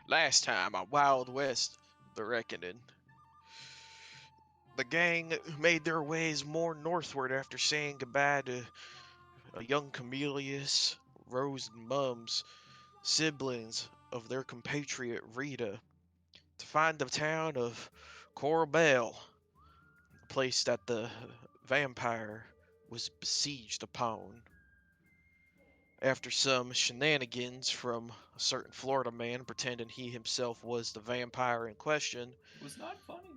Last time on Wild West, The Reckoning, the gang made their ways more northward after saying goodbye to a young Camelius, Rose, and Mums, siblings of their compatriot Rita, to find the town of Coralbelle, the place that the vampire was besieged upon. After some shenanigans from a certain Florida man pretending he himself was the vampire in question, It was not funny.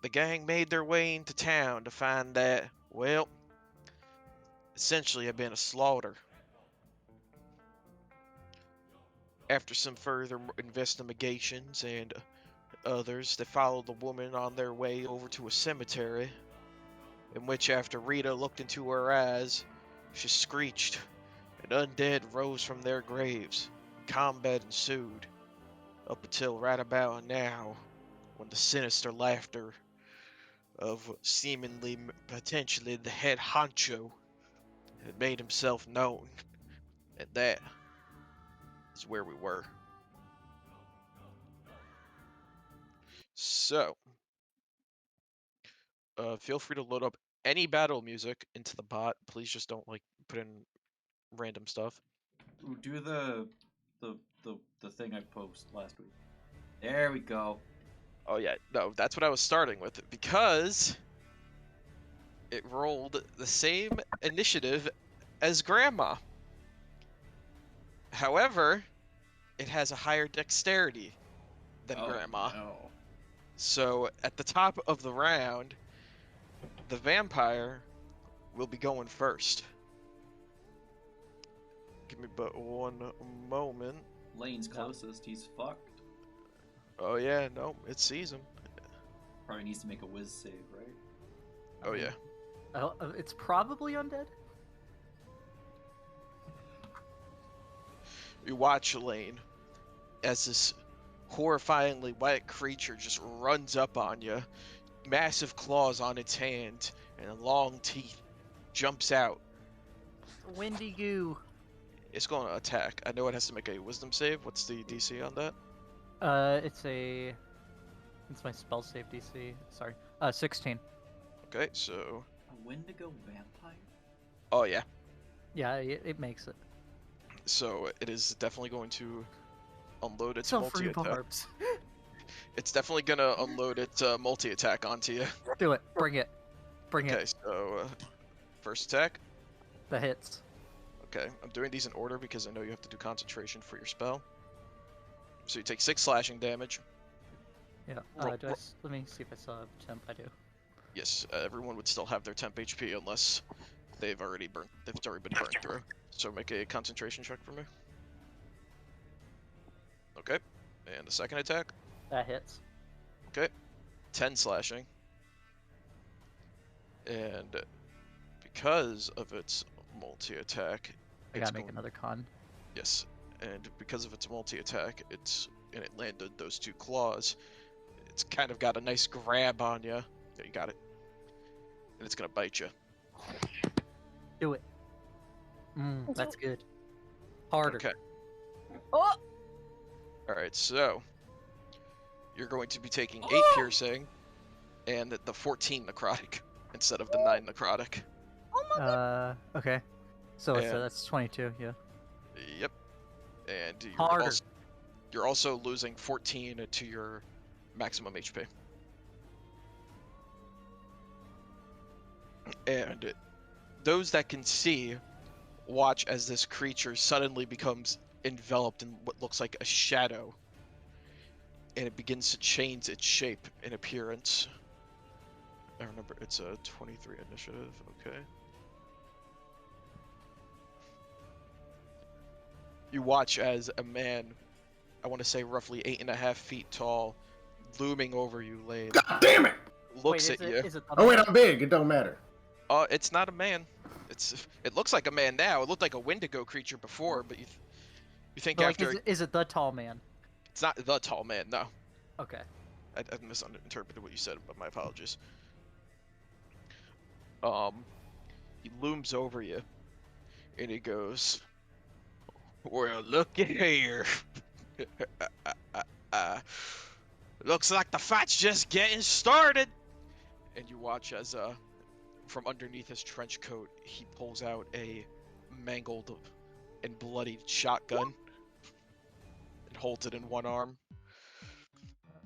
the gang made their way into town to find that, well, essentially had been a slaughter. After some further investigations and others, they followed the woman on their way over to a cemetery, in which after Rita looked into her eyes, she screeched, and undead rose from their graves. Combat ensued, up until right about now, when the sinister laughter of seemingly potentially the head honcho had made himself known, and that is where we were. So, feel free to load up any battle music into the bot. Please just don't like put in random stuff. Ooh, do the thing I posted last week. There we go. Oh yeah, no, that's what I was starting with because it rolled the same initiative as Grandma. However, it has a higher dexterity than Grandma. No. So at the top of the round, the vampire will be going first. Give me but one moment. Lane's closest. He's fucked. Oh yeah, no, it sees him. Probably needs to make a whiz save, right? Oh yeah. It's probably undead. You watch Lane as this horrifyingly white creature just runs up on you, massive claws on its hand and long teeth, jumps out. Windy goo. It's going to attack. I know it has to make a wisdom save. What's the DC on that? It's my spell save DC. Sorry. 16. Okay, so... A Wendigo vampire? Oh yeah. Yeah, it makes it. So it is definitely going to unload its So free multi-attack. barbs. It's definitely going to unload its multi-attack onto you. Do it. Bring it. Bring Okay, it. so first attack. The hits. Okay, I'm doing these in order because I know you have to do concentration for your spell. So you take 6 slashing damage. Yeah. Let me see if I still have temp. I do. Yes, everyone would still have their temp HP unless they've already been burned through. So make a concentration check for me. Okay, and the second attack. That hits. Okay, 10 slashing. And because of its multi-attack, I gotta make another con. Yes, and because of its multi-attack, and it landed those 2 claws, it's kind of got a nice grab on you. Yeah, you got it. And it's gonna bite you. Do it. That's good. Harder. Okay. Oh! Alright, so you're going to be taking 8 piercing and the 14 necrotic instead of the 9 necrotic. Oh my god. Okay. So that's 22, yeah. Yep. And Harder. You're also losing 14 to your maximum HP. And those that can see watch as this creature suddenly becomes enveloped in what looks like a shadow, and it begins to change its shape and appearance. I remember it's a 23 initiative. Okay. You watch as a man, I want to say roughly 8.5 feet tall, looming over you, Lane. God damn it! Looks Wait, at you. Is it Oh wait, I'm big. It don't matter. It's not a man. It looks like a man now. It looked like a Wendigo creature before, but you think But, after... is it the tall man? It's not the tall man, no. Okay. I misinterpreted what you said, but my apologies. He looms over you, and he goes, "Well, look at here. Looks like the fight's just getting started. And you watch as from underneath his trench coat, he pulls out a mangled and bloodied shotgun and holds it in one arm.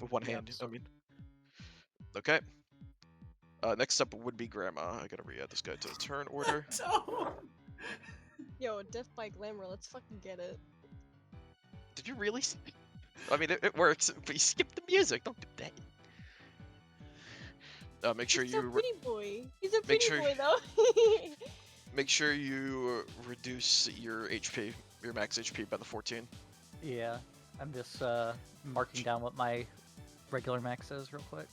With one hand, I mean. Okay. Next up would be Grandma. I gotta re-add this guy to the turn order. Yo, Death by Glamour, let's fucking get it. Did you really? I mean, it works, but you skipped the music. Don't do that. Make sure He's a you. pretty boy. He's a make pretty sure- boy, though. Make sure you reduce your HP, your max HP by the 14. Yeah, I'm just marking down what my regular max is real quick.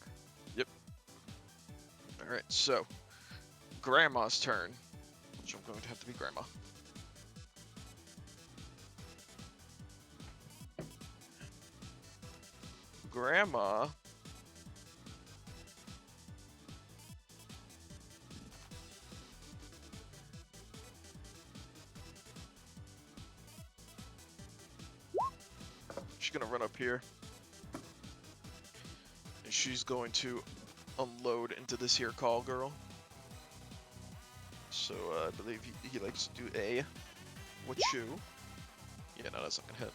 Alright, so Grandma's turn, which I'm going to have to be Grandma. Grandma she's gonna run up here and she's going to unload into this here call girl. So I believe he likes to do a Wachu. Yeah, no, that's not gonna hit.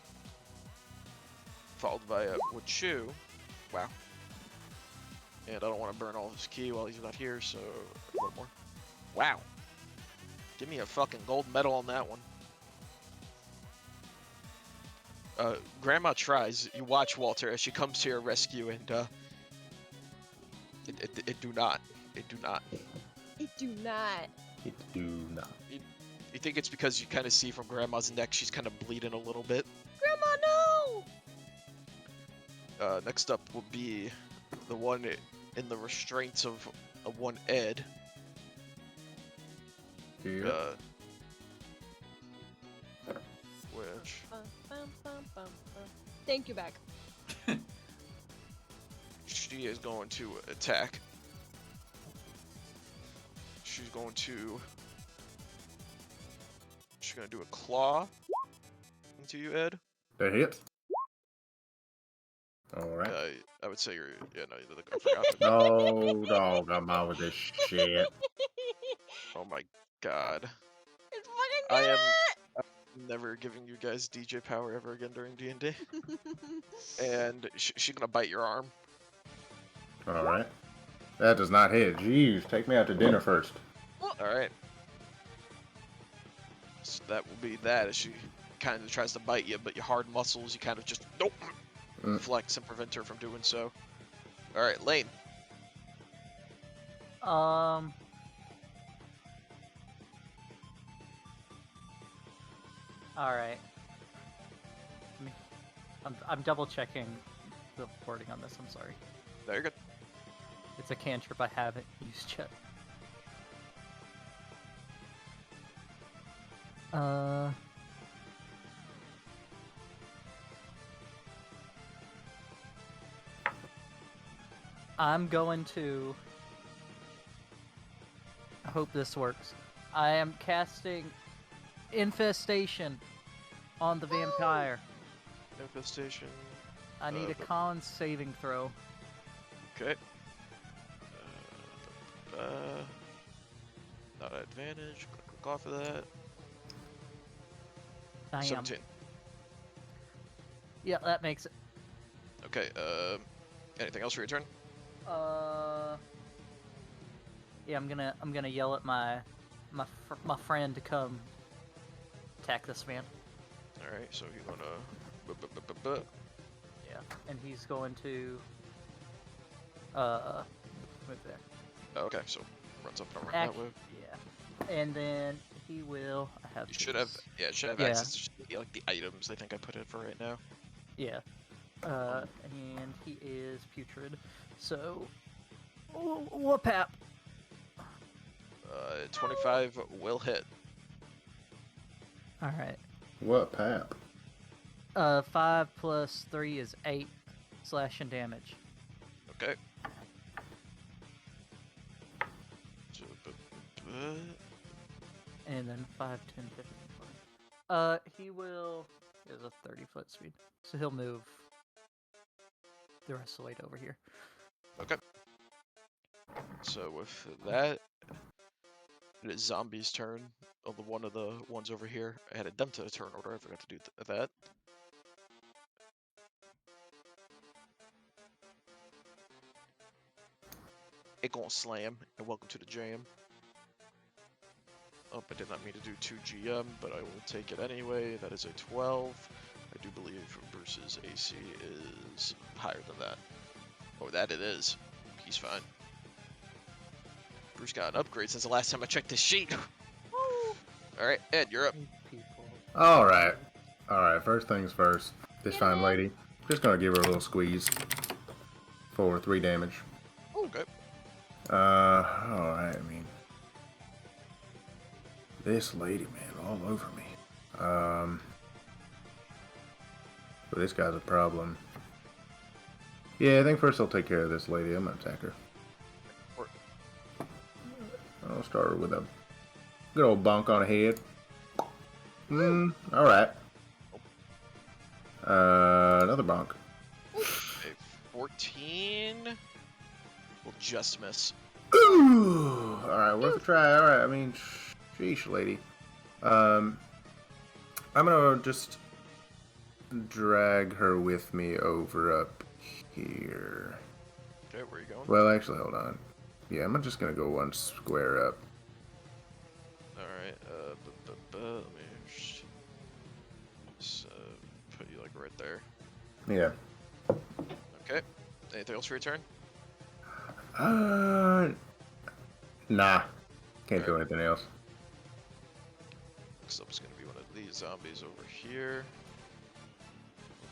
Followed by a Wachu. Wow. And I don't want to burn all his ki while he's not here, so one more. Wow. Give me a fucking gold medal on that one. Grandma tries. You watch Walter as she comes to your rescue, and it do not. It do not. It do not. It do not. You think it's because you kind of see from Grandma's neck she's kind of bleeding a little bit. Grandma, no! Next up will be the one in the restraints of one Ed. Here. Which Thank you, back. she is going to attack. She's going to do a claw into you, Ed. That hits. Alright. I would say you're no, I forgot. No, dog, I'm out with this shit. Oh my god. It's fucking I good! am never giving you guys DJ power ever again during D&D. And she's gonna bite your arm. Alright. That does not hit. Jeez, take me out to dinner first. Alright. So that will be that as she kind of tries to bite you, but your hard muscles, you kind of just nope, flex and prevent her from doing so. Alright, Lane. Alright. I'm double checking the wording on this, I'm sorry. No, you're good. It's a cantrip I haven't used yet. I'm going to... I hope this works. I am casting Infestation on the vampire. Infestation. I need a con saving throw. Okay. Not an advantage. Click off of that. I am. 17. Yeah, that makes it. Okay. Anything else for your turn? Yeah, I'm gonna yell at my friend to come attack this man. All right. So you're gonna. Yeah, and he's going to move there. Oh, okay. So runs up and around that way. Yeah, and then he will have. You should have. Yeah, it should have Yeah. access to like the items. I think I put in for right now. Yeah. And he is putrid. So, whoop-hap. 25 will hit. All right. What pap? 5 plus 3 is 8 slashing damage. Okay. And then 5, 10, 15, 20. He will is a 30-foot speed, so he'll move the rest of the way to over here. Okay. So with that, it is Zombie's turn. One of the ones over here. I added them to the turn order. I forgot to do that. It gon' slam, and welcome to the jam. Oh, I did not mean to do 2 GM, but I will take it anyway. That is a 12. I do believe Bruce's AC is higher than that. Oh, that it is. He's fine. Bruce got an upgrade since the last time I checked his sheet. Alright, Ed, you're up. People. Alright. Alright, first things first. This fine lady. Just gonna give her a little squeeze. For 3 damage. Okay. Alright, I mean. This lady, man, all over me. But this guy's a problem. Yeah, I think first I'll take care of this lady. I'm gonna attack her. I'll start her with a good old bonk on the head. Alright. Another bonk. Okay, 14. Will just miss. Ooh! Alright, worth a try. Alright, I mean, sheesh, lady. I'm gonna just drag her with me over up here. Okay, where are you going? Well, actually, hold on. Yeah, I'm just gonna go 1 square up. Alright, let me just put you like right there. Yeah. Okay. Anything else for your turn? Nah. Can't do anything else. Next up is going to be one of these zombies over here.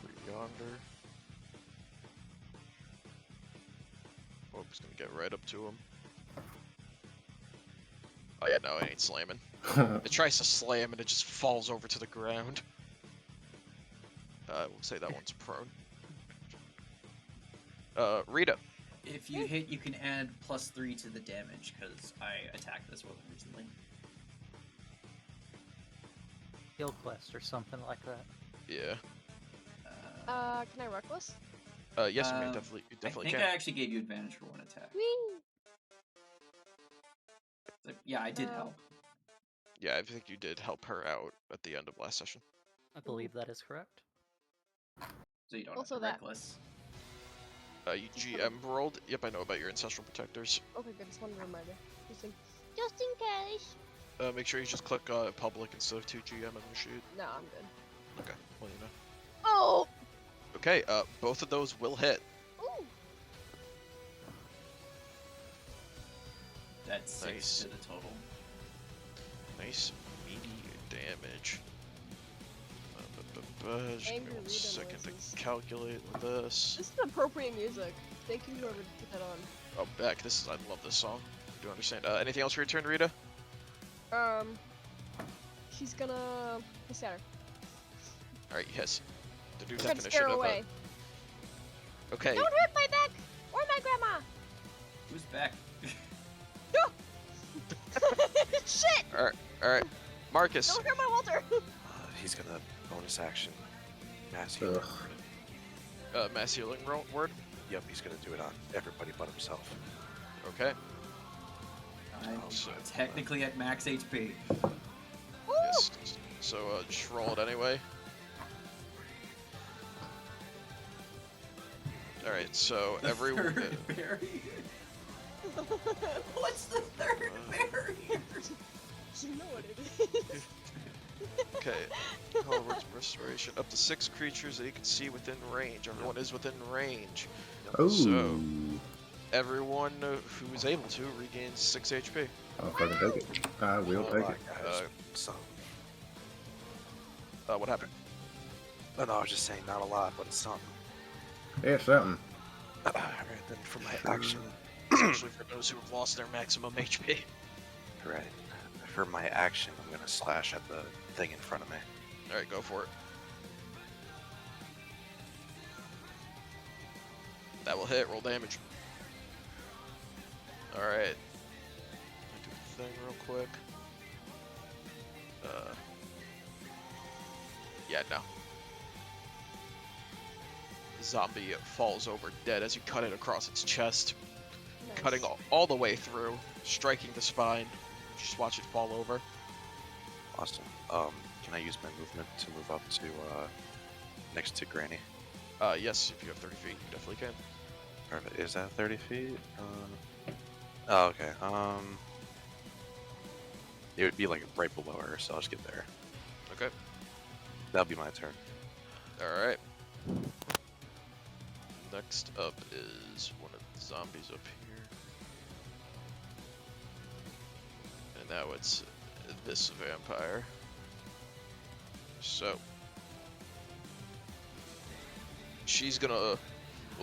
Over yonder. Oh, I'm just going to get right up to him. Oh yeah, no, it ain't slamming. It tries to slam and it just falls over to the ground. We'll say that one's prone. Rita. If you hit, you can add +3 to the damage, because I attacked this one recently. Guild quest or something like that. Yeah. Can I reckless? Yes, you definitely I think can. I actually gave you advantage for 1 attack. Whee! So, yeah, I did help. Yeah, I think you did help her out at the end of last session. I believe that is correct. So you don't Also have to that- reckless. You GM rolled? Yep, I know about your ancestral protectors. Okay, good. Just one reminder. Just in case. Make sure you just click public instead of 2 GM on your sheet. No, I'm good. Okay, well you know. Oh! Okay, both of those will hit. Ooh! That's 6 Nice. to the total. Nice, meaty damage. Just give me Angry 1 Rita second noises. to calculate this. This is appropriate music. Thank you, whoever put that on. Oh, Beck, I love this song. I do understand. Anything else for your turn, Rita? She's gonna hiss at her. Alright, yes. The new Try to definition scare her of away. Okay, Don't hurt my back or my grandma. Who's back? Shit! alright. Marcus. Don't hurt my Walter. He's gonna bonus action mass healing. Mass healing word? Yep, he's gonna do it on everybody but himself. Okay. I'm so- technically at max HP. Yes. So, just roll it anyway. Alright, so The everyone. third barrier. What's the third barrier? You know what it is. Okay. Hellworks restoration. Up to 6 creatures that you can see within range. Everyone is within range. Oh. So, everyone who is able to regains 6 HP. I'll fucking take it. I will take it. Some. What happened? No, I was just saying not a lot, but it's something. Yeah, something. Alright, then for my action, Especially for those who have lost their maximum HP. right. For my action, I'm gonna slash at the thing in front of me. Alright, go for it. That will hit. Roll damage. Alright. Do the thing real quick. Yeah, no. zombie falls over dead as you cut it across its chest, Nice. cutting all the way through, striking the spine. Just watch it fall over. Awesome. Can I use my movement to move up to next to Granny? Yes, if you have 30 feet, you definitely can. Perfect. Is that 30 feet? Oh, okay. It would be like right below her, so I'll just get there. Okay. That'll be my turn. All right. Next up is one of the zombies up here. And now it's this vampire. So she's gonna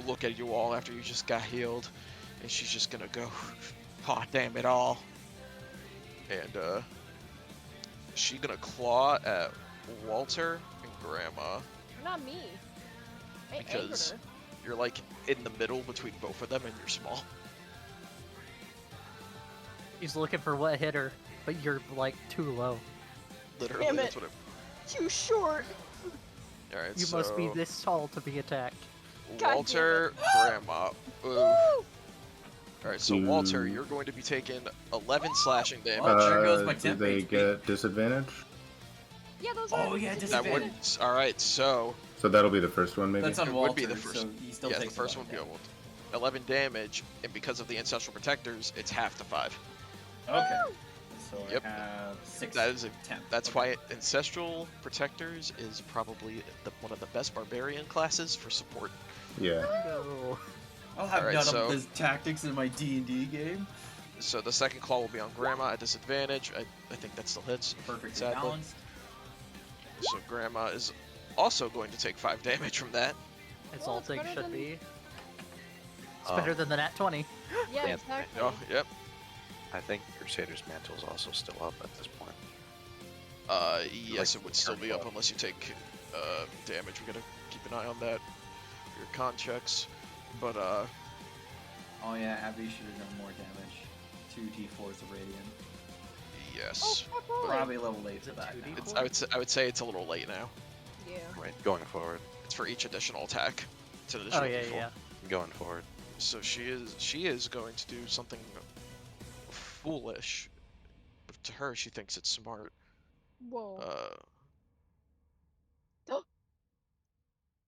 look at you all after you just got healed, and she's just gonna go, "Aw, damn it all." And she's gonna claw at Walter and Grandma Not me. I angered because her. you're like in the middle between both of them and you're small. He's looking for what hit her, but you're like too low. Literally, Damn that's it. what Too short. Alright, You so must be this tall to be attacked. God Walter, Grandma. Ooh. Woo! Alright, so Walter, you're going to be taking 11 slashing damage. There goes my Do temp they HP. get disadvantage? Yeah, those Oh, are yeah, that would. disadvantage. Alright, so So that'll be the first one, maybe? That's on It Walter, would be the first- so he still yeah, the takes first one 11 would be 11 damage, and because of the ancestral protectors, it's half to 5. damage. Okay. So Yep. I have 6 That is a, temp. that's Okay. why ancestral protectors is probably one of the best barbarian classes for support. Yeah. No. I'll have Alright, none so- of this tactics in my D&D game. So the second claw will be on Grandma at disadvantage. I think that still hits. Perfectly Sadly. balanced. So Grandma is also going to take 5 damage from that. It's Well, all it's things better should than- be. It's Um, better than the nat 20. Yeah, Yeah. exactly. Oh, yep. I think Crusader's Mantle is also still up at this point. Yes, Like it would still be up claw. unless you take damage. We gotta keep an eye on that. Your con checks. But Oh yeah, Abby should have done more damage. 2 d4s of radiant. Oh, yes. fuck rolling. Probably a little late Is for it that 2D4? now. I would say it's a little late now. Yeah. Right, going forward. It's for each additional attack. It's an additional Oh yeah, D4. yeah. Going forward. So she is going to do something foolish. To her, she thinks it's smart. Whoa.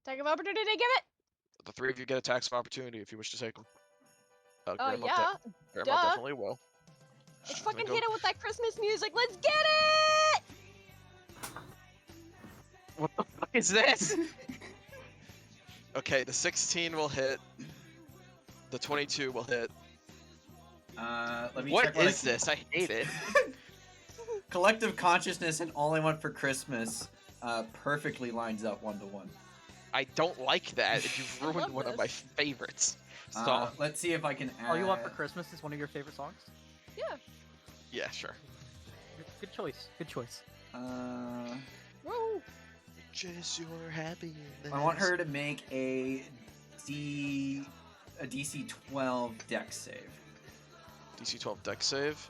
Attack of opportunity, give it! The three of you get attacks of opportunity if you wish to take them. Oh, Grandma, yeah. Grandma duh. definitely will. Let's She's gonna fucking go- hit it with that Christmas music. Let's get it! What the fuck is this? Okay, the 16 will hit. The 22 will hit. Let me What check what is this? I hate it. Collective consciousness and all I want for Christmas perfectly lines up 1-to-1. I don't like that. You've ruined love one of my this. favorites. Stop. Let's see if I can add. All You Want for Christmas is one of your favorite songs? Yeah. Yeah, sure. Good choice. Good choice. Woo! Just your happiness. I want her to make a DC 12 dex save. DC 12 deck save.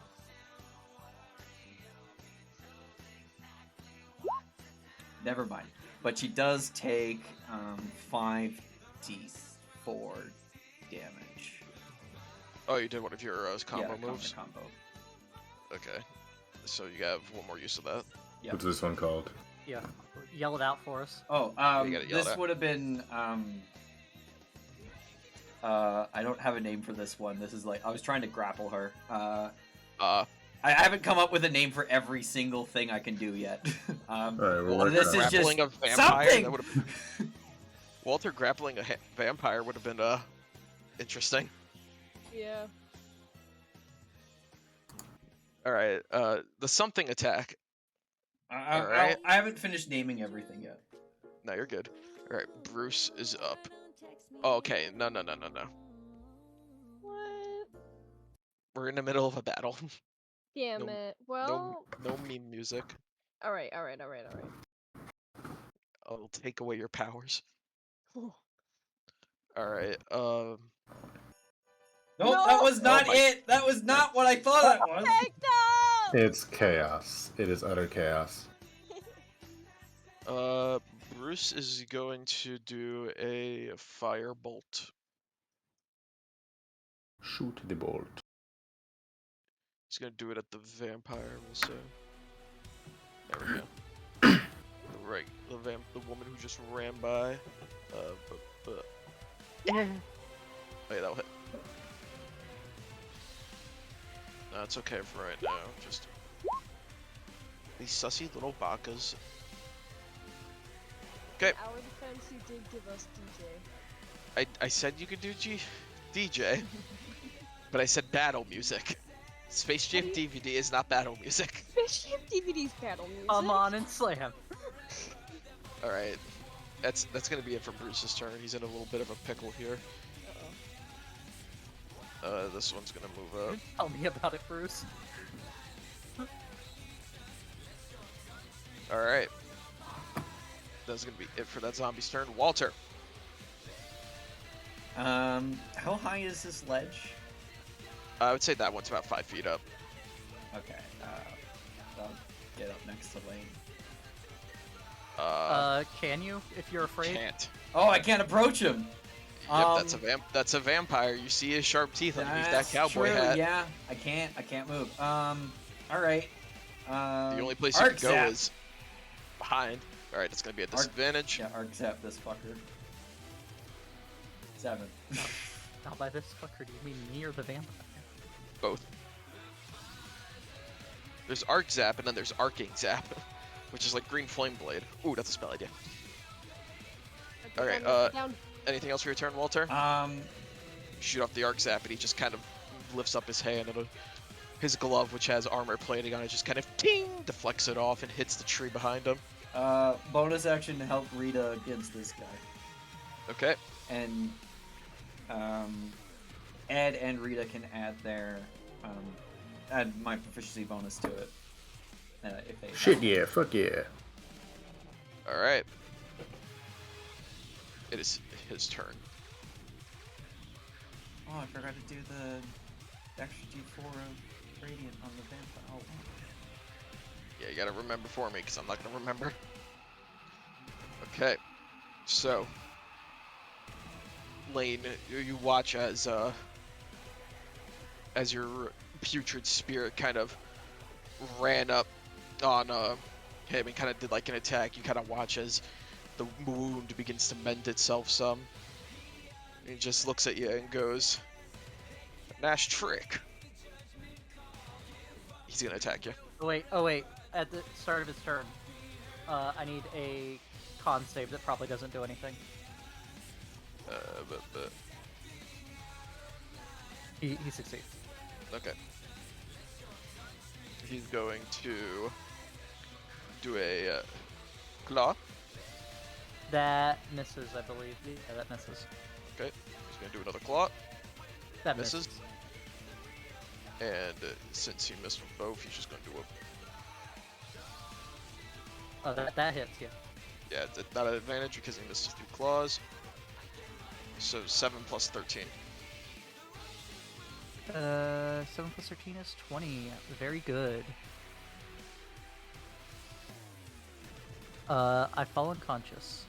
Never mind. But she does take 5d4 damage. Oh, you did one of your combo yeah, moves? Combo. Okay. So you have one more use of that. Yep. What's this one called? Yeah. Yell it out for us. Oh, You gotta yell this that. would have been I don't have a name for this one. This is like I was trying to grapple her. I haven't come up with a name for every single thing I can do yet. Alright, we're Walter working this on is it. just grappling a vampire. something! That would have. Walter grappling a vampire would have been interesting. Yeah. All right. The something attack. I Alright. haven't finished naming everything yet. No, you're good. All right. Bruce is up. Oh, okay. No. What? We're in the middle of a battle. Damn No- it. No, Well. no meme music. Alright. I'll take away your powers. Oh. All right. Nope, No! that was not Oh my- it. That was not what I thought it was. Heck no! It's chaos. It is utter chaos. Bruce is going to do a firebolt. Shoot the bolt. He's gonna do it at the vampire. We'll say. There we go. Right, the woman who just ran by. Yeah. Wait, that'll hit. No, it's okay for right now. Just these sussy little bakas. Okay. In our defense, you did give us DJ. I said you could do DJ, but I said battle music. Space Jam DVD is not battle music. Space Jam DVD's battle music. Come on and slam. All right, that's gonna be it for Bruce's turn. He's in a little bit of a pickle here. This one's gonna move up. Tell me about it, Bruce. All right, that's gonna be it for that zombie's turn. Walter. How high is this ledge? I would say that one's about 5 feet up. Okay, I'll get up next to Lane. Can you, if you're afraid? Can't. Oh, I can't approach him! Yep, that's a vampire. You see his sharp teeth underneath that cowboy true. hat. Yeah, I can't move. Alright. The only place you Arc can go Zap. is behind. Alright, it's gonna be a disadvantage. Yeah, arc zap this fucker. 7. Now by this fucker, do you mean me or the vampire? Both. There's arc zap and then there's arcing zap, which is like green flame blade. Ooh, that's a spell idea. Okay, Alright, down. anything else for your turn, Walter? Shoot off the arc zap and he just kind of lifts up his hand and his glove, which has armor plating on it, just kind of ting deflects it off and hits the tree behind him. Bonus action to help Rita against this guy. Okay. And Ed and Rita can add their add my proficiency bonus to it if they. Shit yeah, fuck yeah. Alright. It is his turn. Oh, I forgot to do the extra D4 of radiant on the vampire. Oh. Yeah, you gotta remember for me, because I'm not gonna remember. Okay. So, Lane, you watch as your putrid spirit kind of ran up on him and kind of did like an attack. You kind of watch as the wound begins to mend itself some. He just looks at you and goes, "Nice trick." He's gonna attack you. Oh wait, at the start of his turn, I need a con save that probably doesn't do anything. But He succeeds. okay. He's going to do a claw. That misses, I believe. Yeah, that misses. Okay. He's going to do another claw. That Misses. And since he missed with both, he's just going to do a... Oh, that hits, yeah. Yeah, it's not an advantage because he missed 2 claws. So 7 plus 13. 7 plus 13 is 20. Very good. I fall unconscious.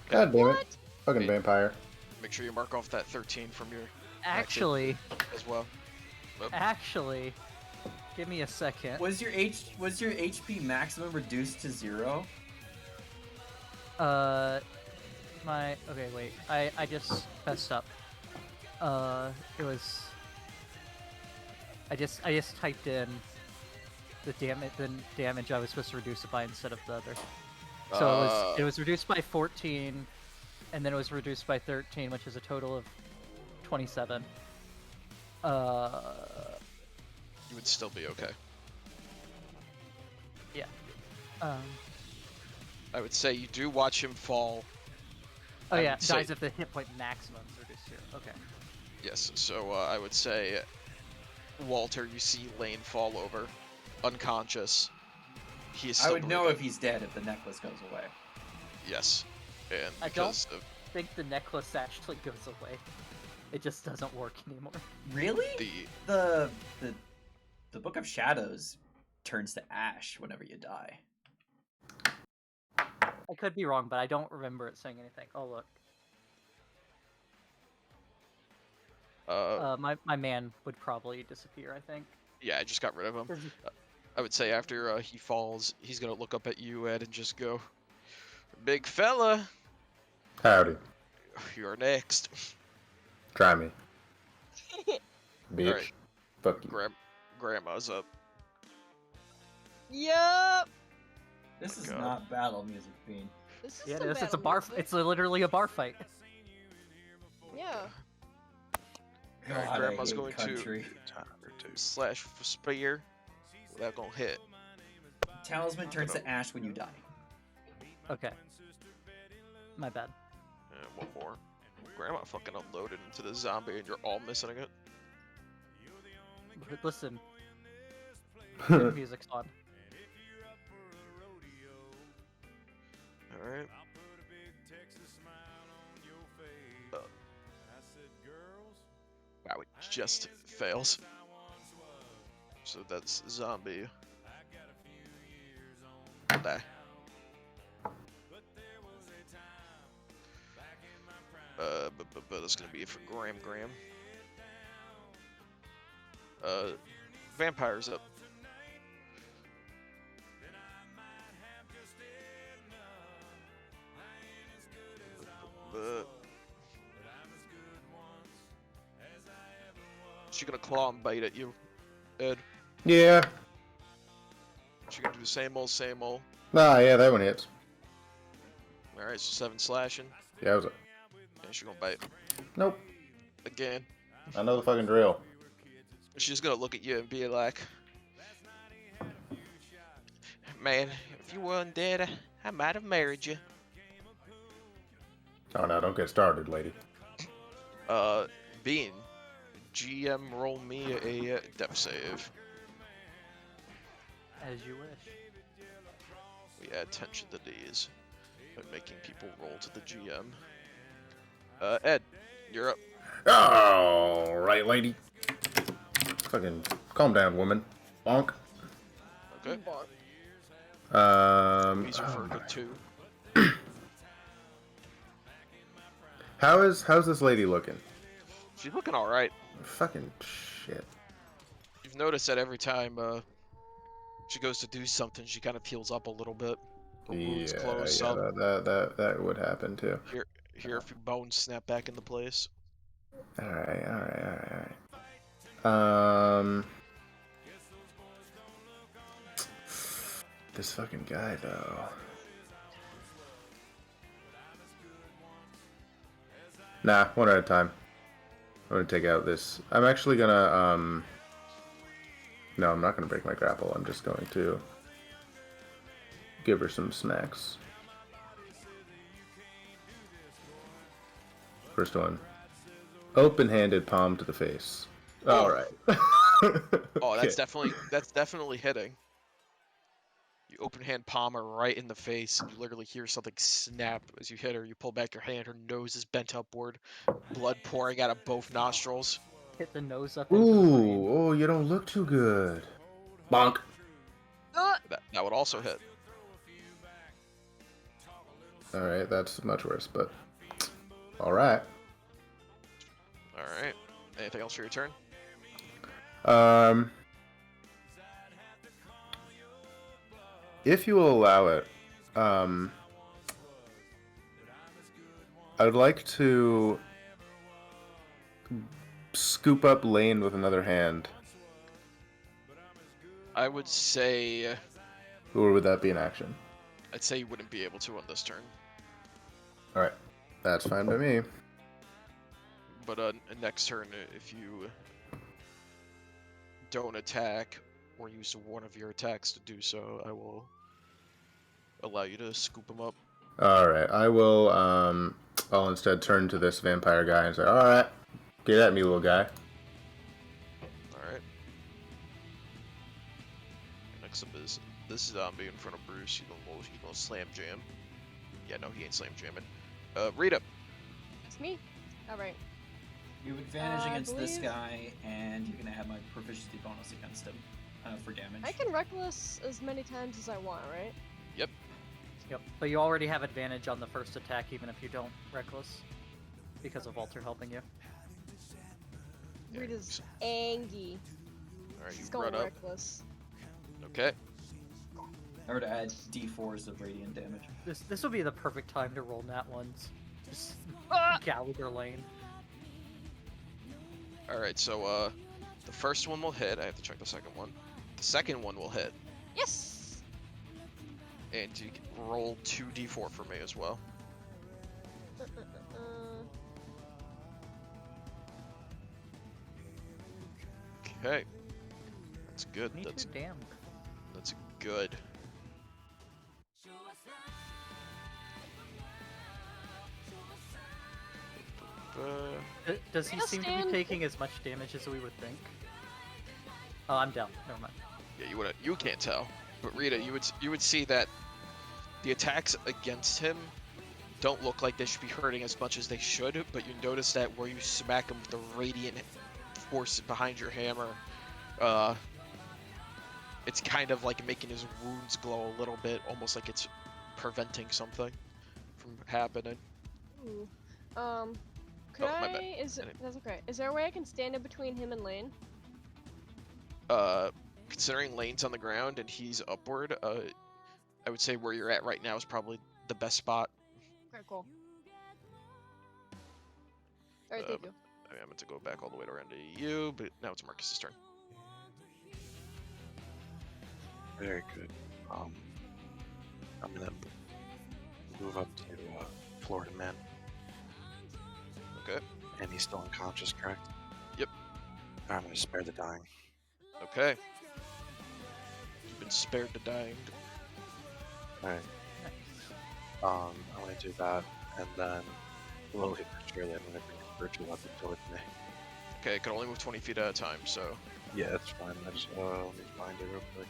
God damn it. What? Fucking Wait. vampire. Make sure you mark off that 13 from your Actually, as well. actually, give me a second. Was your HP maximum reduced to 0? Okay, wait. I just messed up. It was. I just typed in the damage I was supposed to reduce it by instead of the other. So it was reduced by 14, and then it was reduced by 13, which is a total of 27. You would still be okay. Yeah. I would say you do watch him fall. Oh I yeah, would say- dies if the hit point maximum is reduced here. Okay. Yes, so I would say, Walter, you see Lane fall over, unconscious. He is I still would know breathing. if he's dead if the necklace goes away. Yes, and I because of I think the necklace actually goes away. It just doesn't work anymore. Really? the The Book of Shadows turns to ash whenever you die. I could be wrong, but I don't remember it saying anything. Oh look. My man would probably disappear, I think. Yeah, I just got rid of him. I would say after he falls, he's gonna look up at you, Ed, and just go, "Big fella, Howdy. you're next." Try me. Bitch. Alright. Fuck you. Grandma's up. Yup. This is God. not battle music, Bean. This is Yeah, it some is. It's a battle bar. music. It's literally a bar fight. Yeah. Alright, God, I Grandma's hate going country. Time or two. to slash for spear. Without gonna hit. Talisman turns to ash when you die. Okay. My bad. And one more. Grandma fucking unloaded into the zombie, and you're all missing it. Listen. The music's on. Alright. Wow, it just fails. So that's zombie. Die. But that's gonna be it for Graham. Vampires up. She gonna claw and bite at you, Ed. Yeah. She gonna do the same old. Ah, yeah, that one hits. Alright, so 7 slashing. Yeah, that was And she gonna bite Nope. again. I know the fucking drill. She's gonna look at you and be like, "Man, if you weren't dead, I might have married you." Oh no, don't get started, lady. Bean, GM roll me a death save. As you wish. We add tension to these by making people roll to the GM. Ed, you're up. Alright, lady. Fucking calm down, woman. Bonk. Okay. These are for a good 2. How's this lady looking? She's looking alright. Fucking shit. You've noticed that every time she goes to do something, she kind of heals up a little bit. Her wounds close some. That would happen too. Here, a few bones snap back into place. Alright. This fucking guy though. Nah, one at a time. I'm gonna take out this. I'm actually gonna no, I'm not gonna break my grapple. I'm just going to give her some smacks. First one. Open-handed palm to the face. Oh. Alright. Oh, that's definitely hitting. You open hand palm her right in the face, and you literally hear something snap as you hit her. You pull back your hand, her nose is bent upward, blood pouring out of both nostrils. Hit the nose up into the brain. Ooh, oh, you don't look too good. Bonk. That would also hit. Alright, that's much worse, but alright. Alright. Anything else for your turn? If you will allow it, I would like to scoop up Lane with another hand. I would say... Or would that be an action? I'd say you wouldn't be able to on this turn. Alright, that's fine by me. But next turn, if you don't attack or use one of your attacks to do so, I will allow you to scoop him up. Alright, I will, I'll instead turn to this vampire guy and say, alright, get at me, little guy. Alright. Next up is this zombie in front of Bruce. He gonna slam jam. Yeah, no, he ain't slam jamming. Rita. It's me. Alright. You have advantage against this believe- guy, and you're gonna have my proficiency bonus against him for damage. I can reckless as many times as I want, right? Yep. Yep, but you already have advantage on the first attack, even if you don't reckless, because of Walter helping you. Yeah, Rita's angry. Alright, She's you going run up. reckless. Okay. I were to add d4s of radiant damage. This would be the perfect time to roll nat ones. Just Gallagher Lane. Alright, so, the first one will hit. I have to check the second one. The second one will hit. Yes! And you can roll 2d4 for me as well. Okay. That's good. Me That's too, damn. that's good. Does he I'll seem to be stand- taking as much damage as we would think? Oh, I'm down. Never mind. Yeah, you can't tell, but Rita, you would see that the attacks against him don't look like they should be hurting as much as they should, but you notice that where you smack him with the radiant force behind your hammer, it's kind of like making his wounds glow a little bit, almost like it's preventing something from happening. Ooh. Could Oh, my bad. That's okay. Is there a way I can stand in between him and Lane? Considering Lane's on the ground and he's upward, I would say where you're at right now is probably the best spot. Okay, cool. Alright, thank you. I meant to go back all the way around to you, but now it's Marcus's turn. Very good. I'm gonna move up to Florida Man. Okay. And he's still unconscious, correct? Yep. I'm gonna spare the dying. Okay. You've been spared to dying. Alright. I'm gonna do that, and then slowly but surely I'm gonna bring a virtual weapon towards me. Okay, it can only move 20 feet at a time, so Yeah, that's fine. I just let me find it real quick.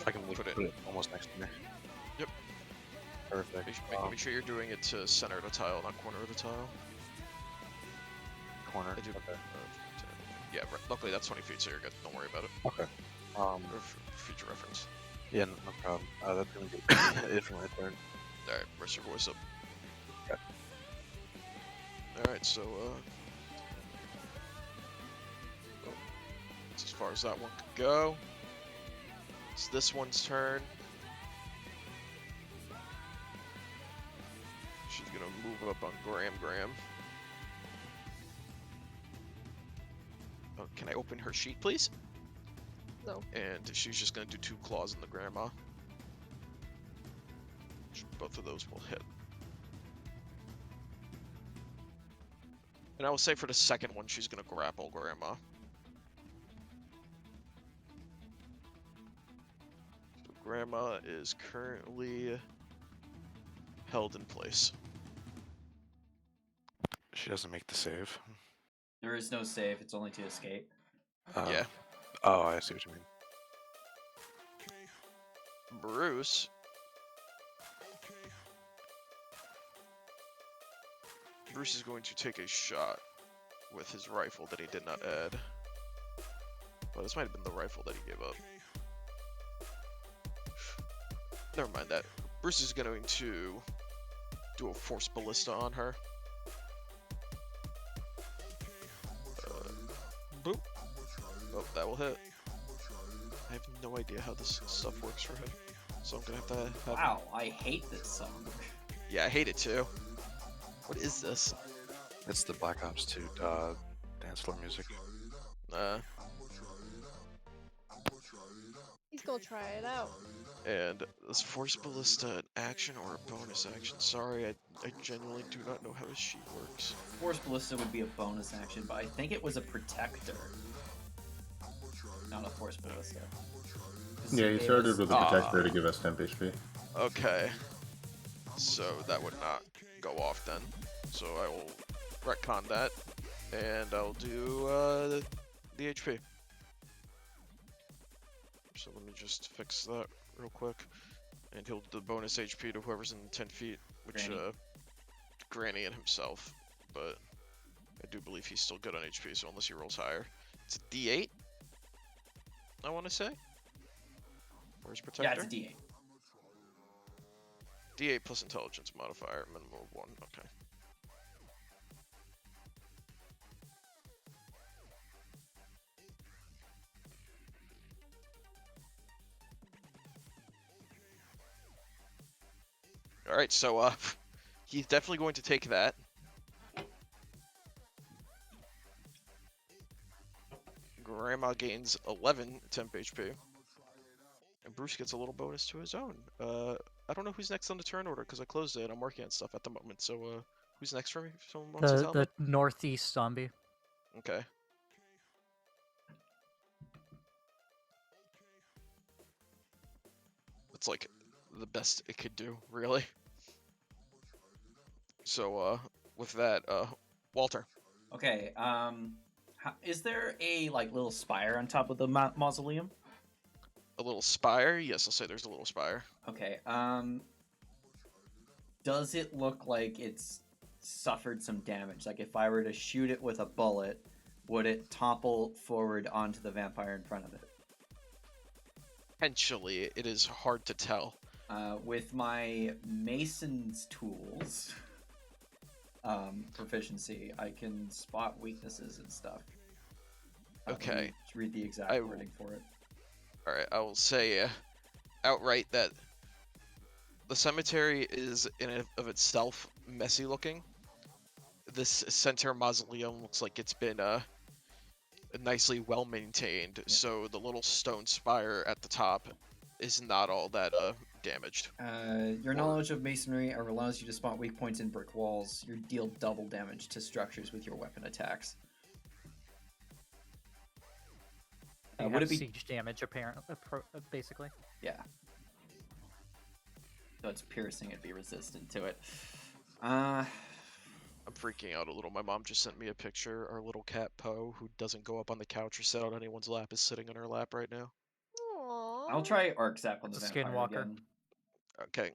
I can put it almost next to me. Yep. Perfect. make sure you're doing it to center of the tile, not corner of the tile. Corner. I do, Okay. yeah, luckily that's 20 feet, so you're good. Don't worry about it. Okay. For future reference. Yeah, no problem. That's gonna be it for my turn. Alright, rest your voice up. Okay. Alright, so, that's as far as that one could go. It's this one's turn. She's gonna move up on Graham. Oh, can I open her sheet, please? No. And she's just gonna do 2 claws in the grandma. Both of those will hit. And I will say for the second one, she's gonna grapple grandma. So grandma is currently held in place. She doesn't make the save. There is no save, it's only to escape. Yeah. Oh, I see what you mean. Bruce is going to take a shot with his rifle that he did not add. Well, this might have been the rifle that he gave up. Never mind that. Bruce is going to do a force ballista on her. Boop. Oh, that will hit. I have no idea how this stuff works for him, so I'm gonna have to have Wow, I hate this song. Yeah, I hate it too. What is this? It's the Black Ops 2 dance floor music. He's gonna try it out. And is Force Ballista an action or a bonus action? Sorry, I genuinely do not know how his sheet works. Force Ballista would be a bonus action, but I think it was a protector. Not a Force Ballista. Yeah, he started with a protector to give us temp HP. Okay. So that would not go off then. So I will retcon that, and I'll do the HP. So let me just fix that real quick. And he'll do the bonus HP to whoever's in 10 feet, which, Granny. Granny and himself. But I do believe he's still good on HP, so unless he rolls higher. It's a D8, I want to say. Where's Protector? Yeah, it's a D8. D8 plus intelligence modifier, minimum of 1. Okay. Alright, so, he's definitely going to take that. Grandma gains 11 temp HP. And Bruce gets a little bonus to his own. I don't know who's next on the turn order, because I closed it. I'm working on stuff at the moment, so, who's next for me? Someone wants to tell me? The northeast zombie. Okay. It's like the best it could do, really. So, with that, Walter. Okay. Is there a like little spire on top of the mausoleum? A little spire? Yes, I'll say there's a little spire. Okay. Does it look like it's suffered some damage? Like if I were to shoot it with a bullet, would it topple forward onto the vampire in front of it? Potentially, it is hard to tell. With my mason's tools proficiency, I can spot weaknesses and stuff. Okay. Let me read the exact wording for it. Alright, I will say outright that the cemetery is in and of itself messy looking. This center mausoleum looks like it's been nicely well maintained, Yeah. so the little stone spire at the top is not all that damaged. Your knowledge of masonry allows you to spot weak points in brick walls. You deal double damage to structures with your weapon attacks. Would it be siege damage, apparently, basically? Yeah. So it's piercing, it'd be resistant to it. I'm freaking out a little. My mom just sent me a picture. Our little cat Poe, who doesn't go up on the couch or sit on anyone's lap, is sitting on her lap right now. Aww. I'll try Arc Zap on the It's a vampire skinwalker. again. Okay.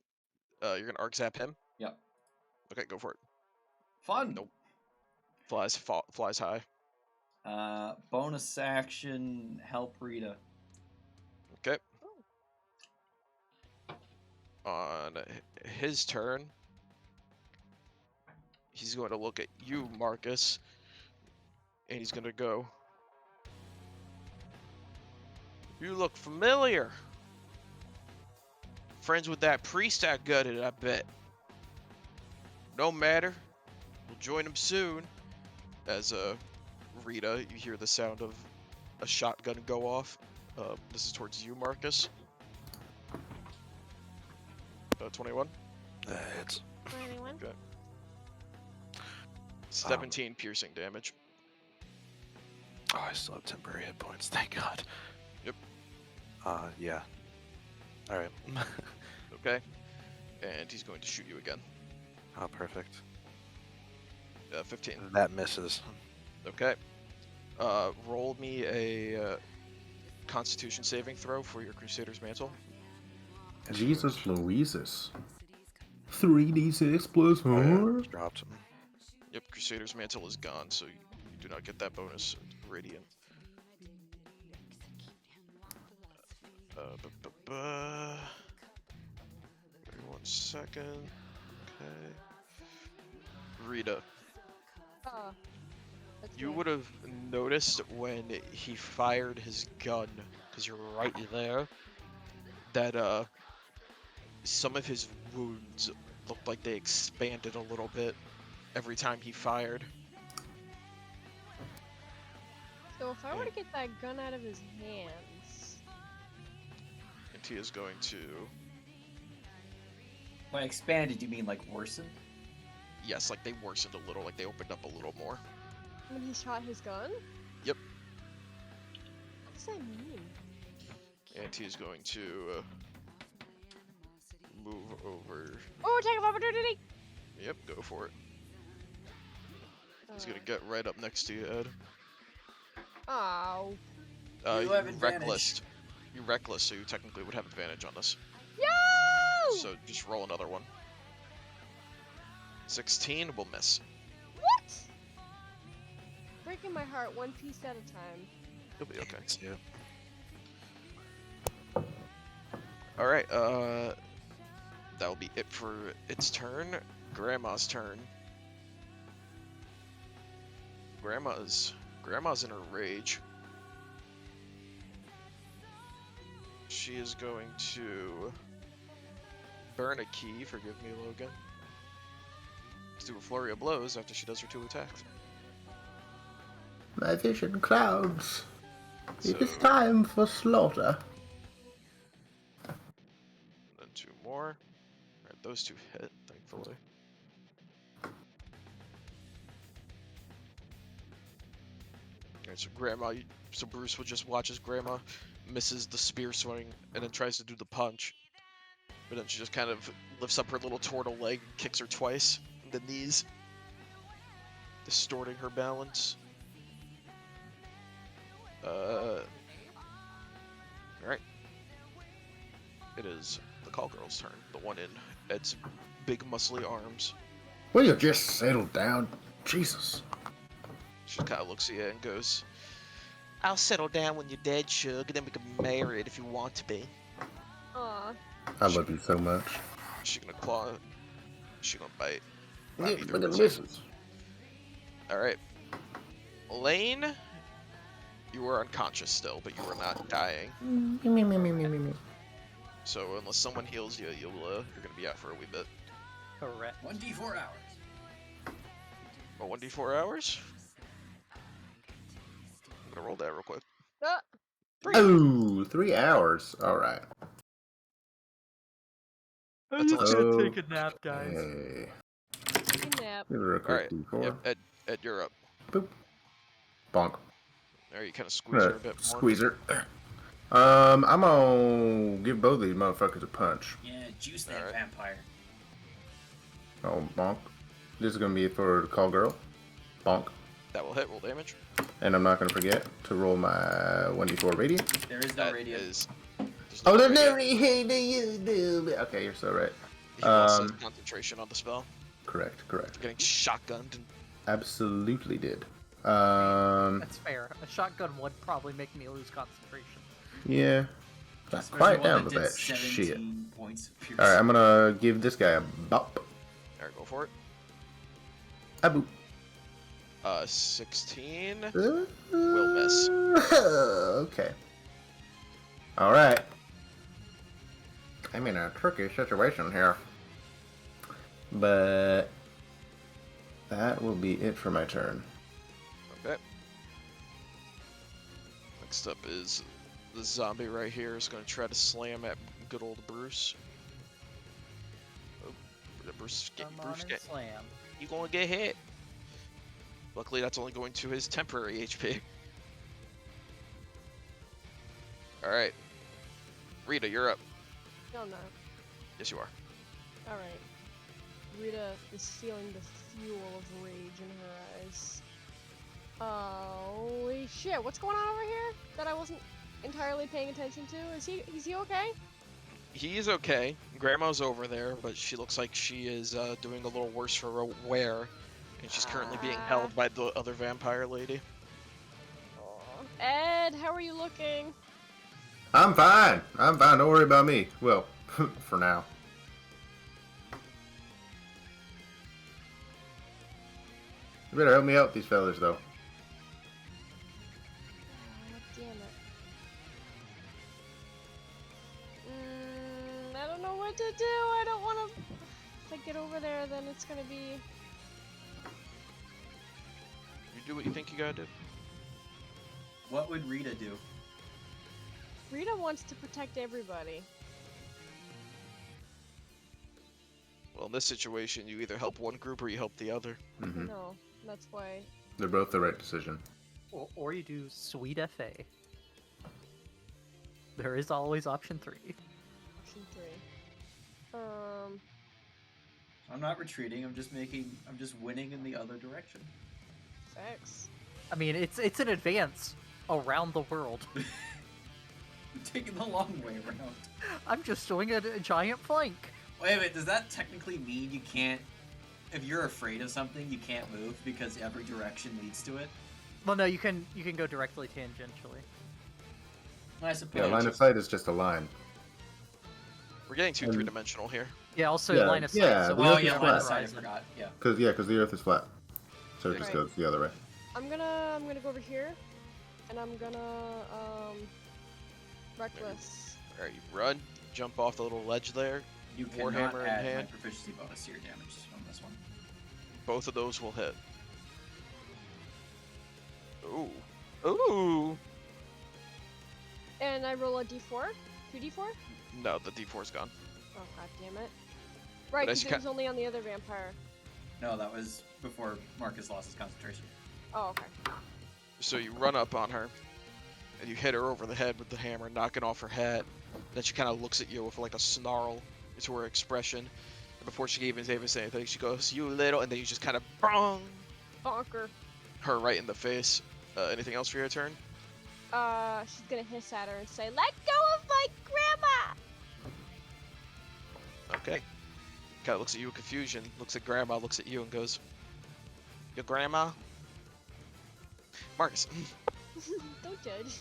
You're gonna arc zap him? Yep. Okay, go for it. Fun! Nope. Flies high. Bonus action, help Rita. Okay. On his turn, he's going to look at you, Marcus, and he's going to go, "You look familiar. Friends with that priest I gutted, I bet. No matter. We'll join him soon." As Rita, you hear the sound of a shotgun go off. This is towards you, Marcus. 21. It's 21. Okay. 17 piercing damage. Oh, I still have temporary hit points. Thank God. Yep. Yeah. All right. Okay. And he's going to shoot you again. Oh, perfect. 15. That misses. Okay. Roll me a Constitution saving throw for your Crusader's Mantle. Jesus Louises. 3d6 plus 4? Oh, yeah, dropped him. Yep, Crusader's Mantle is gone, so you do not get that bonus Radiant. Give me 1 second. Okay. Rita, you would have noticed when he fired his gun, because you're right there, that some of his wounds looked like they expanded a little bit every time he fired. So if I were to get that gun out of his hands, And he is going to... By expanded, you mean like worsened? Yes, like they worsened a little, like they opened up a little more. when he shot his gun? Yep. What does that mean? And he's going to move over. Oh, attack of opportunity! Yep, go for it. He's gonna get right up next to you, Ed. Oh. You have advantage. reckless. You reckless, so you technically would have advantage on this. Yo! So just roll another one. 16 will miss. What? Breaking my heart one piece at a time. You'll be okay. Yeah. All right. that'll be it for its turn. Grandma's turn. Grandma's in a rage. She is going to burn a key. Forgive me, Logan. Let's do a flurry of blows after she does her 2 attacks. My vision clouds. It is So- time for slaughter. Then 2 more. Alright, those 2 hit, thankfully. Alright, so Bruce would just watch as Grandma misses the spear swing and then tries to do the punch. But then she just kind of lifts up her little turtle leg and kicks her twice in the knees, distorting her balance. Alright. It is the call girl's turn. The one in Ed's big muscly arms. Will you just settle down? Jesus. She kind of looks at you and goes, "I'll settle down when you're dead, Shug, and then we can be married if you want to be." Aw. I love you so much. She gonna claw. She gonna bite. Yeah, Neither but it of us. misses. Alright. Lane, you were unconscious still, but you were not dying. Me. So unless someone heals you, you're gonna be out for a wee bit. Correct. 1d4 hours. Oh, 1d4 hours? I'm gonna roll that real quick. Ah, Oh, 3 hours. Alright. That's I'm just gonna Oh, take a nap, guys. Hey. take a nap. Give her a quick Alright. D4. Yep, Ed, you're up. Boop. Bonk. There, you kind of squeeze her a Right, bit more. squeeze her. I'm gonna give both of these motherfuckers a punch. Yeah, juice that Alright. vampire. Oh, bonk. This is gonna be for the call girl. Bonk. That will hit. Roll damage. And I'm not gonna forget to roll my 1d4 radiant. There is no That radiant. is. Oh, there's radiant. no radiant. You do. Okay, you're so right. He lost Um, his concentration on the spell. Correct. Getting shotgunned. And Absolutely did. That's fair. A shotgun would probably make me lose concentration. Yeah. There's Quiet one down that a did bit. Shit. 17 points of piercing. Alright, I'm gonna give this guy a bop. Alright, go for it. A boop. 16. Will miss. Okay. Alright. I'm in a tricky situation here. But that will be it for my turn. Okay. Next up is the zombie right here is going to try to slam at good old Bruce. Oh, Bruce, Come on and slam. you gonna get hit. Luckily, that's only going to his temporary HP. All right, Rita, you're up. No, I'm not. Yes, you are. Alright. Rita is feeling the fuel of rage in her eyes. Holy shit, what's going on over here that I wasn't entirely paying attention to? Is he okay? He's okay. Grandma's over there, but she looks like she is doing a little worse for wear, and she's currently being held by the other vampire lady. Aw. Ed, how are you looking? I'm fine. Don't worry about me. Well, for now. You better help me out with these fellas, though. God damn it. I don't know what to do. I don't want to. If I get over there, then it's gonna be. You do what you think you gotta do. What would Rita do? Rita wants to protect everybody. Well, in this situation, you either help one group or you help the other. Mm-hmm. No, that's why. They're both the right decision. Or you do sweet FA. There is always option 3. Option 3. I'm not retreating. I'm just winning in the other direction. Facts. I mean, it's an advance around the world. I'm taking the long way around. I'm just doing a giant flank. Wait a minute, does that technically mean you can't... If you're afraid of something, you can't move because every direction leads to it? Well, no, you can go directly tangentially. I suppose. Yeah, line of sight is just a line. We're getting too three-dimensional here. Yeah, also Yeah, line of sight. yeah, So the once Earth you're is on line the of sight, I horizon. forgot. Yeah. Because the Earth is flat, so it just Right. goes the other way. I'm gonna go over here, and I'm gonna reckless. All right, you run, jump off the little ledge there. You Warhammer cannot in add my hand. proficiency bonus to your damage on this one. Both of those will hit. Ooh. Ooh. And I roll a d4, 2d4. No, the D4's gone. Oh god damn it! Right, as because you it was only on the other vampire. No, that was before Marcus lost his concentration. Oh okay. So you run up on her, and you hit her over the head with the hammer, knocking off her hat. Then she kind of looks at you with like a snarl to her expression. And before she can even say anything, she goes, "You little," and then you just kind of bong Bonker. her right in the face. Anything else for your turn? She's gonna hiss at her and say, "Let go of my grandma!" Okay. Kind of looks at you in confusion, looks at Grandma, looks at you, and goes, "Your grandma?" Marcus. Don't judge.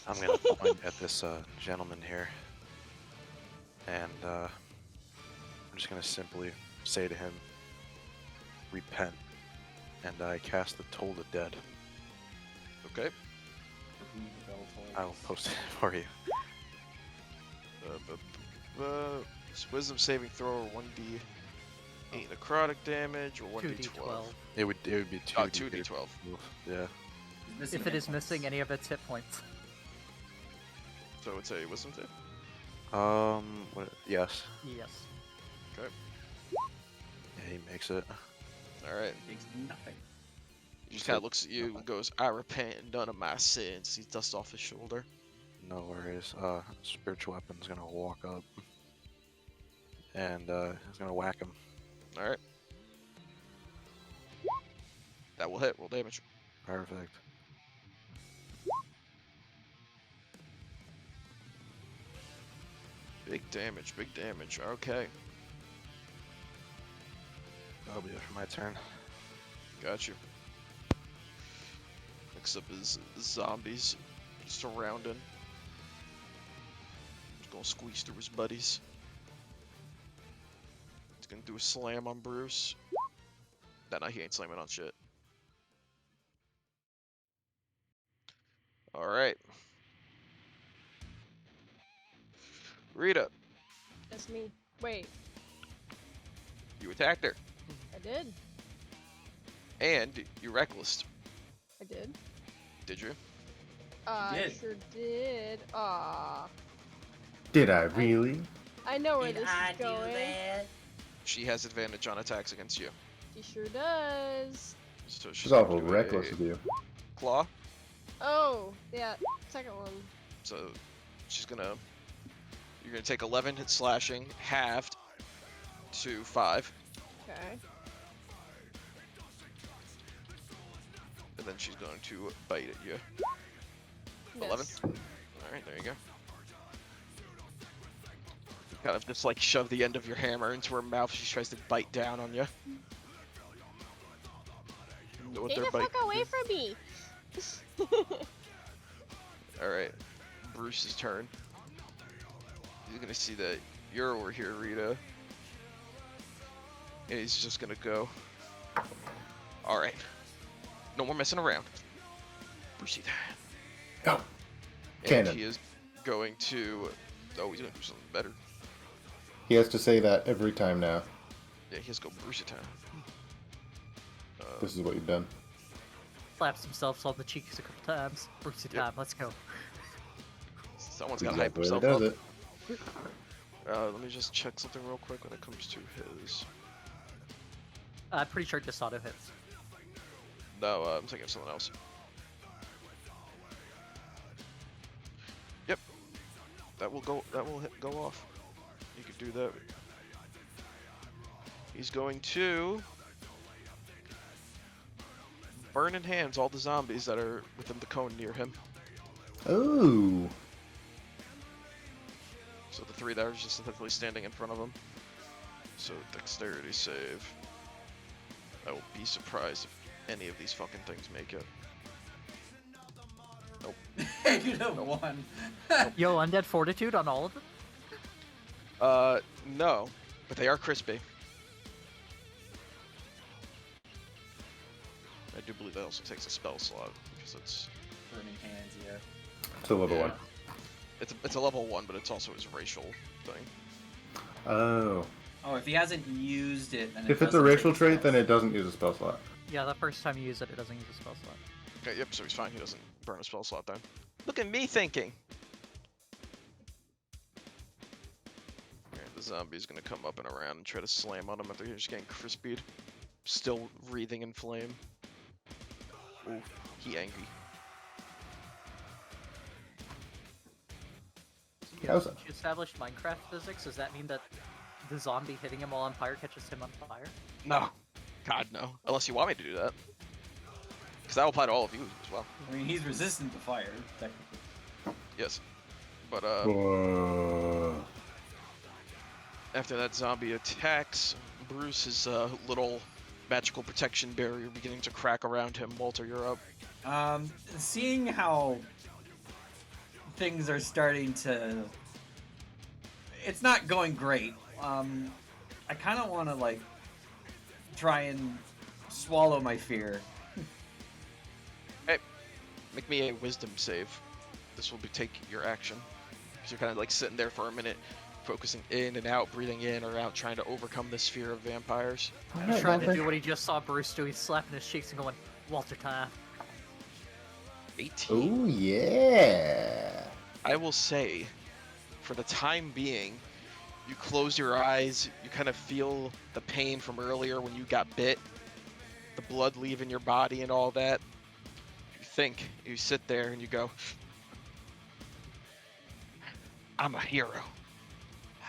I'm gonna point at this gentleman here, and I'm just gonna simply say to him, "Repent," and I cast the Toll the Dead. Okay. I will post it for you. It's Wisdom saving throw, 1d8 necrotic damage, or 1d12. It would be 2. 2d12. Yeah. If it is missing any of its hit points. So it's a Wisdom save? Yes. Yes. Okay. Yeah, he makes it. Alright. Takes nothing. He just kind of looks at you and goes, "I repent in none of my sins." He dusts off his shoulder. No worries. Spiritual Weapon's gonna walk up. And, he's gonna whack him. Alright. That will hit. Roll damage. Perfect. Big damage, big damage. Okay. That'll be it for my turn. Got you. Next up is zombies surrounding. He's gonna squeeze through his buddies. He's gonna do a slam on Bruce. Nah, he ain't slamming on shit. Alright. Rita, That's me. Wait, you attacked her. I did. And you reckless. I did. Did you? I did. sure did. Aw. Did I really? I know where this is going. She has advantage on attacks against you. She sure does. So She's she's gonna awful do reckless a of you. claw. Oh, yeah. Second one. So she's gonna. You're gonna take 11 hit slashing, halved to 5, Okay. and then she's going to bite at you. Miss. 11. All right, there you go. Kind of just like shove the end of your hammer into her mouth. She tries to bite down on you. What Get their the bite- fuck away from me! All right, Bruce's turn. He's gonna see that you're over here, Rita, and he's just gonna go. All right, no more messing around. Brucey time. Go. And Cannon. he is going to. Oh, he's gonna do something better. He has to say that every time now. Yeah, he has to go Brucey time. This is what you've done. Slaps himself on the cheeks a couple times. Brucey Yep. time, let's go. Someone's gotta hype Exactly himself what up. he does it. Let me just check something real quick when it comes to his. I'm pretty sure it just auto hits. No, I'm thinking of something else. Yep, that will go. That will go off. You could do that. He's going to burn in hands all the zombies that are within the cone near him. Ooh. So the 3 that are just literally standing in front of him. So dexterity save. I will be surprised if any of these fucking things make it. Nope. You know, one. Yo, undead fortitude on all of them? No. but they are crispy. I do believe that also takes a spell slot because it's Burning hands, yeah. It's a level Yeah. 1. It's a level 1, but it's also his racial thing. Oh. Oh, if he hasn't used it, then If it's a racial trait, then it doesn't use a spell slot. Yeah, the first time you use it, it doesn't use a spell slot. Okay, yep, so he's fine. He doesn't burn a spell slot then. Look at me thinking. Alright, the zombie's gonna come up and around and try to slam on him after he's just getting crispied. Still wreathing in flame. Ooh, he angry. How's You established Minecraft physics. Does that mean that the zombie hitting him while on fire catches him on fire? No. God, no. Unless you want me to do that. Because that will apply to all of you as well. I mean, he's resistant to fire, technically. Yes. But, Whoa. after that zombie attacks, Bruce's little magical protection barrier beginning to crack around him. Walter, you're up. Seeing how things are starting to... It's not going great. I kind of want to, like, try and swallow my fear. Hey, make me a wisdom save. This will be taking your action. Because you're kind of like sitting there for a minute, focusing in and out, breathing in or out, trying to overcome this fear of vampires. I'm trying to do what he just saw Bruce do. He's slapping his cheeks and going, Walter time. 18. Oh, yeah. I will say, for the time being, you close your eyes, you kind of feel the pain from earlier when you got bit, the blood leaving your body and all that. You think, you sit there and you go, I'm a hero.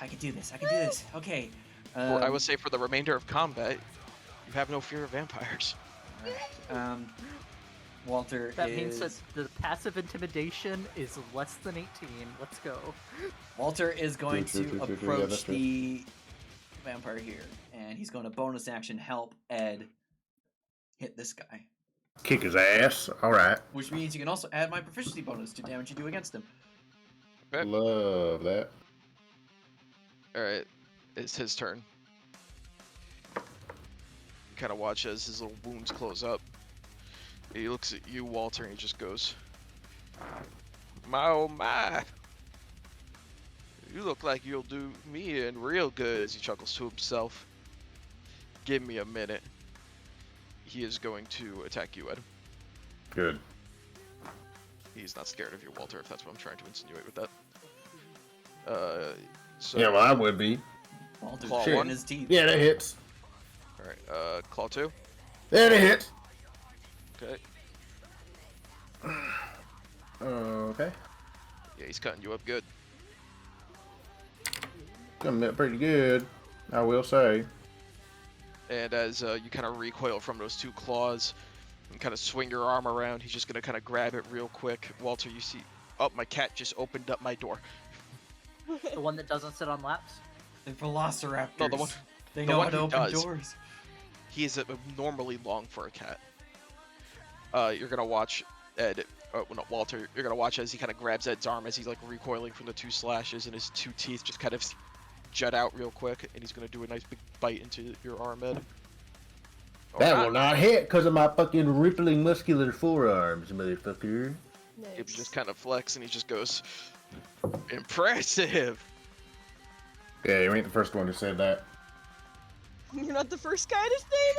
I can do this. I can do this. Okay. Or I would say for the remainder of combat, you have no fear of vampires. Alright. Walter That is... means that the passive intimidation is less than 18. Let's go. Walter is going True, to true, true, true. Yeah, approach that's true. the vampire here, and he's going to bonus action help Ed hit this guy. Kick his ass. Alright. Which means you can also add my proficiency bonus to damage you do against him. Okay. Love that. Alright, it's his turn. You kind of watch as his little wounds close up. He looks at you, Walter, and he just goes, my oh my. You look like you'll do me in real good, as he chuckles to himself. Give me a minute. He is going to attack you, Ed. Good. He's not scared of you, Walter, if that's what I'm trying to insinuate with that. So, Yeah, well, I would be. Walter's Claw shitting one. his teeth. Yeah, that hits. Alright, Claw 2. That hits. Okay. Okay. Yeah, he's cutting you up good. Coming up pretty good, I will say. And as you kind of recoil from those two claws and kind of swing your arm around, he's just going to kind of grab it real quick. Walter, you see... Oh, my cat just opened up my door. The one that doesn't sit on laps? The velociraptors. No, the one- They the know one how to who open does. doors. He is abnormally long for a cat. You're going to watch Ed... no, Walter, you're going to watch as he kind of grabs Ed's arm as he's like recoiling from the two slashes and his two teeth just kind of jut out real quick, and he's going to do a nice big bite into your arm, Ed. Or That not. will not hit because of my fucking rippling muscular forearms, motherfucker. He Nice. just kind of flex and he just goes, impressive. Yeah, you ain't the first one to say that. You're not the first guy to say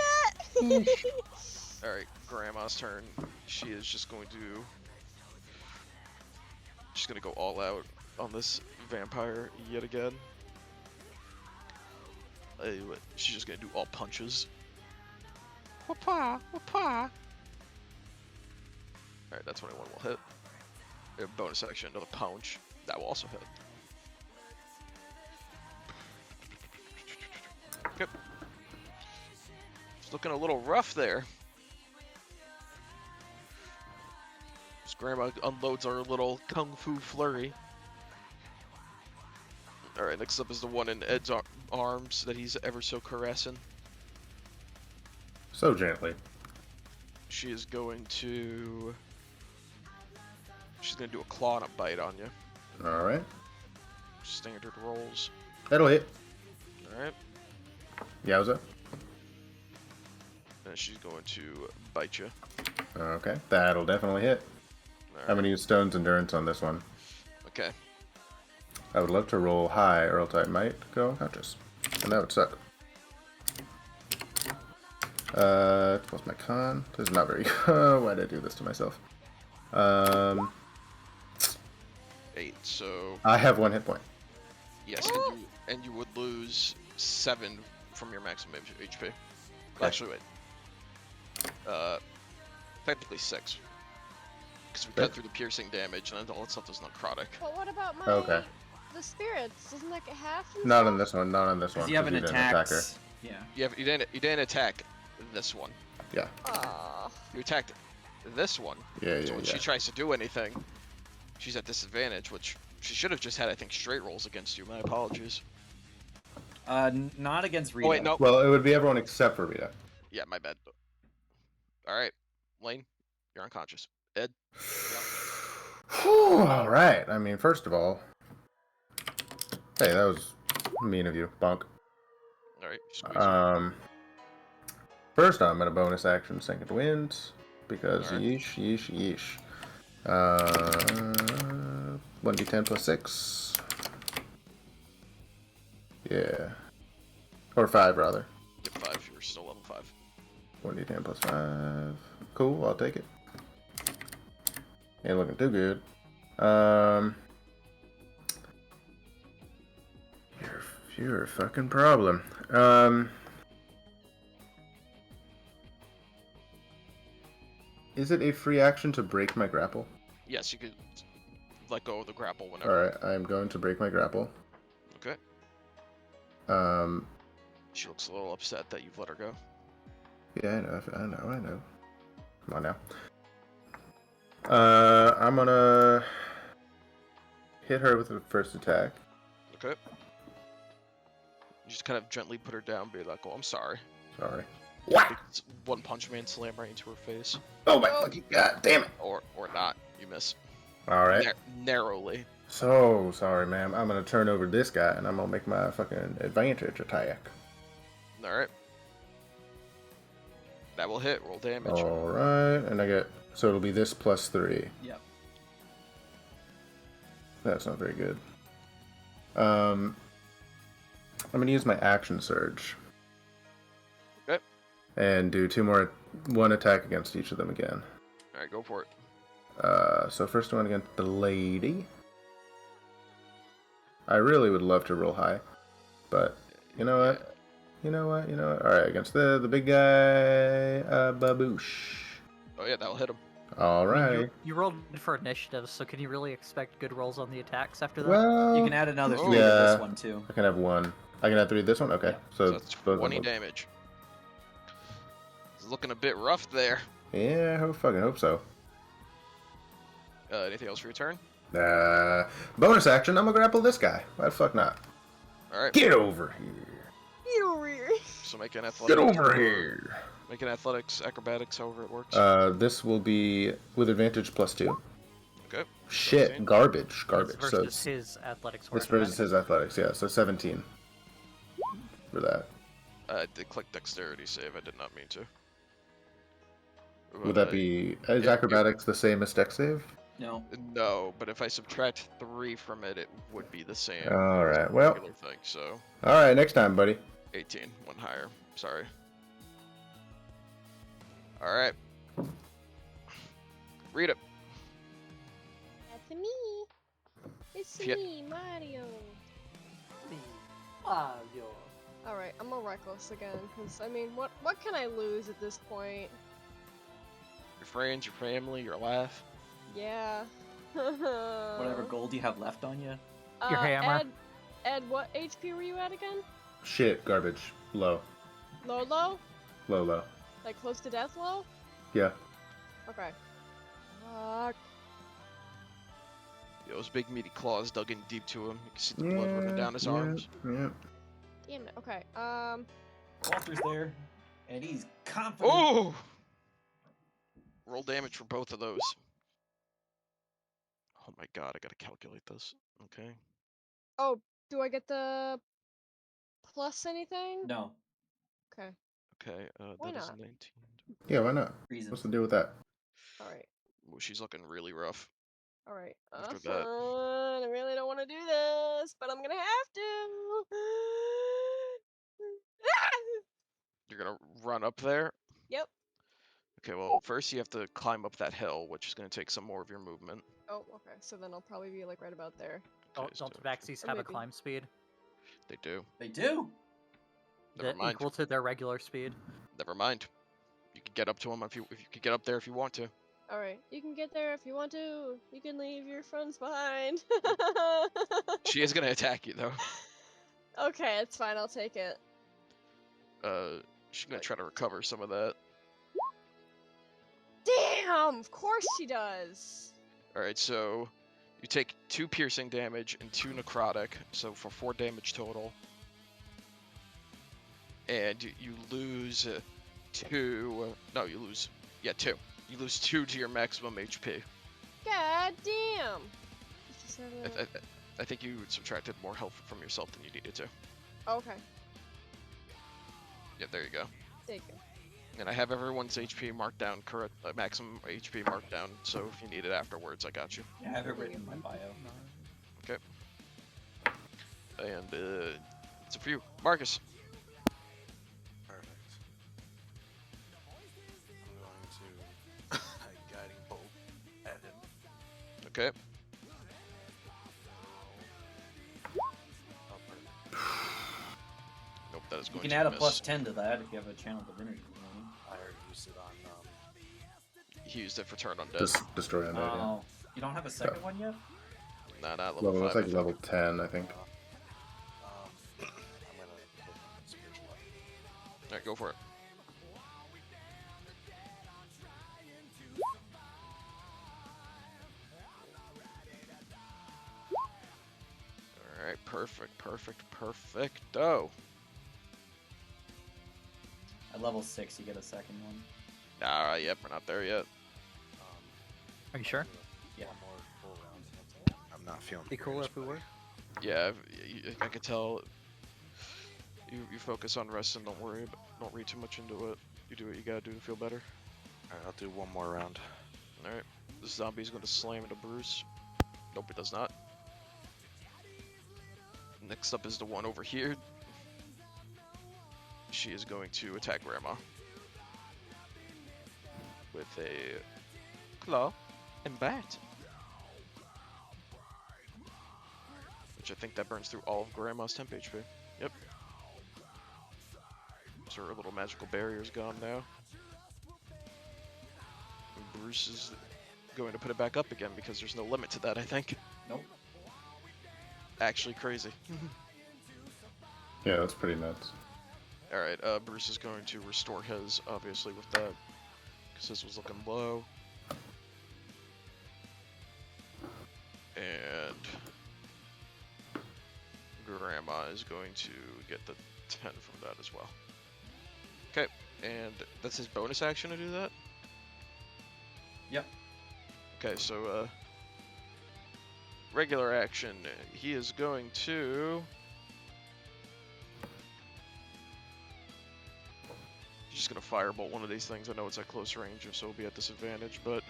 that. All right, Grandma's turn. She is just going to, go all out on this vampire yet again. She's just gonna do all punches. Whoopah, whoopah. Alright, that 21 will hit. Bonus action, another punch. That will also hit. Yep. It's looking a little rough there. As Grandma unloads our little kung fu flurry. Alright, next up is the one in Ed's arms that he's ever so caressing. So gently. She is going to... She's going to do a claw and a bite on you. Alright. Standard rolls. That'll hit. Alright. Yowza. And she's going to bite you. Okay, that'll definitely hit. I'm gonna use Stone's Endurance on this one. Okay. I would love to roll high, or else I might go unconscious. And that would suck. Plus my con. This is not very good. Why did I do this to myself? 8. So I have 1 hit point. yes, and you would lose 7 from your maximum HP. Okay. Actually, wait. Technically 6. Because we Okay. cut through the piercing damage, and all that stuff is necrotic. But what about my Okay. the spirits? Doesn't that get half? and Not stuff? on this one. Not on this one. Because you have an 'cause didn't attack. attack her. Yeah. You didn't attack this one. Yeah. Aw. You attacked this one. Yeah. So Yeah. when Yeah. she tries to do anything, she's at disadvantage, which she should have just had, I think, straight rolls against you. My apologies. Not against Rita. Oh wait, no. Well, it would be everyone except for Rita. Yeah, my bad. All right, Lane, you're unconscious. Ed, Whew, all right. I mean, first of all, hey, that was mean of you, Bonk. all right, squeeze her. First I'm gonna bonus action Second Wind because Alright. yeesh. 1d10 plus 6. Yeah. Or 5 rather. Get 5. You're still level 5. 1d10 plus 5. Cool, I'll take it. Ain't looking too good. You're a fucking problem. Is it a free action to break my grapple? Yes, you could let go of the grapple whenever. Alright, I'm going to break my grapple. Okay. Um, She looks a little upset that you've let her go. yeah, I know. Come on now. I'm gonna hit her with the first attack. Okay. You just kind of gently put her down, be like, "Oh, I'm sorry." Sorry. Because One Punch Man slam right into her face, Oh my fucking god, damn it! or not. You miss. Alright. Narrowly. So sorry, ma'am. I'm gonna turn over this guy and I'm gonna make my fucking advantage attack. All right. That will hit. Roll damage. Alright, and I get. So it'll be this plus 3. Yep. That's not very good. I'm gonna use my action surge. Okay. And do 1 attack against each of them again. All right, go for it. So first one against the lady. I really would love to roll high, but you know what? Yeah. You know what? Alright, against the big guy, Baboosh. Oh yeah, that'll hit him. Alright. You rolled for initiative, so can you really expect good rolls on the attacks after that? Well, You can add another Oh. 3 to Yeah. this one too. I can have 1. I can have 3 this one? Okay. So So, that's both of 20 them. damage. It's looking a bit rough there. Yeah, I fucking hope so. Anything else for your turn? Bonus action, I'm gonna grapple this guy. Why the fuck not? All right. Get over here. Get over here. So make an athletics. Get over here. Make an athletics, acrobatics, however it works. This will be with advantage plus 2. Okay. Shit, 17. garbage. It's So versus it's, his athletics. or it's versus acrobatics. his athletics, yeah. So 17 for that. I did click dexterity save. I did not mean to. Would that be is yeah, acrobatics the same as dex save? No. No, but if I subtract 3 from it, it would be the same. All as a right, well. regular thing. So All right, next time, buddy. 18, 1 higher. Sorry. All right. Read it. That's me. It's Yeah. me, Mario. All right, I'm a reckless again, cause I mean, what can I lose at this point? Your friends, your family, your life. Yeah. Whatever gold you have left on you. Your hammer. Ed, what HP were you at again? Shit, garbage. Low. Low? Low. Like close to death low? Yeah. Okay. Fuck. Those big meaty claws dug in deep to him. You can see the blood running down his arms. Yeah. Damn it. Okay. Walter's there, and he's confident. Oh! Roll damage for both of those. Oh my god, I gotta calculate this. Okay. Oh, do I get the plus anything? No. Okay. Okay, Why that is not? 19. Yeah, why not? Reasons. What's the deal with that? All right. Ooh, she's looking really rough. All right. After that. I really don't want to do this, but I'm gonna have to. You're gonna run up there? Yep. Okay, well, first you have to climb up that hill, which is gonna take some more of your movement. Oh, okay. So then I'll probably be like right about there. Okay, Don't so tabaxis Or have a maybe. climb speed they do. They do. Never that mind. equal to their regular speed? Never mind. You can get up to them if you could get up there if you want to. All right. You can get there if you want to. You can leave your friends behind. She is gonna attack you though. Okay, it's fine. I'll take it. She's gonna try to recover some of that. Damn! Of course she does. All right, so you take 2 piercing damage and 2 necrotic, so for 4 damage total. And you lose 2. No, you lose. Yeah, 2. You lose 2 to your maximum HP. God damn. 57. I think you subtracted more health from yourself than you needed to. Okay. Yeah, there you go. Thank you. And I have everyone's HP marked down, correct? Maximum HP marked down. So if you need it afterwards, I got you. Yeah, I have it written in my bio. Okay. And it's up for you, Marcus. Perfect. I'm going to guiding bolt at him. Okay. Oh, perfect. Nope, that is You going can to add a miss. +10 to that if you have a channel divinity. I already used it on. He used it for turn undead. Just destroy undead. Yeah. Oh, you don't have a second one yet? Nah, not level Level, 5. it's I like think. level 10, I think. I'm gonna put spiritual weapon. Alright, go for it. Alright, perfecto. At level 6, you get a second one. Alright, yep, we're not there yet. Are you sure? Yeah. One more full round. I'm not feeling. Be cool if we were. Yeah, I could tell. You focus on rest and don't read too much into it. You do what you gotta do to feel better. Alright, I'll do one more round. Alright, this zombie's gonna slam into Bruce. Nope, it does not. Next up is the one over here. She is going to attack Grandma with a claw and bat, which I think that burns through all of Grandma's temp HP. Yep. So her little magical barrier is gone now. And Bruce is going to put it back up again because there's no limit to that, I think. Nope. Actually crazy. Yeah, that's pretty nuts. Alright, Bruce is going to restore his, obviously, with that, because his was looking low. And Grandma is going to get the 10 from that as well. Okay, and that's his bonus action to do that? Yep. Okay, so, regular action, he is going to... He's just gonna firebolt one of these things. I know it's at close range, so it'll be at disadvantage, but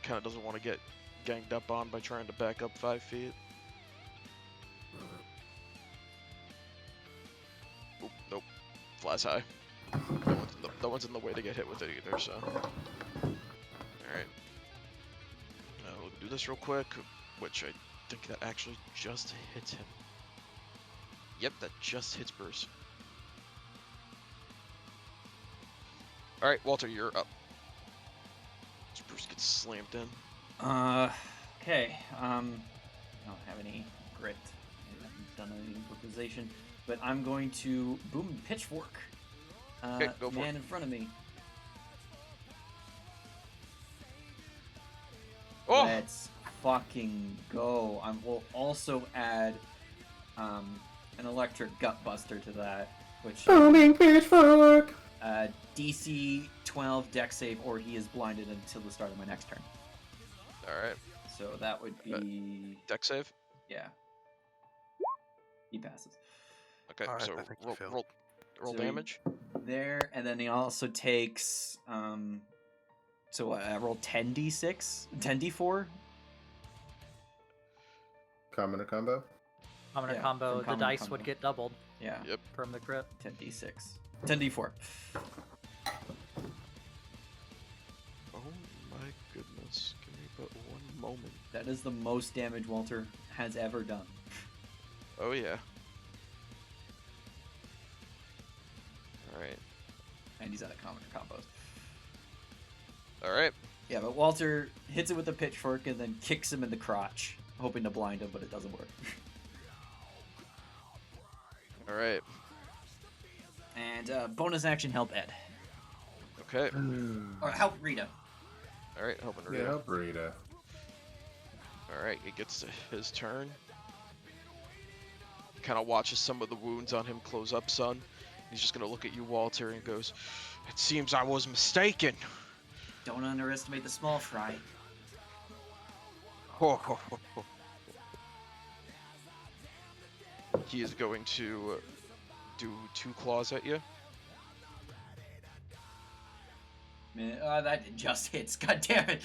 kind of doesn't want to get ganged up on by trying to back up 5 feet. Oop, nope. Flies high. No one's in the way to get hit with it either, so. Alright. We'll do this real quick, which I think that actually just hits him. Yep, that just hits Bruce. Alright, Walter, you're up. As Bruce gets slammed in. Okay. I don't have any grit. I haven't done any improvisation, but I'm going to boom pitchfork. Okay, go for man it. in front of me. Oh! Let's fucking go. I will also add an electric gut buster to that, which Booming pitchfork! DC 12 deck save, or he is blinded until the start of my next turn. Alright. So that would be Deck save? yeah. He passes. Okay, Alright, so I think you roll, failed. roll. Roll So he- damage. There, and then he also takes so I rolled 10d6, 10d4. Common or combo? Common or Yeah, combo, from the common to dice combo. would get doubled Yeah, Yep. from the crit. 10d6, 10d4. Oh my goodness. Give me but one moment. That is the most damage Walter has ever done. Oh yeah. Alright. And he's out of common or combos. Alright. Yeah, but Walter hits it with a pitchfork and then kicks him in the crotch, hoping to blind him, but it doesn't work. Alright. And bonus action, help Ed. Okay. Or help Rita. Alright, helping Yeah, Rita. help Rita. Alright, it gets to his turn. Kind of watches some of the wounds on him close up, son. He's just gonna look at you, Walter, and goes, "It seems I was mistaken." Don't underestimate the small fry. He is going to do 2 claws at you. Man, that just hits. God damn it.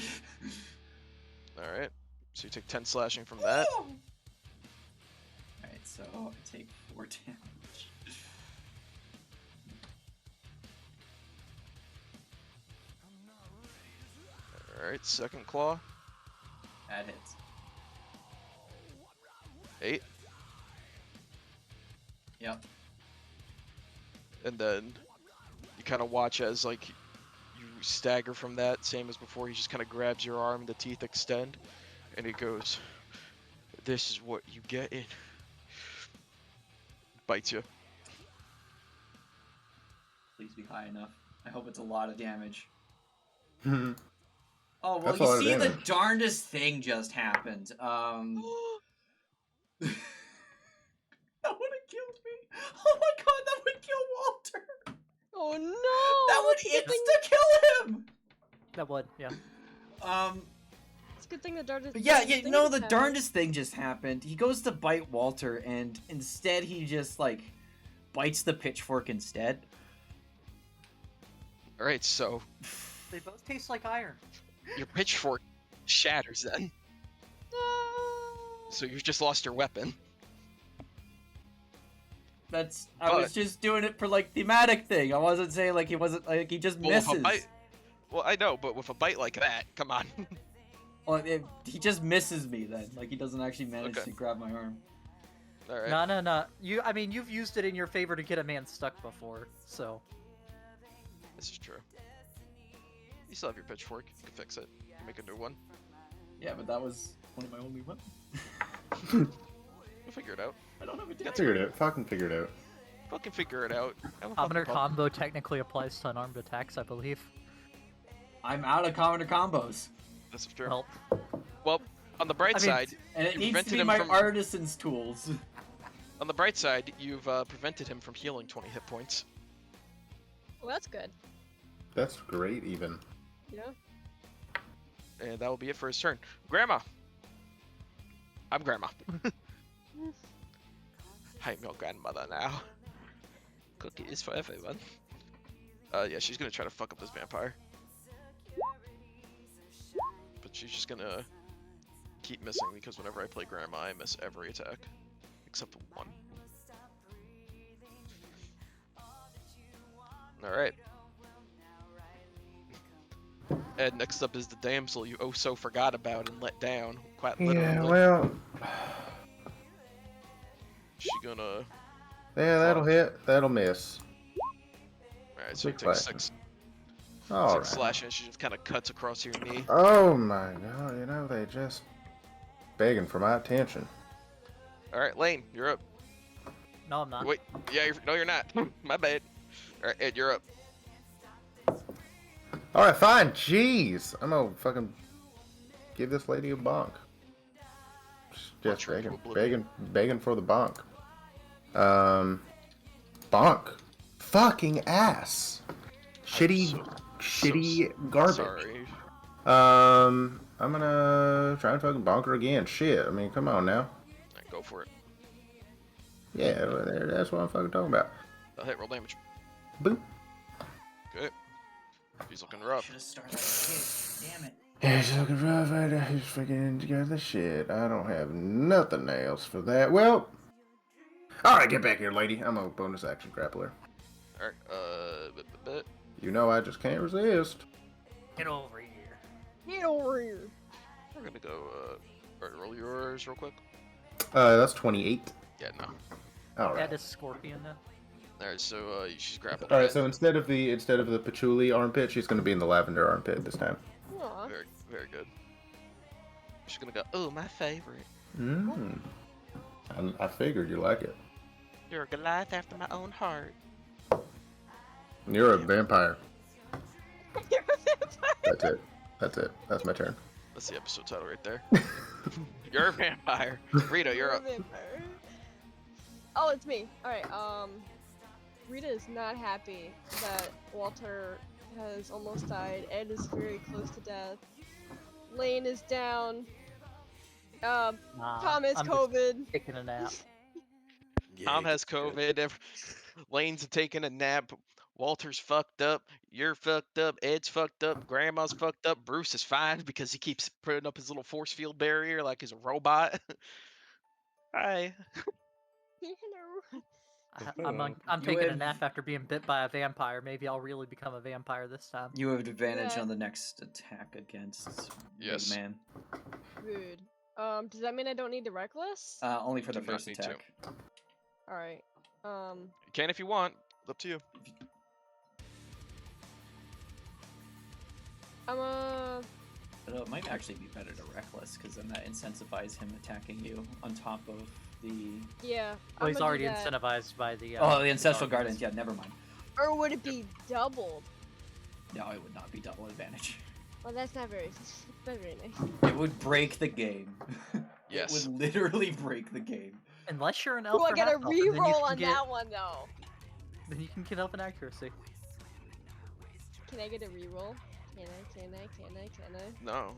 Alright. So you take 10 slashing from that. Alright, so I take 4 damage. Alright, second claw. That hits. 8. Yep. And then you kind of watch as, like, you stagger from that, same as before. He just kind of grabs your arm, the teeth extend, and he goes, "This is what you get in." Bites you. Please be high enough. I hope it's a lot of damage. Hmm. Oh, well, That's a lot you of see, the damage. darndest thing just happened. That would have killed me. Oh my god, that would kill Walter. Oh no! That would It's a good thing- insta-kill him. That would, yeah. It's a good thing the darndest. Yeah, thing no, just the happened. darndest thing just happened. He goes to bite Walter, and instead he just, like, bites the pitchfork instead. Alright, so They both taste like iron. your pitchfork shatters then. No. So you've just lost your weapon. I was But- just doing it for, like, thematic thing. I wasn't saying, like, he wasn't, like, he just Well, with a misses. bite- Well, I know, but with a bite like that, come on. Well, he just misses me then. Like, he doesn't actually manage Okay. to grab my arm. Alright. No. You've used it in your favor to get a man stuck before, so. This is true. You still have your pitchfork. You can fix it. You can make a new one. Yeah, but that was one of my only weapons. We'll figure it out. I don't have a That's Figured it. Fucking figured it out. Fucking figure it out. Have a Common or fucking pub. combo technically applies to unarmed attacks, I believe. I'm out of common combos. This is true. Well, Well, on the bright I mean, side, And it you needs to prevented be him my from. artisan's tools. On the bright side, you've prevented him from healing 20 hit points. Well, that's good. That's great, even. You know. And that will be it for his turn. Grandma! I'm Grandma. I'm your grandmother now. Cookies for everyone. Yeah, she's gonna try to fuck up this vampire. But she's just gonna keep missing because whenever I play Grandma, I miss every attack. Except one. Alright. And next up is the damsel you oh so forgot about and let down. Quite literally. Yeah, well, She gonna. yeah, that'll hit. That'll miss. Alright, so you Quick take slashing. 6 All slashing, and she just kind of cuts across your knee. Oh my god, you know, they just begging for my attention. Alright, Lane, you're up. no, I'm not. Wait, yeah, no, you're not. My bad. Alright, Ed, you're up. Alright, fine, jeez. I'm gonna fucking give this lady a bonk. Just Punch her into begging, oblivion. begging for the bonk. Bonk. Fucking ass. Shitty, so shitty garbage. Sorry. I'm gonna try and fucking bonk her again. Shit, I mean, come on now. Alright, go for it. Yeah, that's what I'm fucking talking about. Hit, roll damage. Boop. Good. He's looking I rough. should have started with hit. Damn it. Yeah, she's looking rough. I just freaking together shit. I don't have nothing else for that. Well, alright, get back here, lady. I'm a bonus action grappler. Alright, You know I just can't resist. Get over here. Get over here. we're gonna go, alright, roll yours real quick. That's 28. Yeah, no. Alright. Add a scorpion now. Alright, so, she's grappled. Alright, so instead of the patchouli armpit, she's gonna be in the lavender armpit this time. Aw. Very, very good. She's gonna go, oh, my favorite. Mmm. I figured you like it. You're a Goliath after my own heart. You're a vampire. You're a vampire. That's it. That's it. That's my turn. That's the episode title right there. You're a vampire. Rita, you're a up. vampire. Oh, it's me. Alright, Rita is not happy that Walter has almost died. Ed is very close to death. Lane is down. Tom has I'm just COVID. taking a nap. Tom has COVID. Lane's taking a nap. Walter's fucked up. You're fucked up. Ed's fucked up. Grandma's fucked up. Bruce is fine because he keeps putting up his little force field barrier like he's a robot. Hi. Hello. I'm You taking a have- nap after being bit by a vampire. Maybe I'll really become a vampire this time. You have advantage Yeah. on the next attack against Yes. Big Man. Rude. Does that mean I don't need the reckless? Only for the Do not first need to. attack. Alright. You can if you want. It's up to you. But it might actually be better to reckless, because then that incentivizes him attacking you on top of the. Yeah. Oh, he's I'ma do already that. incentivized by the. Oh, the ancestral guardians. Yeah, never mind. Or would it be doubled? No, it would not be double advantage. Well, that's not very nice. It would break the game. Yes. It would literally break the game. Unless you're an elf. Oh, I or got a half-elf, and then you reroll can on get- that one though. Then you can get elf in accuracy. Can I get a reroll? Can I? No.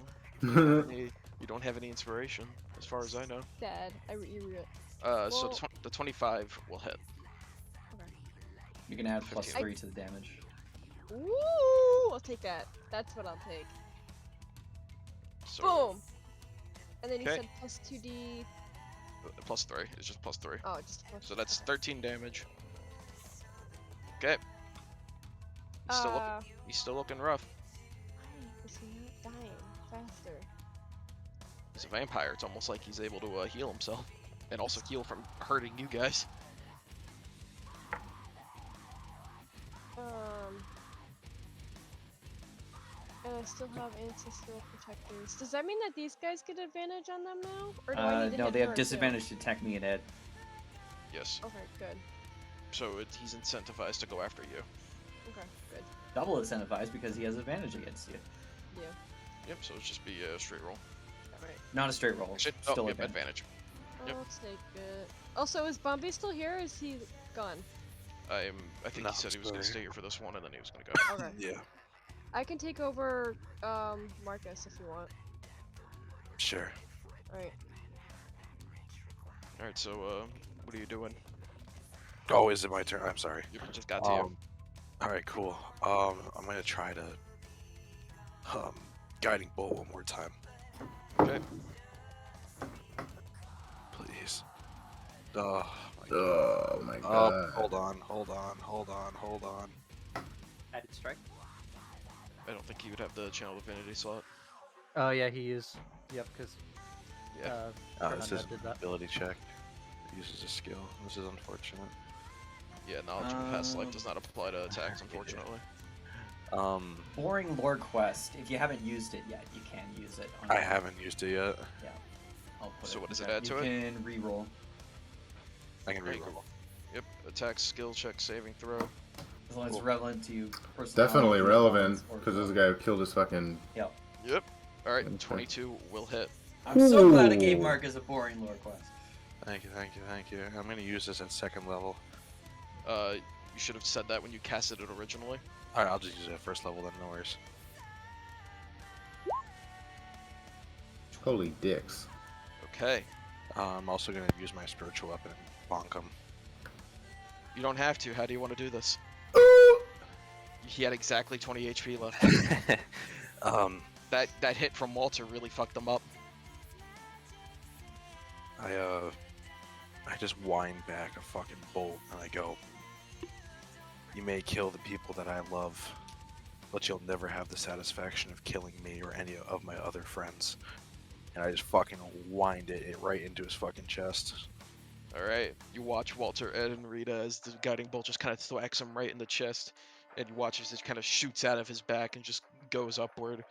You don't have any inspiration, as far as I know. Dad, you So Well- the 25 will hit. You can add plus 15. 3 to the damage. Ooh, I'll take that. That's what I'll take. So Boom. And then you Okay. said plus 2d. plus 3. It's just plus 3. Oh, just plus. So that's 13 damage. Okay. He's still looking rough. Why is he not dying faster? He's a vampire. It's almost like he's able to heal himself, and also heal from hurting you guys. And I still have ancestral protectors. Does that mean that these guys get advantage on them now? Or do I need to No, hit they her have too? disadvantage to attack me and Ed. Yes. Okay, good. So he's incentivized to go after you. Okay, good. Double incentivized because he has advantage against you. Yeah. Yep. So it's just be a straight roll. Alright. Not a straight roll. Shit. Still Oh, yep, advantage. advantage. Yep. I'll take it. Also, is Bombay still here or is he gone? I think No, he said he was sorry. gonna stay here for this one, and then he was gonna go. Okay. Yeah, I can take over Marcus if you want. sure. Alright. All right. So what are you doing? Oh, is it my turn? I'm sorry. You just got to you. All right, cool. I'm gonna try to guiding bolt one more time, Okay. please. Oh my god. Oh my Oh, god. hold on. Added strike. I don't think he would have the channel divinity slot. Oh yeah, he used. Yep, because. Yeah. This is did that. ability check. It uses a skill. This is unfortunate. Yeah. Knowledge of past life does not apply to attacks, unfortunately. Boring lore quest. If you haven't used it yet, you can use it. I haven't used it yet. Yeah. I'll put So it what does in it there. add to it? You can reroll. I can Right. reroll. Yep. Attack, skill check, saving throw. As long as it's Cool. relevant to you. Definitely relevant, or because this guy killed his fucking... Yep. Yep. All right. Okay. 22 will hit. I'm so glad I gave Ooh. Marcus a boring lore quest. Thank you. I'm gonna use this at second level. You should have said that when you casted it originally. Alright, I'll just use it at first level then, no worries. Holy dicks. Okay. I'm also gonna use my spiritual weapon and bonk him. You don't have to. How do you want to do this? Ooh. He had exactly 20 HP left. That hit from Walter really fucked him up. I just wind back a fucking bolt and I go, "You may kill the people that I love, but you'll never have the satisfaction of killing me or any of my other friends." And I just fucking wind it right into his fucking chest. Alright, you watch Walter, Ed, and Rita as the guiding bolt just kind of thwacks him right in the chest, and you watch as it kind of shoots out of his back and just goes upward.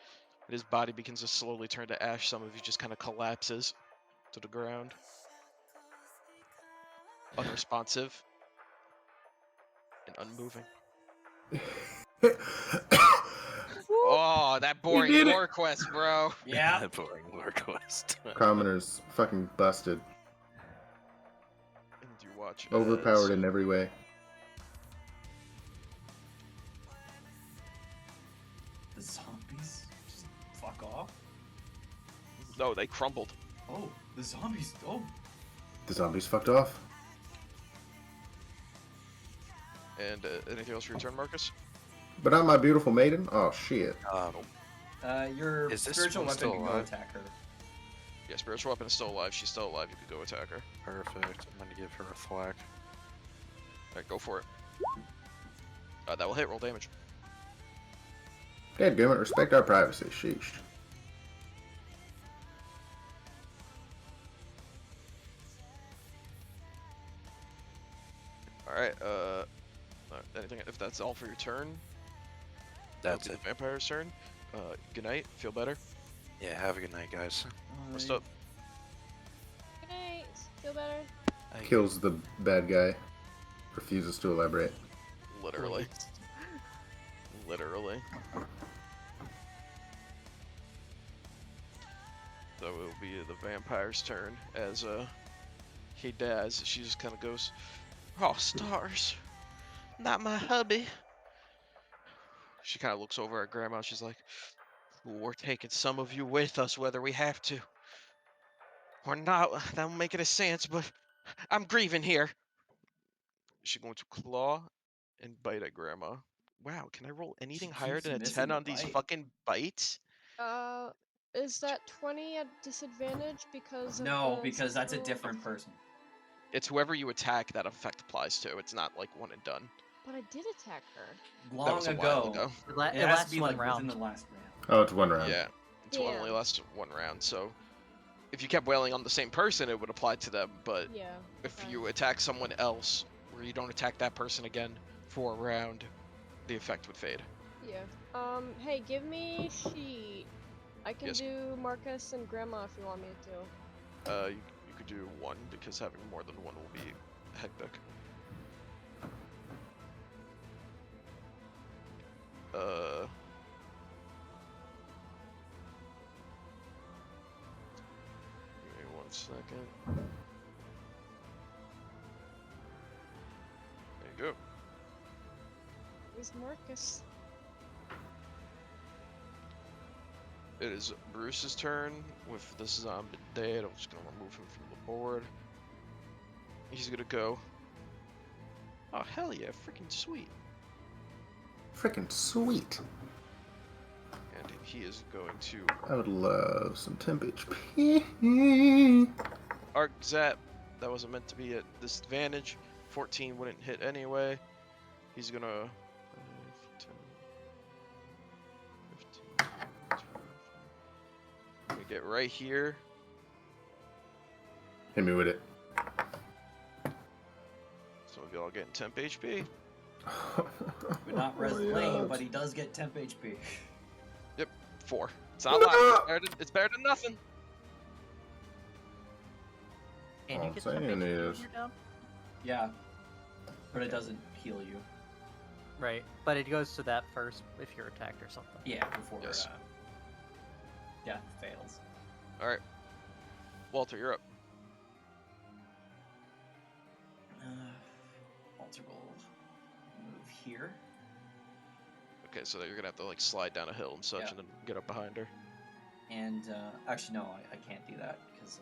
And his body begins to slowly turn to ash. Some of you just kind of collapses to the ground. Unresponsive. And unmoving. Oh, that boring did it. lore quest, bro. Yeah. That boring lore quest. Commoner's fucking busted. And you watch Overpowered as in every way. The zombies just fuck off. No, they crumbled. Oh, the zombies. Oh. The zombies fucked off. And anything else for your turn, Marcus? But not my beautiful maiden? Oh, shit. Your Is this spiritual one weapon still can go alive? attack her. Yeah, spiritual weapon is still alive. She's still alive. You could go attack her. Perfect. I'm gonna give her a thwack. Alright, go for it. That will hit. Roll damage. Dadgummit, respect our privacy. Sheesh. Alright, anything, if that's all for your turn, That's that'll it. be the vampire's turn. Good night. Feel better. Yeah, have a good night, guys. Rest up. Good night. Feel better? Kills the bad guy. Refuses to elaborate. Literally. Literally. So it will be the vampire's turn as he dies. She just kind of goes, "Oh, stars, not my hubby." She kind of looks over at Grandma. She's like, "We're taking some of you with us, whether we have to or not. That won't make any sense, but I'm grieving here." She's going to claw and bite at Grandma. Wow, can I roll anything She higher keeps than a missing 10 the on these bite. fucking bites? Is that 20 at disadvantage because of No, the because that's a spell? different person. It's whoever you attack that effect applies to. It's not like one and done. But I did attack her. Long was a while ago. ago. It It has lasts to be one like within round. the last round. Oh, it's one round. Yeah, it's Damn. only lasts one round. So if you kept wailing on the same person, it would apply to them. But Yeah. if okay. you attack someone else, where you don't attack that person again for a round, the effect would fade. Yeah. Hey, give me sheet. I can Yes. do Marcus and Grandma if you want me to. You could do one because having more than one will be hectic. Give me 1 second. There you go. Where's Marcus? It is Bruce's turn with the zombie dead. I'm just gonna remove him from the board. He's gonna go. Oh hell yeah, freaking sweet. Freaking sweet. And he is going to I would love some temp HP. arc zap. That wasn't meant to be at disadvantage. 14 wouldn't hit anyway. He's gonna 5, 10, 15, 20. We get right here. Hit me with it. Some of y'all getting temp HP. But not res lane, but he does get temp HP. 4. It's not a lot. It's better than nothing. And All you I'm get some saying HP when is- you're down? Yeah. But it doesn't heal you. Right, but it goes to that first if you're attacked or something. Yeah, before Yes. death fails. All right, Walter, you're up. Walter will move here. Okay, so you're gonna have to like slide down a hill and such, Yeah. and then get up behind her. And actually, no, I can't do that because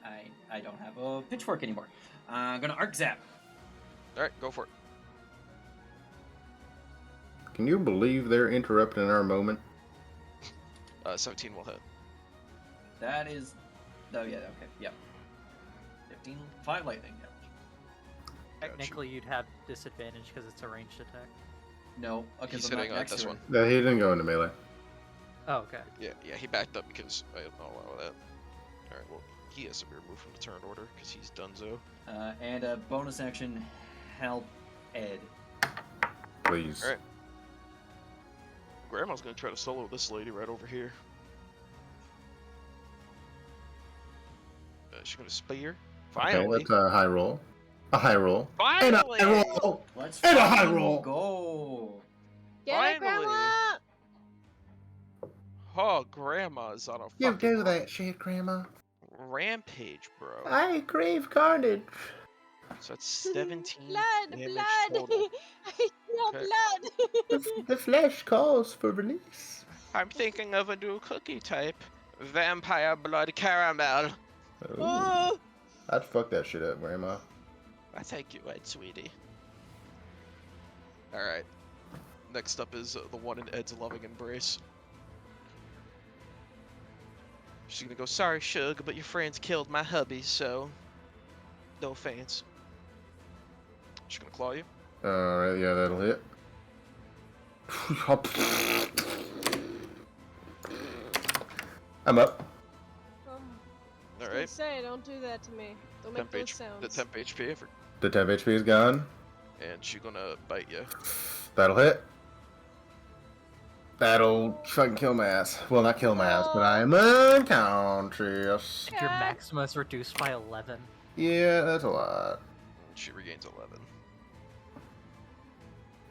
I don't have a pitchfork anymore. I'm gonna arc zap. Alright, go for it. Can you believe they're interrupting our moment? 17 will hit. That is. Oh, yeah, okay, yep. 15, 5 lightning damage. Technically, you'd have disadvantage because it's a ranged attack. No, okay, He's so I'm not hitting next this to her. one. No, he didn't go into melee. Oh, okay. Yeah, he backed up because I don't allow that. Alright, well, he has to be removed from the turn order because he's donezo. And a bonus action, help Ed. Please. Alright. Grandma's gonna try to solo this lady right over here. She's gonna spear. Okay, Finally. that's a high roll. A high roll. Finally! And a high roll! Let's And a high fucking roll. go! Get it, Finally. Grandma! Oh, Grandma's on a You fucking do that shit, Grandma. rampage, bro. I crave carnage. So that's 17 Blood, damage blood! total. I smell Okay. blood! The flesh calls for release. I'm thinking of a new cookie type. Vampire blood caramel. Ooh. Oh, I'd fuck that shit up, Grandma. I thank you, Ed, sweetie. Alright. Next up is the one in Ed's loving embrace. She's gonna go, sorry, Shug, but your friends killed my hubby, so... No offense. She's gonna claw you. Alright, yeah, that'll hit. I'm up. oh. Alright. Say, don't do that to me. Don't make 10 those sounds. The temp HP, The temp HP is gone. and she's gonna bite you. That'll hit. That'll fucking kill my ass. Well, not kill my ass, but I'm unconscious. If your maxima is reduced by 11. Yeah, that's a lot. She regains 11.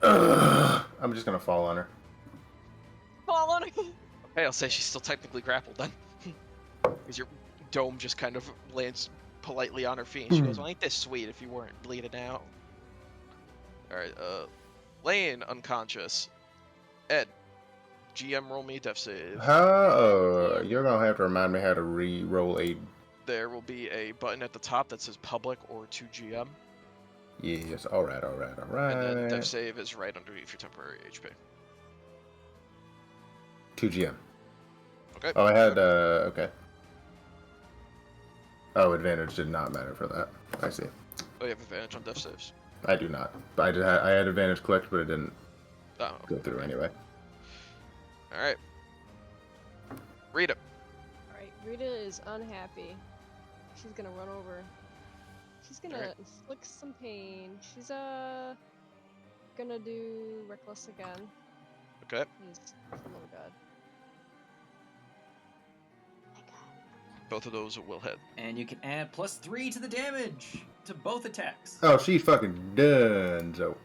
Ugh. I'm just gonna fall on her. Fall on her. Hey, I'll say she's still technically grappled then. Because your dome just kind of lands politely on her feet, and she goes, well, ain't this sweet if you weren't bleeding out. Alright, Lane unconscious. Ed, GM roll me death save. How? You're gonna have to remind me how to re-roll a. There will be a button at the top that says public or to GM. Yes. Alright. And then death save is right underneath your temporary HP. 2 GM. Okay. Oh, I had. Okay. Oh, advantage did not matter for that. I see. Oh, you have advantage on death saves. I do not. But I had advantage collect, but it didn't Oh, go through anyway. Alright. Read it. Alright, Rita is unhappy. She's gonna run over. She's gonna Alright. inflict some pain. She's gonna do reckless again. Okay. Oh god. Both of those will hit. And you can add +3 to the damage to both attacks. Oh, she's fucking done. So.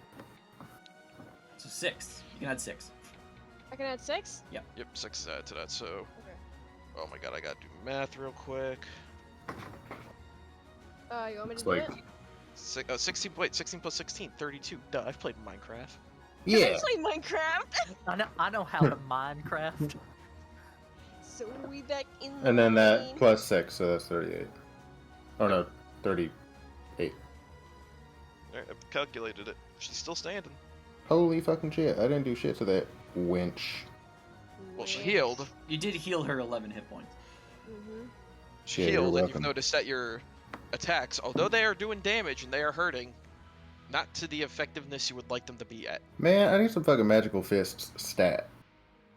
So 6. You can add 6. I can add 6? Yep, 6 is added to that, so... Okay. Oh my god, I gotta do math real quick. You want me to It's do like. it? 16, wait, 16 plus 16, 32. Duh, I've played Minecraft. Yeah. I play Minecraft! I know how to Minecraft. So we back in the And then that lane. plus 6, so that's 38. Oh no, 38. Alright, I've calculated it. She's still standing. Holy fucking shit! I didn't do shit to that wench. Well, she Yeah. healed. You did heal her 11 hit points. Mhm. She Yeah, you're healed, and you've welcome. noticed that your attacks, although they are doing damage and they are hurting, not to the effectiveness you would like them to be at. Man, I need some fucking magical fists stat.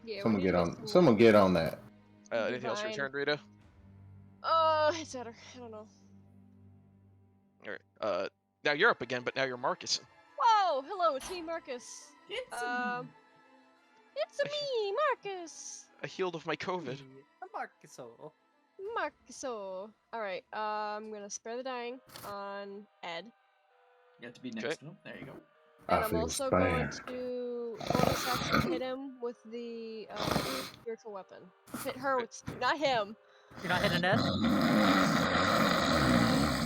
Yeah, Someone we need get to on. some- Someone get on that. Anything else for your Divine. turn, Rita? It's at her. I don't know. Alright, now you're up again, but now you're Marcus. Whoa! Hello, it's me, Marcus. It's It's me, Marcus. I healed of my COVID. Marcuso. Marcuso. Alright, I'm gonna spare the dying on Ed. You have to be next to him. There you go. And I I'm feel also going spanked. to bonus action hit him with the spiritual weapon. Hit her with, not him. You're not hitting Ed? Oh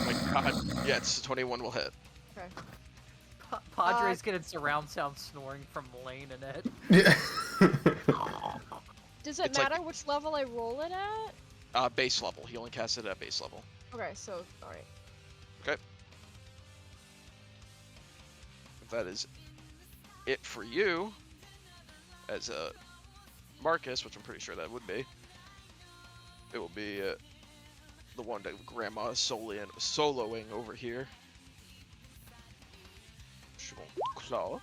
my god. Yeah, it's 21 will hit. Okay. Padre's getting surround sound snoring from Lane and Ed. Yeah. Does it It's like- matter which level I roll it at? Base level. He only casts it at base level. Okay, so, alright. Okay. that is it for you. As Marcus, which I'm pretty sure that would be, it will be the one that Grandma is soloing over here. She won't claw,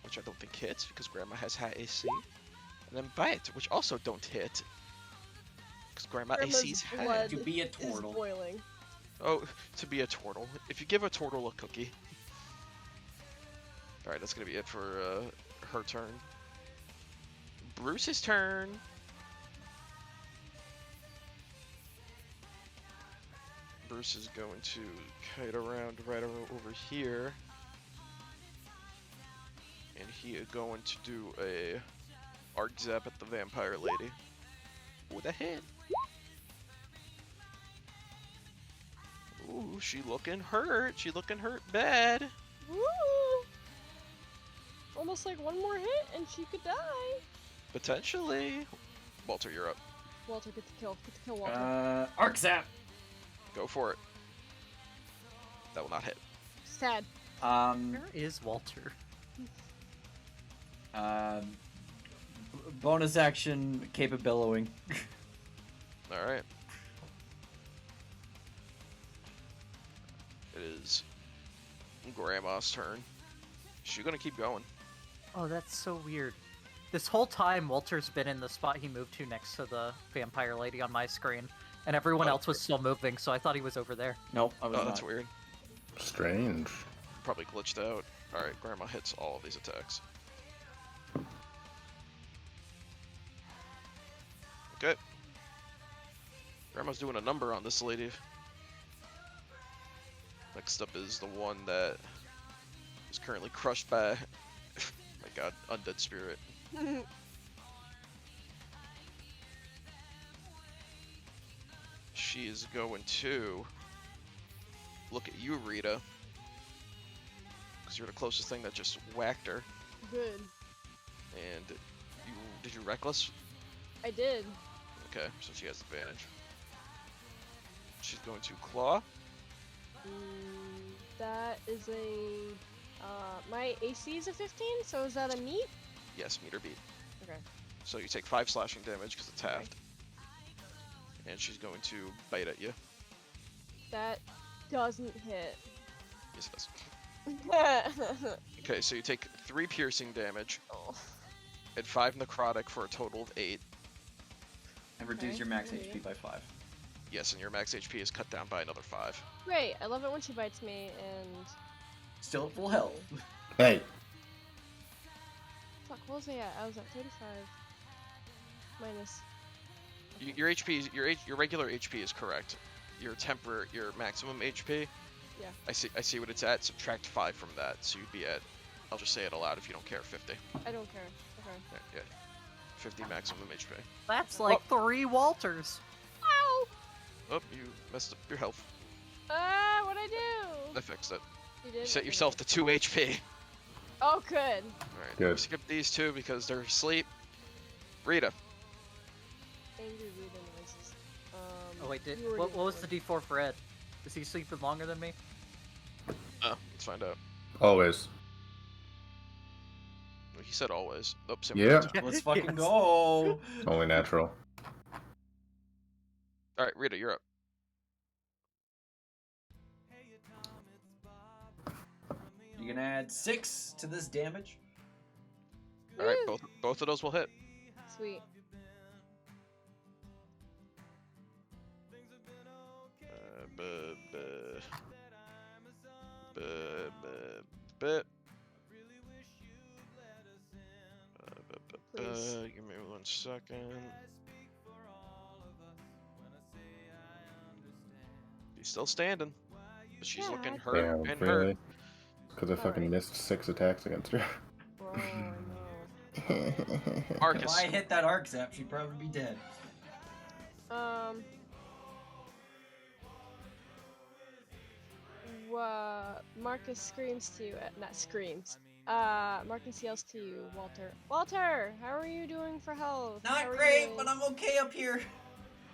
which I don't think hits because Grandma has high AC. And then bite, which also don't hit because Grandma Grandma's AC's high. blood To be a is turtle. boiling. Oh, to be a turtle. If you give a turtle a cookie. Alright, that's gonna be it for her turn. Bruce's turn. Bruce is going to kite around right over here. And he is going to do a arc zap at the vampire lady. With a hit. Ooh, she looking hurt. She looking hurt bad. Woo! Almost like one more hit and she could die. Potentially. Walter, you're up. Walter, get the kill. Get the kill, Walter. Arc Zap. Go for it. That will not hit. Sad. Where is Walter? Bonus action, capability. Alright. It is Grandma's turn. She's gonna keep going. Oh, that's so weird. This whole time, Walter's been in the spot he moved to next to the vampire lady on my screen, and everyone Oh. else was still moving, so I thought he was over there. Nope, I was Oh, not. that's weird. Strange. Probably glitched out. Alright, Grandma hits all of these attacks. Okay. Grandma's doing a number on this lady. Next up is the one that is currently crushed by, my god, undead spirit. She is going to look at you, Rita, because you're the closest thing that just whacked her. Good. And did you reckless? I did. Okay, so she has advantage. She's going to claw. That is a. My AC is a 15, so is that a meet? Yes, meter beat. Okay. So you take 5 slashing damage because it's Okay. halved. And she's going to bite at you. That doesn't hit. Yes, it does. Oh. Okay, so you take 3 piercing damage and 5 necrotic for a total of 8. And reduce Okay, your max okay. HP by 5. Yes, and your max HP is cut down by another 5. Great. I love it when she bites me, and Still at full health. Hey, fuck. What was I at? I was at 35. Minus. Your HP, your regular HP is correct. Your maximum HP. Yeah. I see what it's at. Subtract 5 from that, so you'd be at. I'll just say it aloud if you don't care. 50. I don't care. Okay. Yeah. 50 maximum HP. That's like 3 Walters. Ow! Oh, you messed up your health. What'd I do? I fixed it. You did? You set Okay. yourself to 2 HP. Oh, good. Alright, Good. we'll skip these 2 because they're asleep. Rita. Angry Rita noises. Oh wait, you already what was the did. D4 for Ed? Is he sleeping longer than me? Oh, let's find out. always. He said always. Oh, same Yeah. with Let's fucking Yes. go! Only natural. Alright, Rita, you're up. You can add 6 to this damage. Alright, Woo! both of those will hit. Sweet. Please. Give me 1 second. She's still standing, but she's Yeah, looking I- hurt Damn, and really? hurt. Because I fucking Alright. missed 6 attacks against her. Bro, I know. Marcus. If I hit that arc zap, she'd probably be dead. Marcus screams to you. Not screams. Marcus yells to you, Walter. Walter, how are you doing for health? How Not are you great, doing? but I'm okay up here.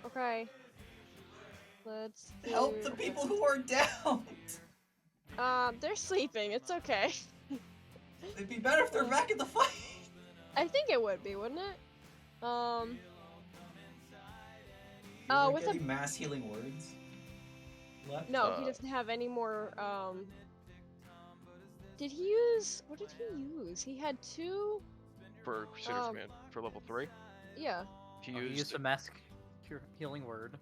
Okay. Let's Help do- the people who are down. They're sleeping. It's okay. It'd be better if they're back in the fight. I think it would be, wouldn't it? With any a mass healing words left? no, he doesn't have any more. Did he use? What did he use? He had 2. For Crusader's Man for level 3. Yeah. He He used used a mass healing word.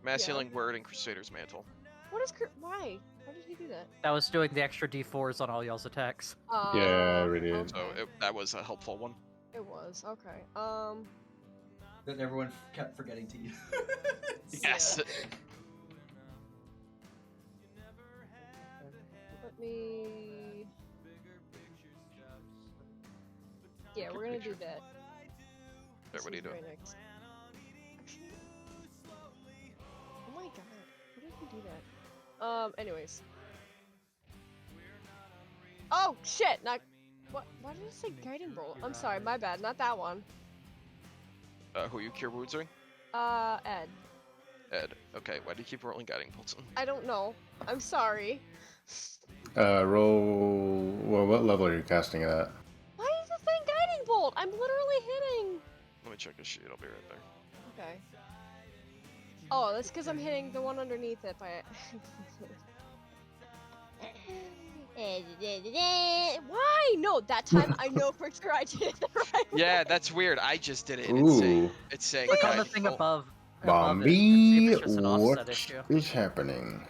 Mass Yeah. Healing Word and Crusader's Mantle. What is? Why? Why did he do that? That was doing the extra D4s on all y'all's attacks. Yeah, we did. So that was a helpful one. It was okay. That everyone kept forgetting to use. Yes. Let me. Yeah, we're gonna do that. There, what are you doing? Right next. Oh my god, why did he do that? Anyways. Oh shit! Not. What? Why did I say guiding bolt? I'm sorry, my bad. Not that one. Who you cure wounds doing? Ed. Ed. Okay, why do you keep rolling guiding bolts? I don't know. I'm sorry. Roll. Well, what level are you casting it at? Why is it saying guiding bolt? I'm literally hitting. Let me check his sheet, I'll be right there. Okay. Oh, that's because I'm hitting the one underneath it by. Why? No, that time I know for sure I did it the right way. Yeah, that's weird. I just did it and Ooh. it's saying Click on the guiding thing bolt. above it, Bombi, and see if it's just an offset what issue. is happening?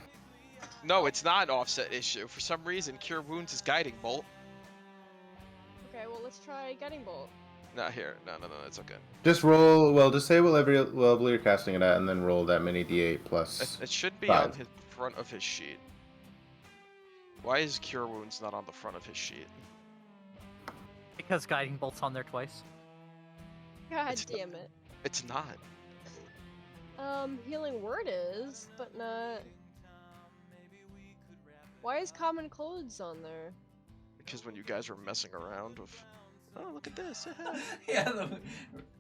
No, it's not an offset issue. For some reason, cure wounds is guiding bolt. Okay, well let's try guiding bolt. Not here. No, it's okay. Just roll. Well, just say what level you're casting it at, and then roll that mini D8 plus. It should be 5. on his front of his sheet. Why is cure wounds not on the front of his sheet? Because guiding bolt's on there twice. God It's damn it. It's not. Healing word is, but not. Why is common clothes on there? Because when you guys were messing around with, oh look at this.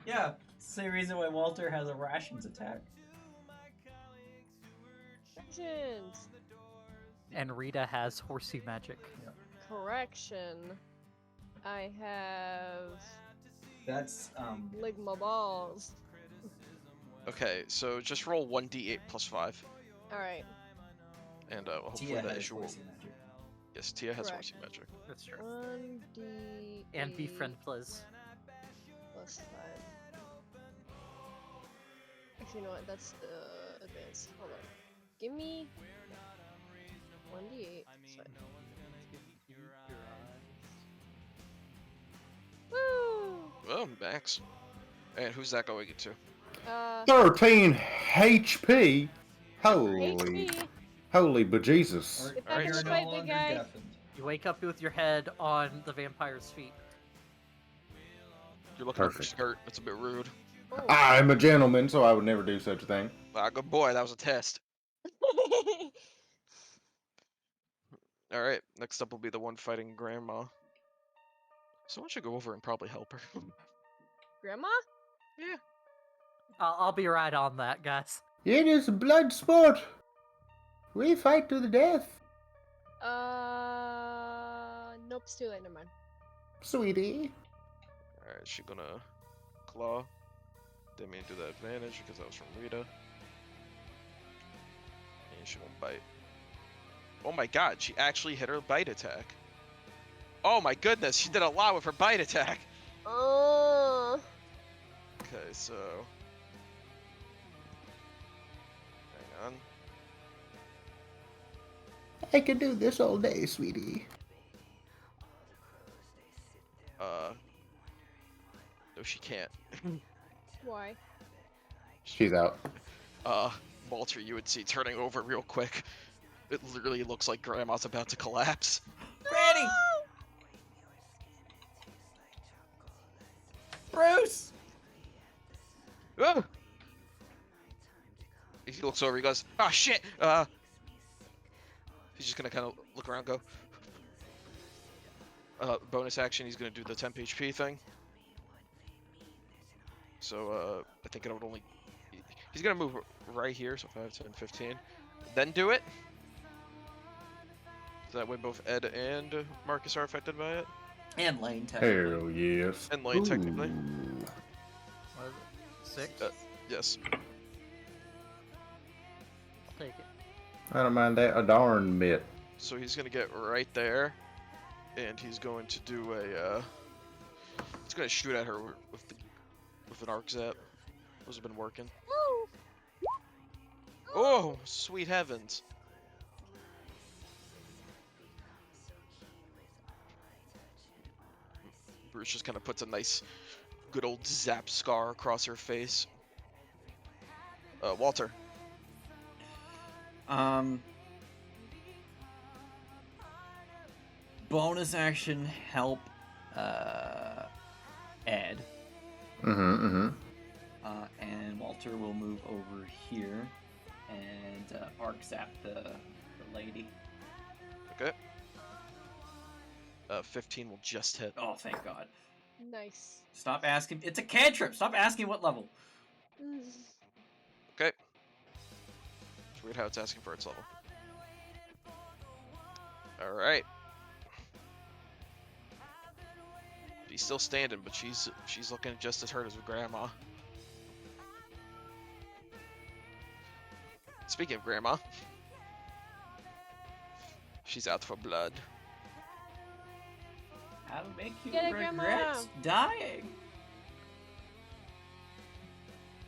Yeah, same reason why Walter has a rations attack. Corrections. And Rita has horsey magic. Correction. I have That's ligma balls. Okay, so just roll 1d8 plus 5, Alright. and hopefully Tia that has issue will. horsey magic. Yes, Tia has Correct. horsey magic. That's true. 1d8 And befriend Pliz. plus 5. Actually, you know what? That's the advance. Hold on. Give me 1d8 plus 5. Woo! Oh, max. And who's that going into? 13 HP. Holy, HP. holy bejesus! Get back Alright, in the so- fight, big guy. deafened. You wake up with your head on the vampire's feet. You're looking at your Perfect. skirt. That's a bit rude. Oh. I'm a gentleman, so I would never do such a thing. Ah, good boy. That was a test. All right. Next up will be the one fighting Grandma. Someone should go over and probably help her. Grandma? Yeah. I'll be right on that, guys. It is a blood sport. We fight to the death, Nope, it's too late, never mind. sweetie. All right. She gonna claw. Didn't mean to do that advantage because that was from Rita. And she won't bite. Oh my god, she actually hit her bite attack. Oh my goodness, she did a lot with her bite attack. Oh. Okay, so. Hang on. I could do this all day, sweetie. No, she can't. Why? She's out. Walter, you would see turning over real quick. It literally looks like Grandma's about to collapse. Granny! Bruce! Oh! He looks over, he goes, oh shit! He's just gonna kind of look around, go. Bonus action, he's gonna do the temp HP thing. So, I think it would only... He's gonna move right here, so 5, 10, 15. Then do it. So that way both Ed and Marcus are affected by it. And Lane, technically. Hell yes. And Lane, technically. Ooh. What is it? 6? Yes. I'll take it. I don't mind that a darn bit. So he's gonna get right there, and he's going to do a. He's gonna shoot at her with an arc zap. Those have been working. Woo! Oh, sweet heavens! Bruce just kind of puts a nice, good old zap scar across her face. Walter. Bonus action help Ed. Mm-hmm. And Walter will move over here and arc zap the lady. Okay. 15 will just hit. Oh, thank God. Nice. Stop asking. It's a cantrip. Stop asking what level. Okay. It's weird how it's asking for its level. Alright. She's still standing, but she's looking just as hurt as her grandma. Speaking of grandma, she's out for blood. How to make you Get it, regret Grandma. dying.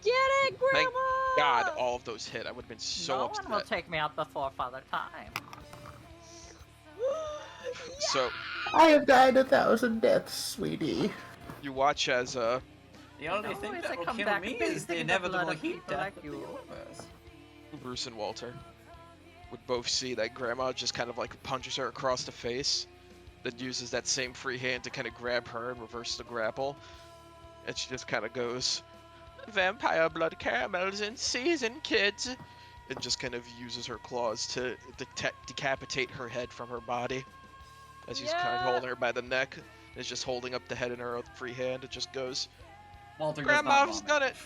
Get it, Grandma! Thank God all of those hit. I would have been so no upset. one will take me out before Father Time. So I have died 1,000 deaths, sweetie. you watch as The only No, thing as that I will come kill back me bathing is the in the blood inevitable of heat people death like of the you. universe. Bruce and Walter would both see that grandma just kind of like punches her across the face, then uses that same free hand to kind of grab her and reverse the grapple, and she just kind of goes, "Vampire blood caramels in season, kids," and just kind of uses her claws to decapitate her head from her body. As he's kind of Yeah. holding her by the neck, and is just holding up the head in her other free hand. It just goes, Walter does not "Grandma's vomit. done it."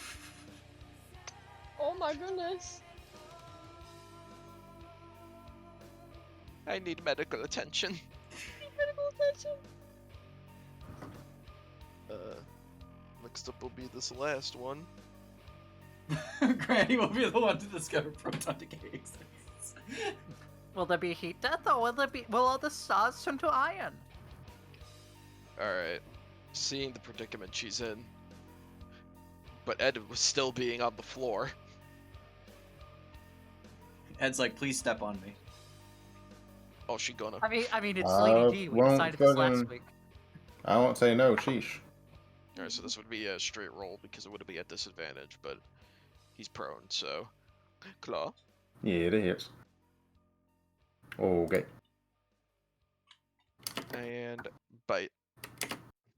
Oh my goodness. I need medical attention. Medical attention. Next up will be this last one. Granny will be the one to discover proton decay exists. Will there be heat death, or will all the stars turn to iron? Alright. Seeing the predicament she's in. But Ed was still being on the floor. Ed's like, please step on me. Oh, she gonna. I mean, it's Lady G. We won't decided this last fucking- week. I won't say no, sheesh. Alright, so this would be a straight roll because it would be at disadvantage, but he's prone, so. Claw. Yeah, it is. Okay. And bite.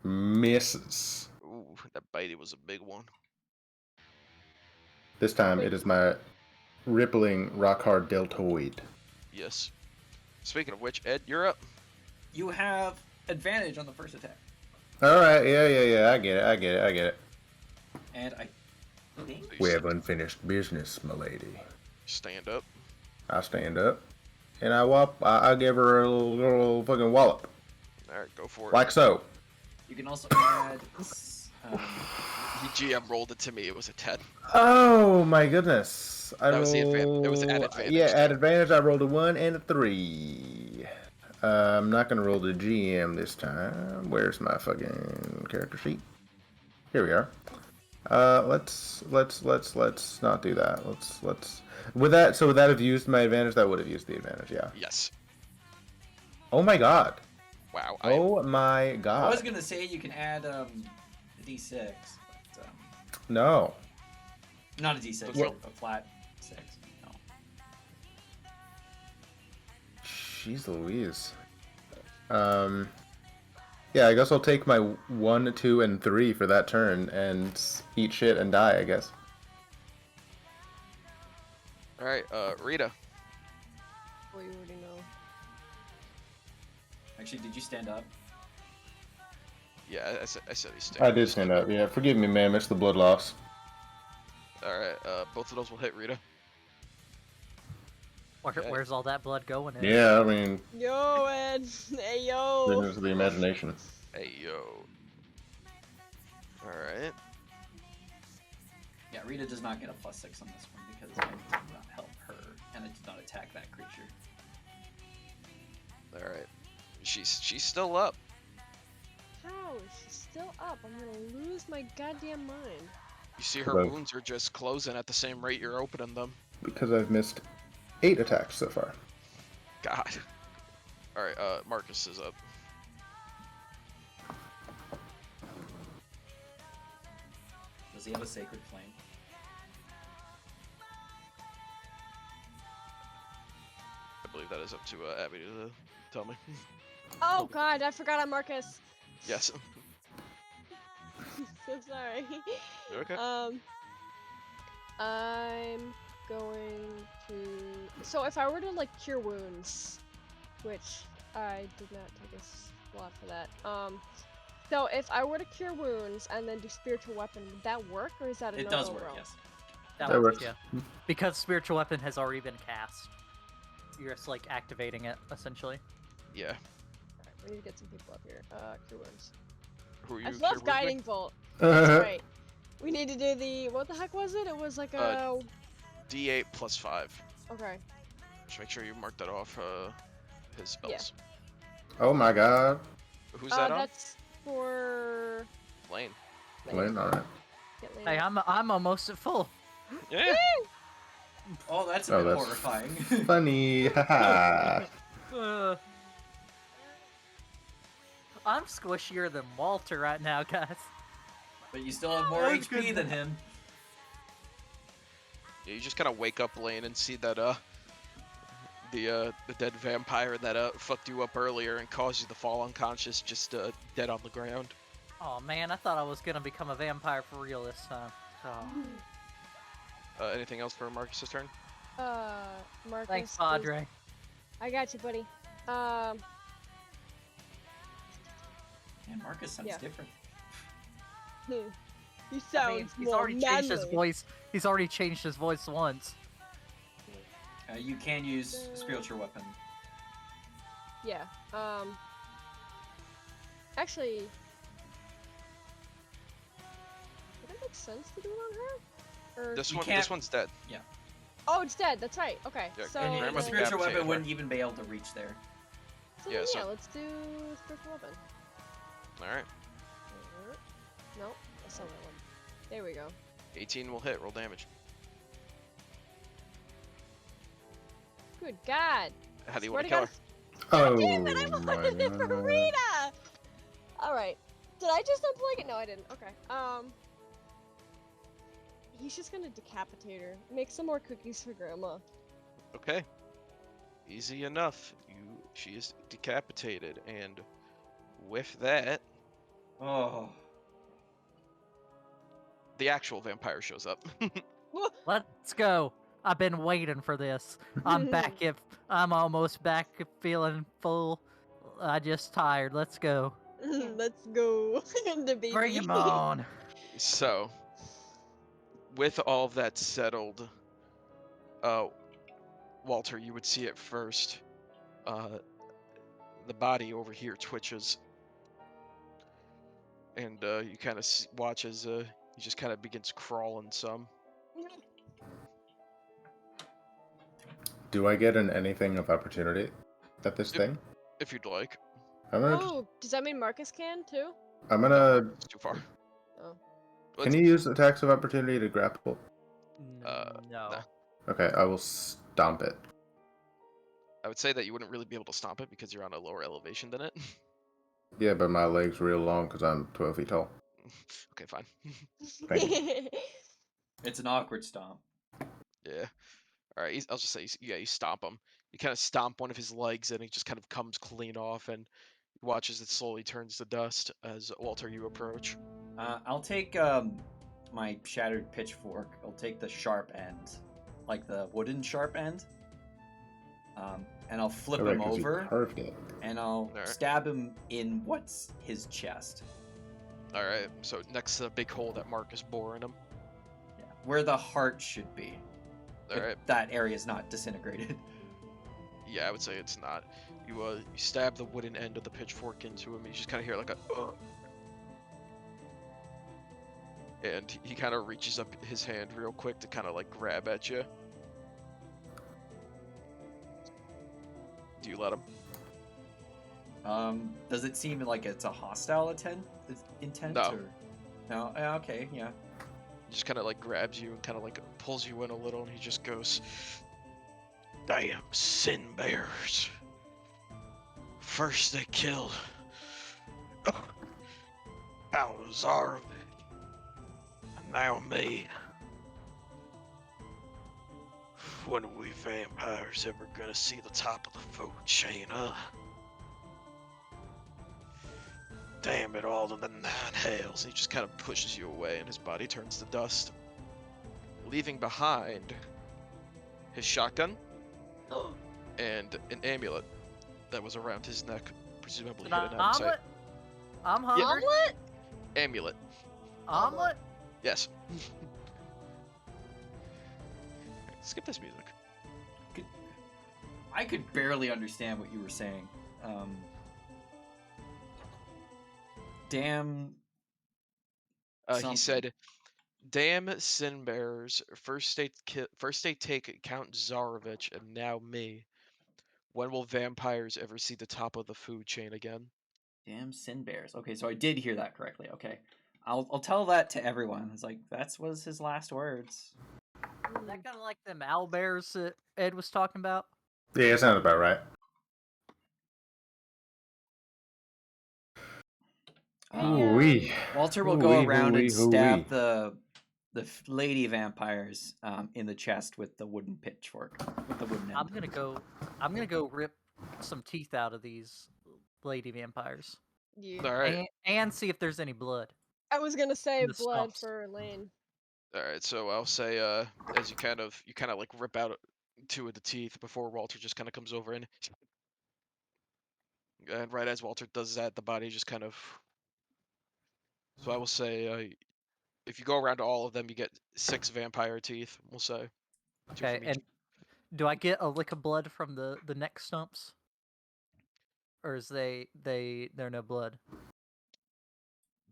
Misses. Ooh, that bitey was a big one. This time it is my rippling rock hard deltoid. Yes. Speaking of which, Ed, you're up. You have advantage on the first attack. Alright, yeah. I get it. And I think So you We have unfinished business, my lady. stand up. I stand up and I give her a little fucking wallop. Alright, go for it. Like so. you can also add. He GM rolled it to me, it was a 10. Oh my goodness. That was the it was at advantage. Yeah, at advantage I rolled a 1 and a 3. I'm not gonna roll the GM this time. Where's my fucking character sheet? Here we are. Let's not do that. Let's would that have used my advantage? That would have used the advantage, yeah. Yes. Oh my god. Wow. Oh my I god. was gonna say you can add a d6. But, No. not a d6, Well- a flat 6. No. Jeez Louise. Yeah, I guess I'll take my 1, 2, and 3 for that turn and eat shit and die, I guess. Alright, Rita. Oh, you already know. Actually, did you stand up? Yeah, I said he stayed. I did stand up, yeah. Forgive me, ma'am, it's the blood loss. Alright, both of those will hit Rita. Okay. Where's all that blood going in? Yeah, I mean, Yo, Ed. Hey, yo. goodness of the imagination. Hey, yo. Alright. Yeah, Rita does not get a +6 on this one because I did not help her, and I did not attack that creature. Alright. She's still up. How is she still up? I'm gonna lose my goddamn mind. You see her Hello. wounds are just closing at the same rate you're opening them. Because I've missed 8 attacks so far. God. Alright, Marcus is up. Does he have a Sacred Flame? I believe that is up to Abby to tell me. Oh god, I forgot I'm Marcus. Yes. So sorry. You okay? I'm going to. So if I were to like cure wounds, which I did not take a slot for that. So if I were to cure wounds and then do spiritual weapon, would that work or is that a It no-go does work, roll? yes. That works. Yeah. Because spiritual weapon has already been cast. You're just like activating it essentially. Yeah. Alright, we need to get some people up here. Cure wounds. Who are you? I Cure love wounds guiding with? bolt. That's right. We need to do the what the heck was it? It was like a D8 plus 5. okay. Just make sure you mark that off his spells. Oh my god. Who's that on? That's for Lane. Lane, alright. Get Lane Hey, up. I'm almost at full. Yeah. Oh, that's a Oh, bit that's horrifying. Funny. Haha. I'm squishier than Walter right now, guys. But you still have more That's HP good. than him. Yeah, you just kind of wake up Lane and see that the dead vampire that fucked you up earlier and caused you to fall unconscious just dead on the ground. Oh man, I thought I was gonna become a vampire for real this time. Oh. Anything else for Marcus's turn? Marcus. Thanks, is- Padre. I got you, buddy. Man, Marcus sounds Yeah. different. He I sounds mean, he's more already changed his manly. voice. He's already changed his voice once. You can use spiritual weapon. Yeah. Actually, would it make sense to do it on her? Or This You one, can't- this one's dead. oh, it's dead. That's right. Okay. Yeah, so And Grandma the Grandma's spiritual decapitated weapon her. wouldn't even be able to reach there. so yeah, then, so- yeah, let's do spiritual weapon. All right. Nope, that's not that one. There we go. 18 will hit. Roll damage. Good God. How do you Swear want to to kill God, her? Oh damn it! I my wanted it for god. Rita. All right. Did I just unplug it? No, I didn't. Okay. He's just gonna decapitate her. Make some more cookies for Grandma. Okay. Easy enough. She is decapitated, and with that, Oh. the actual vampire shows up. Let's go. I've been waiting for this. I'm back. I'm almost back, feeling full. I just tired. Let's go. Let's go. The baby. Bring him on. So, with all of that settled, Walter, you would see it first. The body over here twitches, and you kind of watch as he just kind of begins crawling some. Do I get an anything of opportunity at this thing? If you'd like. I'm gonna. Oh, does that mean Marcus can too? I'm gonna. It's too far. Oh. Can you use attacks of opportunity to grapple? No. nah. Okay, I will stomp it. I would say that you wouldn't really be able to stomp it because you're on a lower elevation than it. Yeah, but my leg's real long because I'm 12 feet tall. Okay, fine. Thank It's an awkward stomp. Yeah. All right. I'll just say, yeah, you stomp him. You kind of stomp one of his legs, and he just kind of comes clean off, and you watch as it slowly turns to dust as Walter, you approach. I'll take my shattered pitchfork. I'll take the sharp end, like the wooden sharp end, and I'll flip him over, Perfect. and I'll Alright. stab him in what's his chest. All right. So next to the big hole that Marcus bore in him. Yeah, where the heart should be. All if right. that area is not disintegrated. Yeah, I would say it's not. You stab the wooden end of the pitchfork into him. You just kind of hear like a and he kind of reaches up his hand real quick to kind of like grab at you. Do you let him? Does it seem like it's a hostile intent No. or no? Okay, yeah. He just kind of like grabs you and kind of like pulls you in a little, and he just goes, "Damn sin bears! First they killed Balazar, and now me. When are we vampires ever gonna see the top of the food chain, huh? Damn it all to the 9 hells." He just kind of pushes you away, and his body turns to dust, leaving behind his shotgun and an amulet that was around his neck, presumably An hidden out of sight. omelet? I'm hungry. Omelet? Amulet, Omelet? yes. Skip this music. I could barely understand what you were saying. Damn. He something. said, "Damn sin bears! First they take Count Zarovich, and now me. When will vampires ever see the top of the food chain again?" Damn sin bears. Okay, so I did hear that correctly. Okay, I'll tell that to everyone. It's like was his last words. Is that kind of like them owlbears that Ed was talking about? Yeah, it sounds about right. Ooh-wee. Walter will go Ooh-wee, around and ooh-wee, stab ooh-wee. the lady vampires in the chest with the wooden pitchfork with the wooden end. I'm gonna go rip some teeth out of these lady vampires. Yeah. All right, And see if there's any blood. I was gonna say In the blood stumps. for Lane. all right. So I'll say, as you kind of like rip out 2 of the teeth before Walter just kind of comes over and right as Walter does that, the body just kind of. So I will say, if you go around to all of them, you get 6 vampire teeth. We'll say. 2 Okay, from each. and do I get a lick of blood from the neck stumps? Or is they're no blood?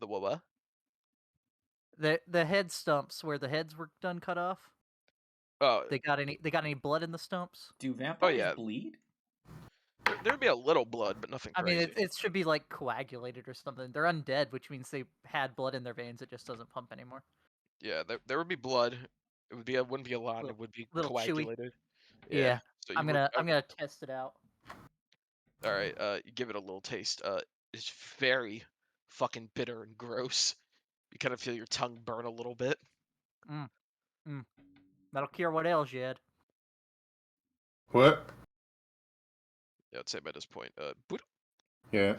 The what? The head stumps where the heads were done cut off? Oh, They got any blood in the stumps? Do vampires yeah. bleed? There'd be a little blood, but nothing I mean, crazy. it should be like coagulated or something. They're undead, which means they had blood in their veins. It just doesn't pump anymore. Yeah, there would be blood. It wouldn't be a lot. It would be Little chewy. coagulated. Yeah, So I'm gonna test it out. All right. You give it a little taste. It's very fucking bitter and gross. You kind of feel your tongue burn a little bit. That'll cure what ails you, Ed. What? Yeah, I'd say by this point. Yeah.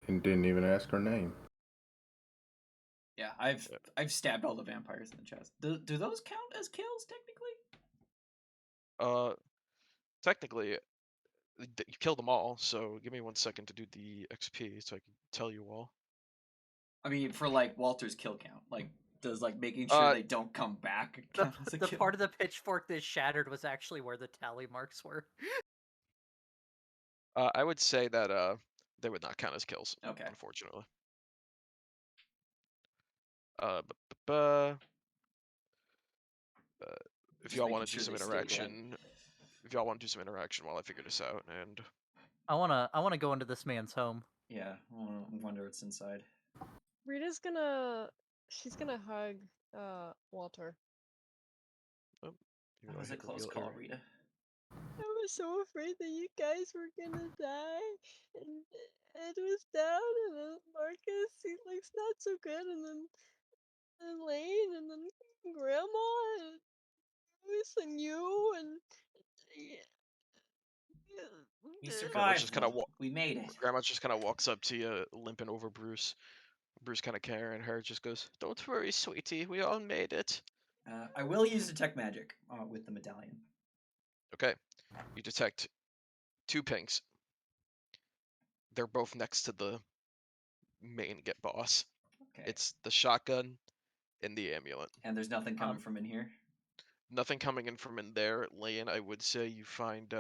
And didn't even ask her name. Yeah, I've stabbed all the vampires in the chest. Do those count as kills technically? Technically, you killed them all. So give me 1 second to do the XP so I can tell you all. I mean, for like Walter's kill count, like does like making sure they don't come back count as a The kill? part of the pitchfork that shattered was actually where the tally marks were. I would say that they would not count as kills. Okay. Unfortunately. If Just y'all making want to do sure some they stay dead. interaction, while I figure this out, and I wanna go into this man's home. Yeah, I wonder what's inside. Rita's she's gonna hug Walter. That was a close call, Rita. I was so afraid that you guys were gonna die, and Ed was down, and then Marcus, he looks not so good, and then Lane, and then Grandma, and Bruce, and you, and We Grandma's survived. just kind of We made it. Grandma just kind of walks up to you, limping over Bruce. Bruce kind of carrying her, just goes, "Don't worry, sweetie, we all made it." I will use detect magic with the medallion. Okay, you detect 2 pinks. They're both next to the main get boss. Okay. It's the shotgun and the amulet. And there's nothing coming from in here. Nothing coming in from in there. Lane, I would say you find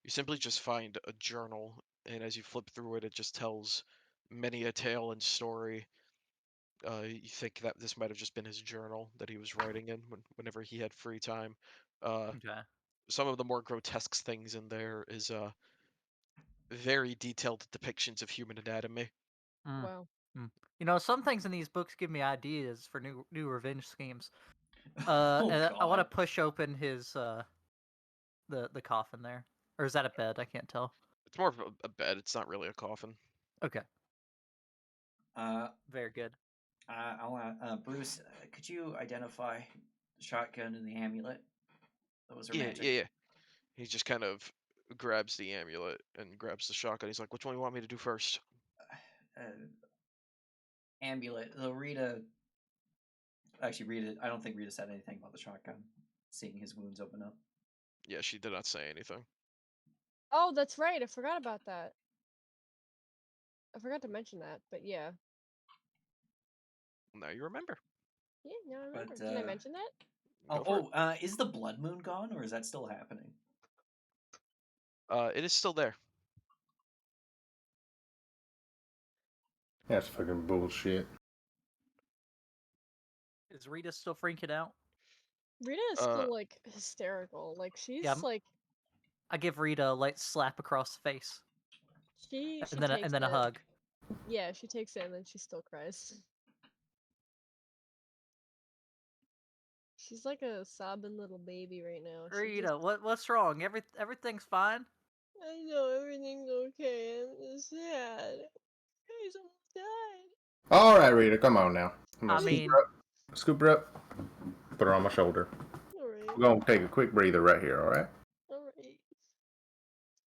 You simply just find a journal, and as you flip through it, it just tells many a tale and story. You think that this might have just been his journal that he was writing in whenever he had free time. Okay. Some of the more grotesque things in there is very detailed depictions of human anatomy. Mm. Wow. Mm. You know, some things in these books give me ideas for new revenge schemes. Oh And I want to God. push open his the coffin there, or is that a bed? I can't tell. It's more of a bed. It's not really a coffin. Okay, Uh, very good. I want Bruce. Could you identify the shotgun and the amulet? That was Yeah, romantic. yeah, yeah. He just kind of grabs the amulet and grabs the shotgun. He's like, "Which one do you want me to do first?" Uh, amulet. Though Rita. Actually, Rita. I don't think Rita said anything about the shotgun. Seeing his wounds open up. Yeah, she did not say anything. Oh, that's right. I forgot about that. I forgot to mention that, but yeah. Now you remember. Yeah, now I remember. But Can I mention that? Go for it. Is the blood moon gone or is that still happening? It is still there. That's fucking bullshit. Is Rita still freaking out? Rita is Uh, still like hysterical. Like she's Yeah, like I give Rita a light slap across the face, she and then takes a it. hug. Yeah, she takes it and then she still cries. She's like a sobbing little baby right now. She Rita, just what's wrong? Everything's fine. I know everything's okay. I'm just sad. He's almost died. All right, Rita, come on now. I'm gonna I scoop mean, her up. Scoop her up. Put her on my shoulder. Alright. We're gonna take a quick breather right here. All right. Alright.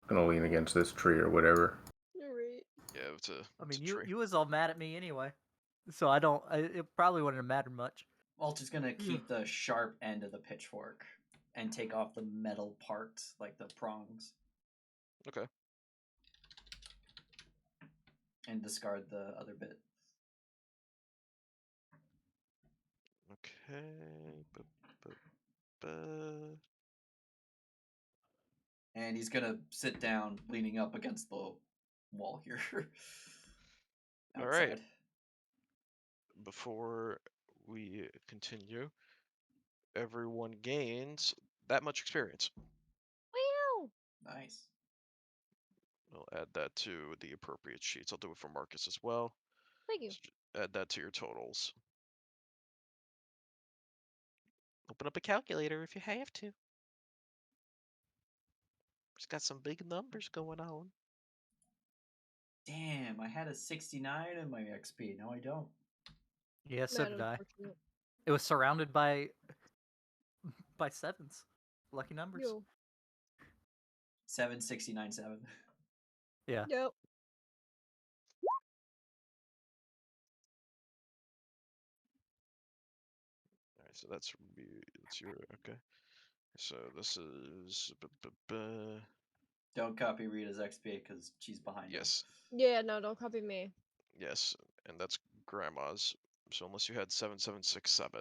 Gonna lean against this tree or whatever. Alright. yeah, it's a you tree. you was all mad at me anyway, so I don't. It probably wouldn't have mattered much. Walter's gonna keep the sharp end of the pitchfork and take off the metal part, like the prongs, Okay. and discard the other bit. Okay. Bu- And he's gonna sit down, leaning up against the wall here. All right. Outside. Before we continue, everyone gains that much experience. Wow! Nice. I'll add that to the appropriate sheets. I'll do it for Marcus as well. Thank you. So add that to your totals. Open up a calculator if you have to. It's got some big numbers going on. Damn, I had a 69 in my XP. Now I don't. Yeah, so Mad did I. unfortunate. It was surrounded by sevens, lucky numbers. Yo. 769.7. Yeah. Yep. All right, so that's your okay. So this is Don't copy Rita's XP because she's behind yes, Yeah, no, don't copy me. yes, and that's grandma's. So unless you had 7767,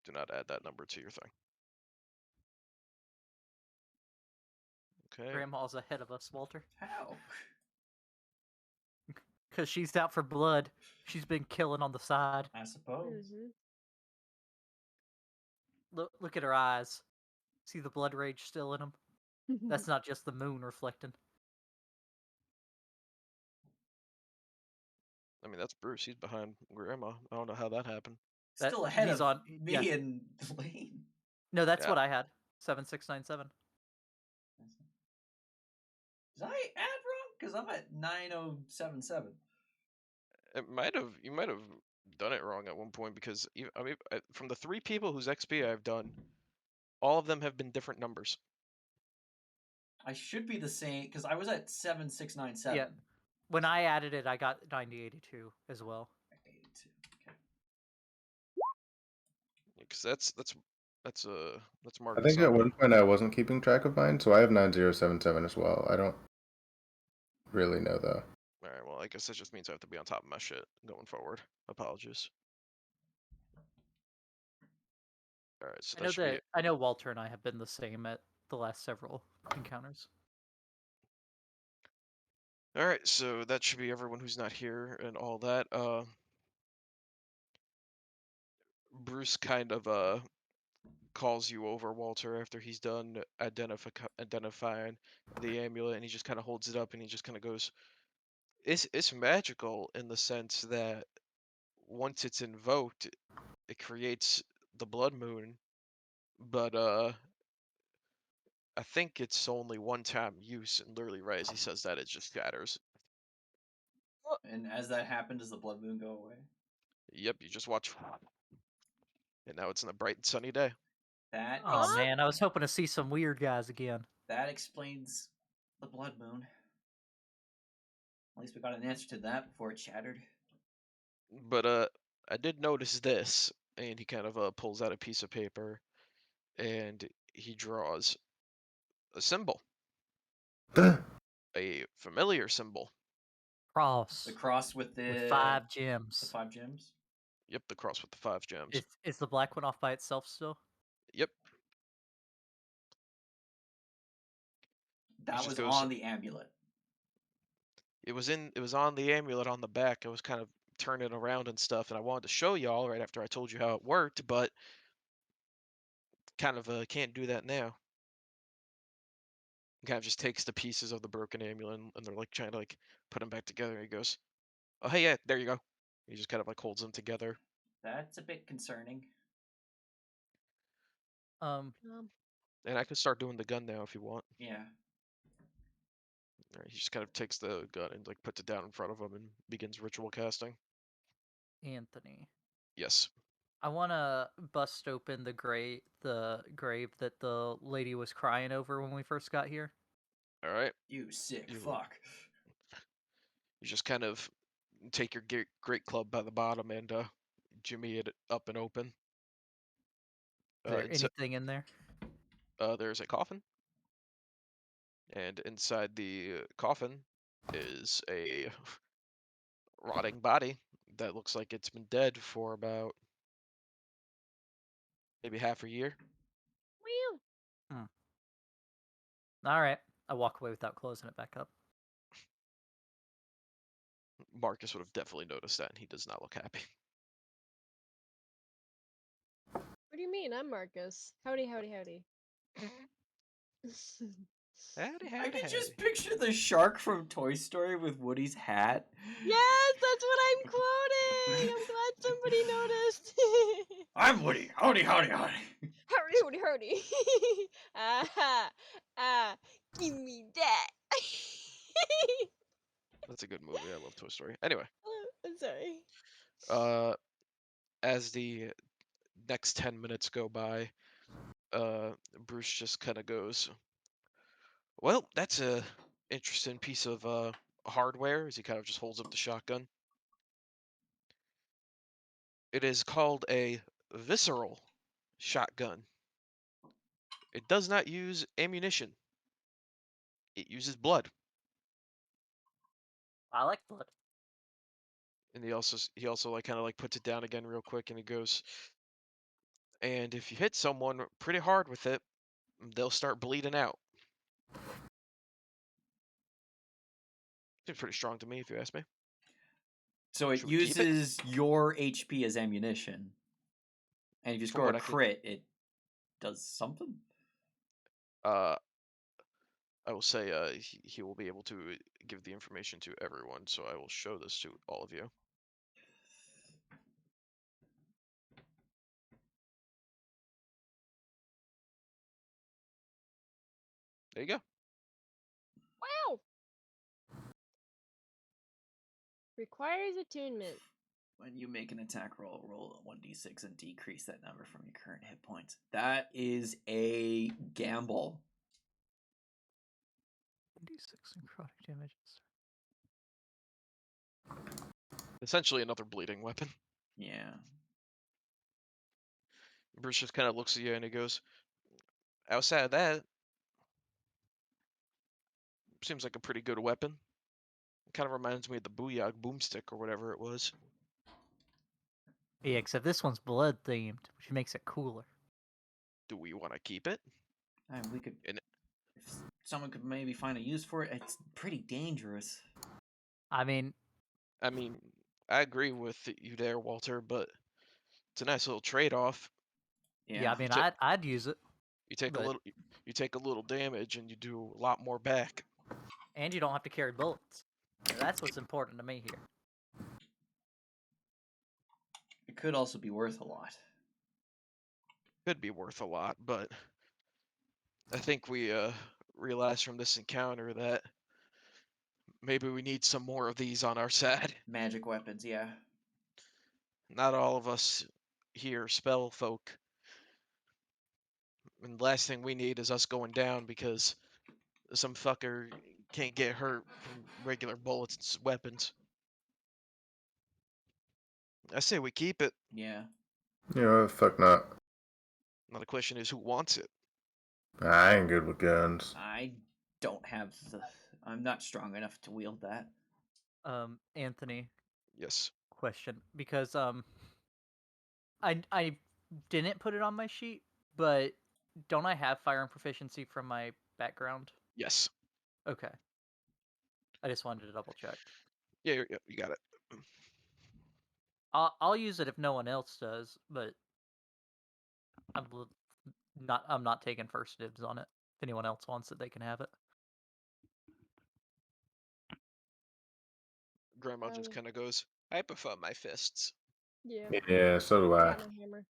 do not add that number to your thing. Okay. Grandma's ahead of us, Walter, How? because she's out for blood. She's been killing on the side. I suppose. Mm-hmm. Look at her eyes. See the blood rage still in them. That's not just the moon reflecting. I mean, that's Bruce. He's behind grandma. I don't know how that happened. Still ahead he's of on. me Yeah. and Lane. No, that's Yeah. what I had. 7697. Did I add wrong? Because I'm at 9077. You might have done it wrong at one point because I mean, from the 3 people whose XP I've done, all of them have been different numbers. I should be the same because I was at 7697. Yeah. When I added it, I got 9082 as well. 82. Okay. Because that's I Marcus. think at one point I wasn't keeping track of mine, so I have 9077 as well. I don't really know though. All right. Well, I guess that just means I have to be on top of my shit going forward. Apologies. All right. So that should be I know Walter and I have been the same at the last several encounters. All right, so that should be everyone who's not here and all that. Bruce kind of calls you over, Walter, after he's done identifying the amulet, and he just kind of holds it up and he just kind of goes, "It's magical in the sense that once it's invoked, it creates the blood moon, but I think it's only one-time use." And literally, right as he says that, it just shatters. And as that happened, does the blood moon go away? Yep, you just watch, and now it's in a bright and sunny day. That Oh ex- man, I was hoping to see some weird guys again. that explains the blood moon. At least we got an answer to that before it shattered. But I did notice this, and he kind of pulls out a piece of paper, and he draws a symbol, a familiar symbol. Cross The cross with with the 5 the gems. 5 gems. Yep, the cross with the 5 gems. Is the black one off by itself still? Yep. That just was goes- on the amulet. It was on the amulet on the back. I was kind of turning it around and stuff, and I wanted to show y'all right after I told you how it worked, but kind of can't do that now. He kind of just takes the pieces of the broken amulet, and they're like trying to like put them back together. And he goes, "Oh hey, yeah, there you go." He just kind of like holds them together. That's a bit concerning. Um, And I can start doing the gun now if you want. Yeah. Alright, he just kind of takes the gun and like puts it down in front of him and begins ritual casting. Anthony, Yes. I want to bust open the grave that the lady was crying over when we first got here. All right. You sick You- fuck. You just kind of take your great club by the bottom and jimmy it up and open. Is there Inside, anything in there? there's a coffin, and inside the coffin is a rotting body that looks like it's been dead for about maybe half a year. Whew. All right, I walk away without closing it back up. Marcus would have definitely noticed that, and he does not look happy. What do you mean? I'm Marcus. Howdy, howdy, howdy. Howdy, I howdy, can just howdy. picture the shark from Toy Story with Woody's hat. Yes, that's what I'm quoting. I'm glad somebody noticed. I'm Woody. Howdy, howdy, howdy. Howdy, howdy, howdy. Give me that. That's a good movie. I love Toy Story. Anyway, I'm sorry. as the next 10 minutes go by, Bruce just kind of goes, "Well, that's a interesting piece of hardware," as he kind of just holds up the shotgun. "It is called a visceral shotgun. It does not use ammunition. It uses blood." I like blood. And he also like kind of like puts it down again real quick, and he goes, "And if you hit someone pretty hard with it, they'll start bleeding out." Seems pretty strong to me, if you ask me. So it Should we keep it? uses your HP as ammunition. And if you From score what a I could- crit, it does something? I will say he will be able to give the information to everyone, so I will show this to all of you. There you go. Wow. Requires attunement. When you make an attack roll, roll a 1d6 and decrease that number from your current hit points. That is a gamble. 96 necrotic damages. Essentially another bleeding weapon. Yeah. Bruce just kind of looks at you and he goes, "Outside of that, seems like a pretty good weapon. It kind of reminds me of the Booyah boomstick or whatever it was." Yeah, except this one's blood themed, which makes it cooler. Do we want to keep it? And we could. And- If someone could maybe find a use for it, it's pretty dangerous. I mean, I mean, I agree with you there, Walter, but it's a nice little trade-off. yeah, I mean, ta- I'd use it, You take a but little, you take a little damage, and you do a lot more back. and you don't have to carry bullets. That's what's important to me here. It could also be worth a lot. Could be worth a lot, but I think we realized from this encounter that maybe we need some more of these on our side. Magic weapons, yeah. Not all of us here spell folk. And the last thing we need is us going down because some fucker can't get hurt from regular bullets and weapons. I say we keep it. Yeah. You know, fuck not. Now the question is who wants it? I ain't good with guns. I don't have the. I'm not strong enough to wield that. Anthony, Yes. question, because I didn't put it on my sheet, but don't I have firearm proficiency from my background? Yes. Okay. I just wanted to double check. Yeah, you got it. I'll use it if no one else does, but I'm not taking first dibs on it. If anyone else wants it, they can have it. Grandma just kind of goes, I prefer my fists. Yeah. Yeah, so do I I. got my hammer.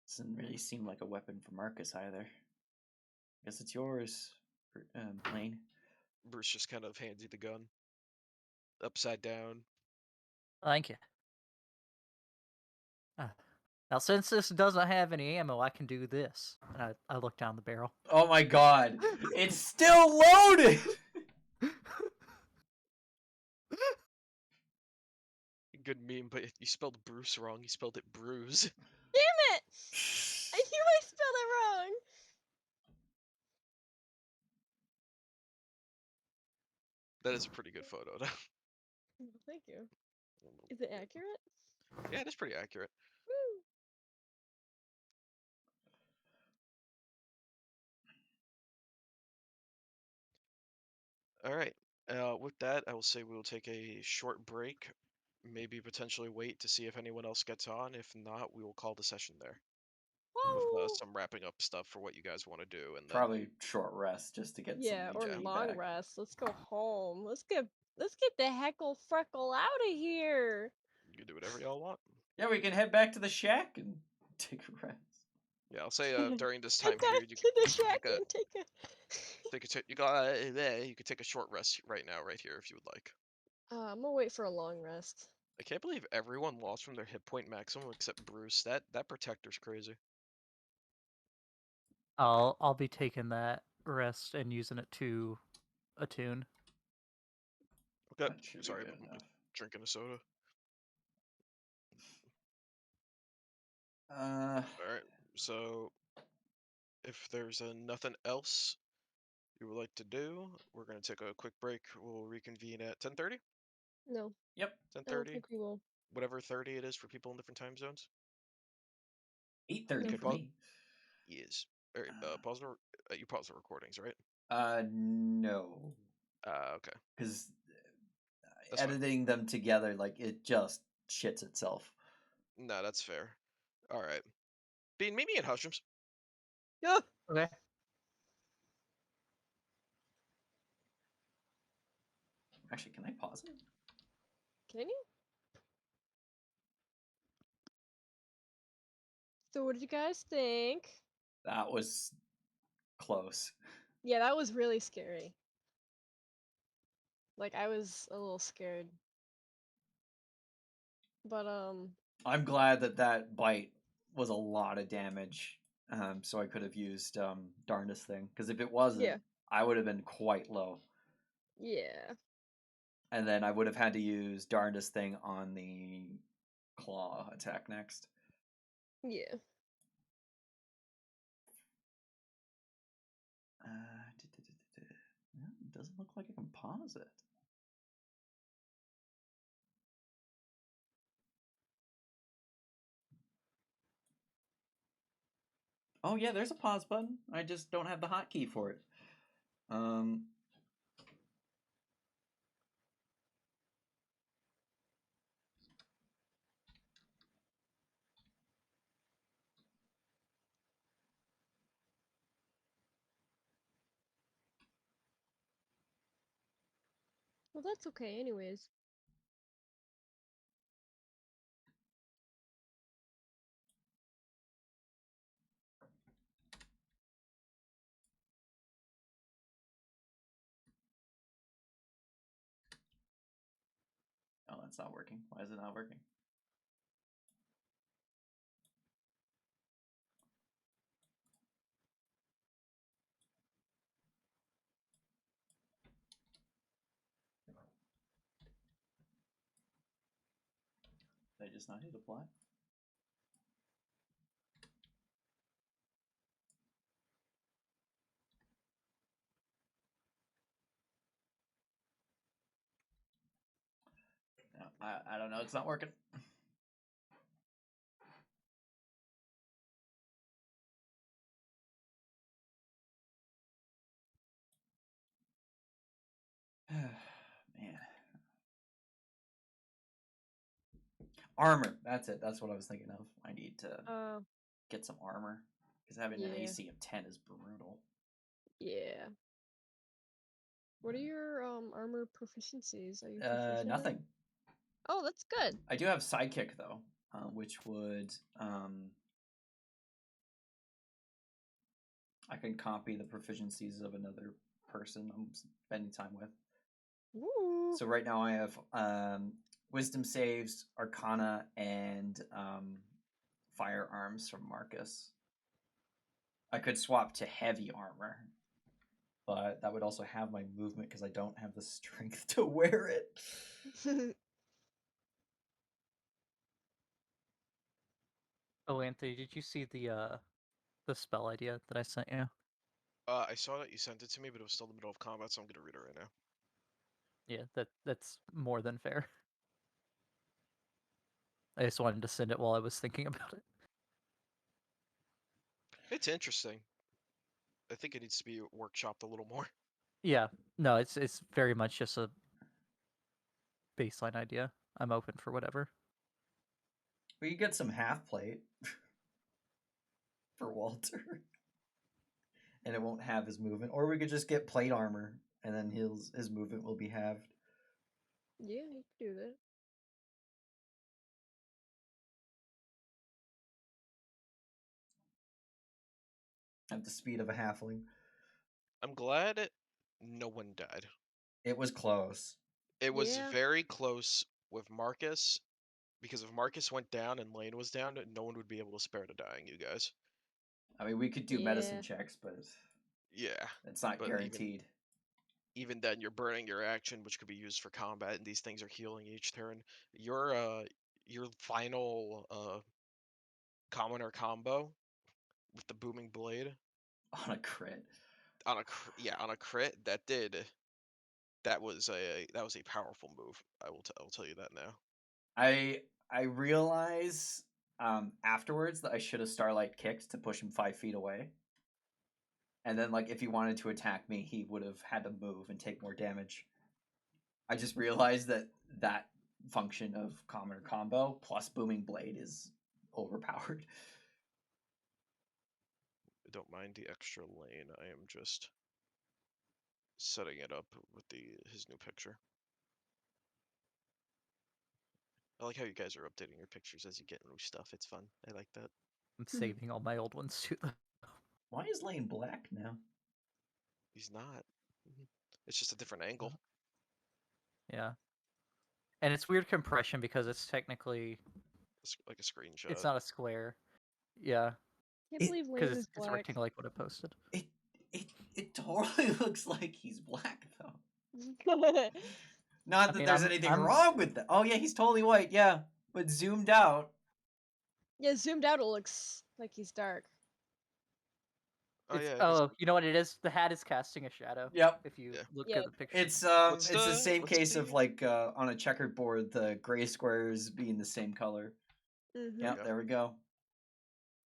Doesn't really seem like a weapon for Marcus either. Guess it's yours, Blaine. Bruce just kind of hands you the gun. Upside down. Thank you. Now, since this doesn't have any ammo, I can do this. And I look down the barrel. Oh my god! It's still loaded! Good meme, but you spelled Bruce wrong. You spelled it bruise. Damn it! I knew I spelled it wrong. That is a pretty good photo, though. Thank you. Is it accurate? Yeah, it is pretty accurate. Woo! All right. With that, I will say we will take a short break. Maybe potentially wait to see if anyone else gets on. If not, we will call the session there with Woo! some wrapping up stuff for what you guys want to do, and then Probably short rest just to get Yeah, some or HP long back. rest. Let's go home. Let's get the heckle freckle out of here. you can do whatever y'all want. Yeah, we can head back to the shack and take a rest. Yeah, I'll say during this Head time back period, you to the can shack take a and take a. you could take a short rest right now, right here, if you would like. I'm gonna wait for a long rest. I can't believe everyone lost from their hit point maximum except Bruce. That protector's crazy. I'll be taking that rest and using it to attune. Okay, That should be sorry, good I'm enough. drinking a soda. Uh, All right, so if there's nothing else you would like to do, we're gonna take a quick break. We'll reconvene at 10:30. No, yep, I don't 10:30, think we will. whatever 30 it is for people in different time zones. 8:30 Okay, for me. Yes. All right. Pause the. You pause the recordings, right? No, Okay. because That's fine. editing them together, like it just shits itself. No, that's fair. All right. Bean, meet me at Husham's. Yeah. Okay. Actually, can I pause it? Can you? So what did you guys think? That was close. Yeah, that was really scary. Like I was a little scared. But I'm glad that bite was a lot of damage. So I could have used darndest thing, because if it wasn't, yeah. I would have been quite low, Yeah. and then I would have had to use darndest thing on the claw attack next. Yeah. No, it doesn't look like I can pause it. Oh yeah, there's a pause button. I just don't have the hotkey for it. Well, that's okay, anyways. Oh, that's not working. Why is it not working? Did I just not hit apply? No, I don't know. It's not working. Man. Armor. That's it. That's what I was thinking of. I need to get some armor. Because having an Yeah. AC of 10 is brutal. Yeah. What are your armor proficiencies? Are you proficient? Nothing. Oh, that's good. I do have sidekick though, which would I can copy the proficiencies of another person I'm spending time with. Woo. So right now I have wisdom saves, arcana, and firearms from Marcus. I could swap to heavy armor, but that would also have my movement because I don't have the strength to wear it. Oh, Anthony, did you see the spell idea that I sent you? I saw that you sent it to me, but it was still in the middle of combat, so I'm gonna read it right now. Yeah, that's more than fair. I just wanted to send it while I was thinking about it. It's interesting. I think it needs to be workshopped a little more. Yeah, no, it's very much just a baseline idea. I'm open for whatever. We could get some half plate for Walter, and it won't have his movement. Or we could just get plate armor, and then his movement will be halved. Yeah, you can do that. At the speed of a halfling. I'm glad no one died. It was close. It was Yeah. very close with Marcus, because if Marcus went down and Lane was down, no one would be able to spare the dying you guys. I mean, we could do medicine checks, but Yeah, it's not but guaranteed. even then, you're burning your action, which could be used for combat, and these things are healing each turn. Your final commoner combo with the booming blade On a crit. on a crit that was a powerful move. I'll tell you that now. I realize afterwards that I should have Starlight kicked to push him 5 feet away. And then, like, if he wanted to attack me, he would have had to move and take more damage. I just realized that function of commoner combo plus booming blade is overpowered. I don't mind the extra lane. I am just setting it up with his new picture. I like how you guys are updating your pictures as you get new stuff. It's fun. I like that. I'm saving all my old ones too. Why is Lane black now? He's not. It's just a different angle. Yeah, and it's weird compression because it's technically It's like a screenshot. it's not a square. Yeah, Can't It- believe Lane because is it's black. rectangle like what I posted. It totally looks like he's black though. Yeah, Not I that mean, there's anything I'm wrong with that. Oh yeah, he's totally white. Yeah, but zoomed out. zoomed out, it looks like he's dark. Oh It's, yeah. oh, you know what it is? The hat is casting a shadow. Yep. If you Yeah. look Yep. at the picture. It's What's it's the same let's case of see. like on a checkered board, the gray squares being the same color. Mm-hmm. Yep, Yeah. there we go.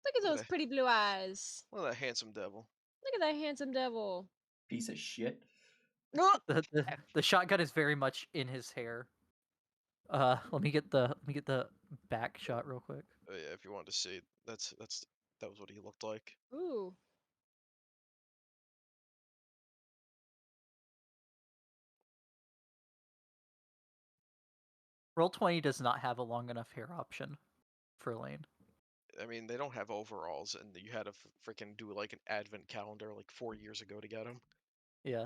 Look at Look at those that. pretty blue eyes. Look at that handsome devil. Look at that handsome devil. Piece of shit. Oh! The shotgun is very much in his hair. Let me get the back shot real quick. Oh yeah. If you want to see, that was what he looked like. Ooh. Roll20 does not have a long enough hair option for Lane. I mean, they don't have overalls, and you had to freaking do like an advent calendar like 4 years ago to get them. Yeah.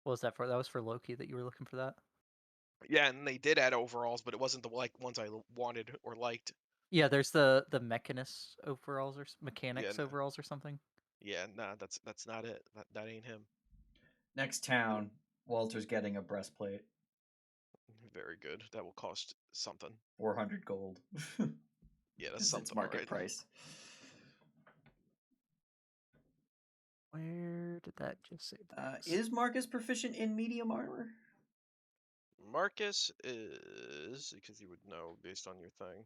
What was that for? That was for Loki that you were looking for that? Yeah, and they did add overalls, but it wasn't the like ones I wanted or liked. Yeah, there's the mechanist overalls or mechanics Yeah, overalls or something. yeah, nah, that's not it. That ain't him. Next town, Walter's getting a breastplate. Very good. That will cost something. 400 gold. Yeah, that's It's something. market Right. price. Where did that just say? Is Marcus proficient in medium armor? Marcus is, because you would know based on your thing,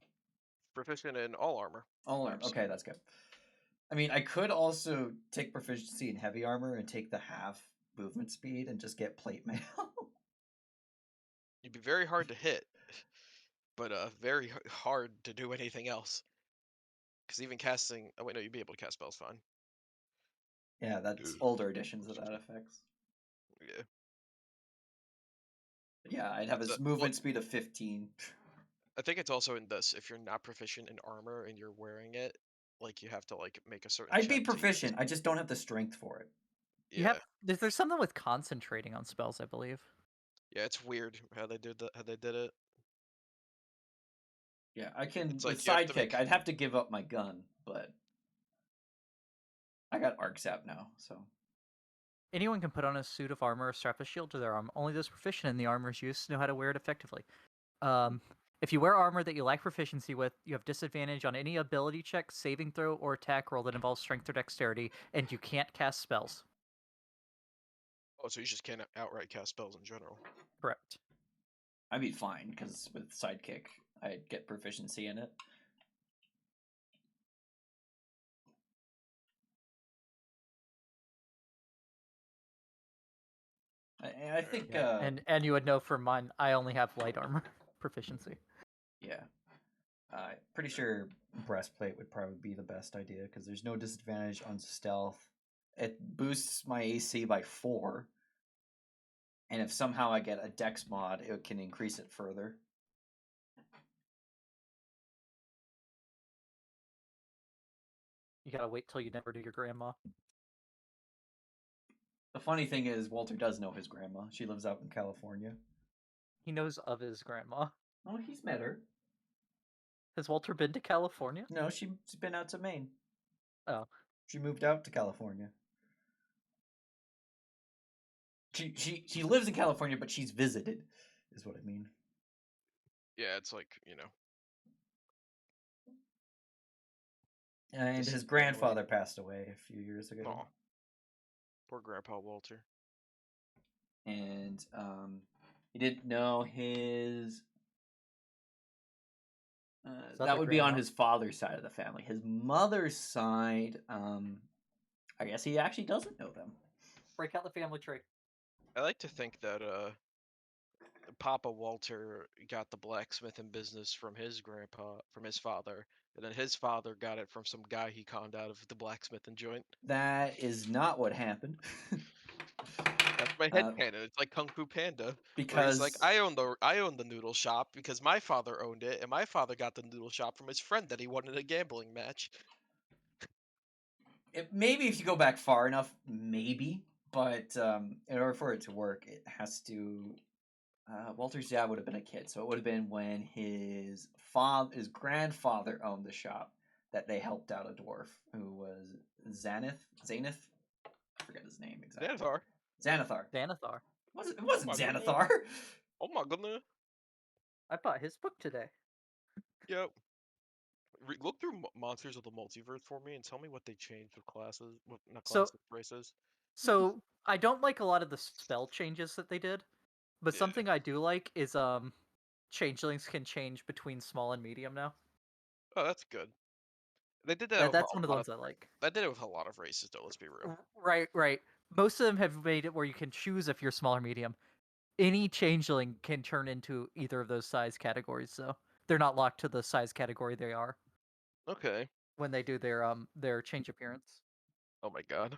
proficient in all armor. All armor. Okay, that's good. I mean, I could also take proficiency in heavy armor and take the half movement speed and just get plate mail. You'd be very hard to hit, but very hard to do anything else. Because even casting, oh wait, no, you'd be able to cast spells fine. Yeah, that's older editions of that effects. Yeah. But yeah, I'd have It's his movement speed of 15. I think it's also in this. If you're not proficient in armor and you're wearing it, like you have to like make a certain. I'd be check to use- proficient. I just don't have the strength for it. You Yeah, have there's something with concentrating on spells, I believe. yeah, it's weird how they did that. How they did it. Yeah, I can It's with like you have to sidekick. make- I'd have to give up my gun, but I got arc zap now, so Anyone can put on a suit of armor or strap a shield to their arm. Only those proficient in the armor's use know how to wear it effectively. If you wear armor that you lack proficiency with, you have disadvantage on any ability check, saving throw, or attack roll that involves strength or dexterity, and you can't cast spells. Oh, so you just can't outright cast spells in general. Correct. I'd be fine because with sidekick, I'd get proficiency in it. I think, Yeah. And you would know from mine, I only have light armor proficiency. yeah, pretty sure breastplate would probably be the best idea because there's no disadvantage on stealth. It boosts my AC by 4, and if somehow I get a dex mod, it can increase it further. You gotta wait till you never do your grandma. The funny thing is, Walter does know his grandma. She lives out in California. He knows of his grandma. Oh, he's met her. Has Walter been to California? No, she's been out to Maine. Oh. She moved out to California. She lives in California, but she's visited, is what I mean. Yeah, it's like, you know. And This his is grandfather passed away a few years ago. Aw. Poor Grandpa Walter. And he didn't know his. That would be on his father's side of the family. His mother's side, I guess he actually doesn't know them. Break out the family tree. I like to think that Papa Walter got the blacksmithing business from his father, and then his father got it from some guy he conned out of the blacksmithing joint. That is not what happened. That's my headcanon. It's like Kung Fu Panda, where Because he's like, I own the noodle shop because my father owned it, and my father got the noodle shop from his friend that he won in a gambling match. maybe if you go back far enough, maybe. But in order for it to work, it has to. Walter's dad would have been a kid, so it would have been when his grandfather owned the shop that they helped out a dwarf who was Zanith. I forget his name exactly. Xanathar. It wasn't Xanathar. Oh my goodness. I bought his book today. Yep. Look through Monsters of the Multiverse for me and tell me what they changed with classes, not classes, races. So I don't like a lot of the spell changes that they did, but Yeah. something I do like is changelings can change between small and medium now. Oh, that's good. They did that. That's one of the ones I like. They did it with a lot of races, though. Let's be real. Right. Most of them have made it where you can choose if you're small or medium. Any changeling can turn into either of those size categories, so they're not locked to the size category they are. Okay. When they do their change appearance. Oh my god.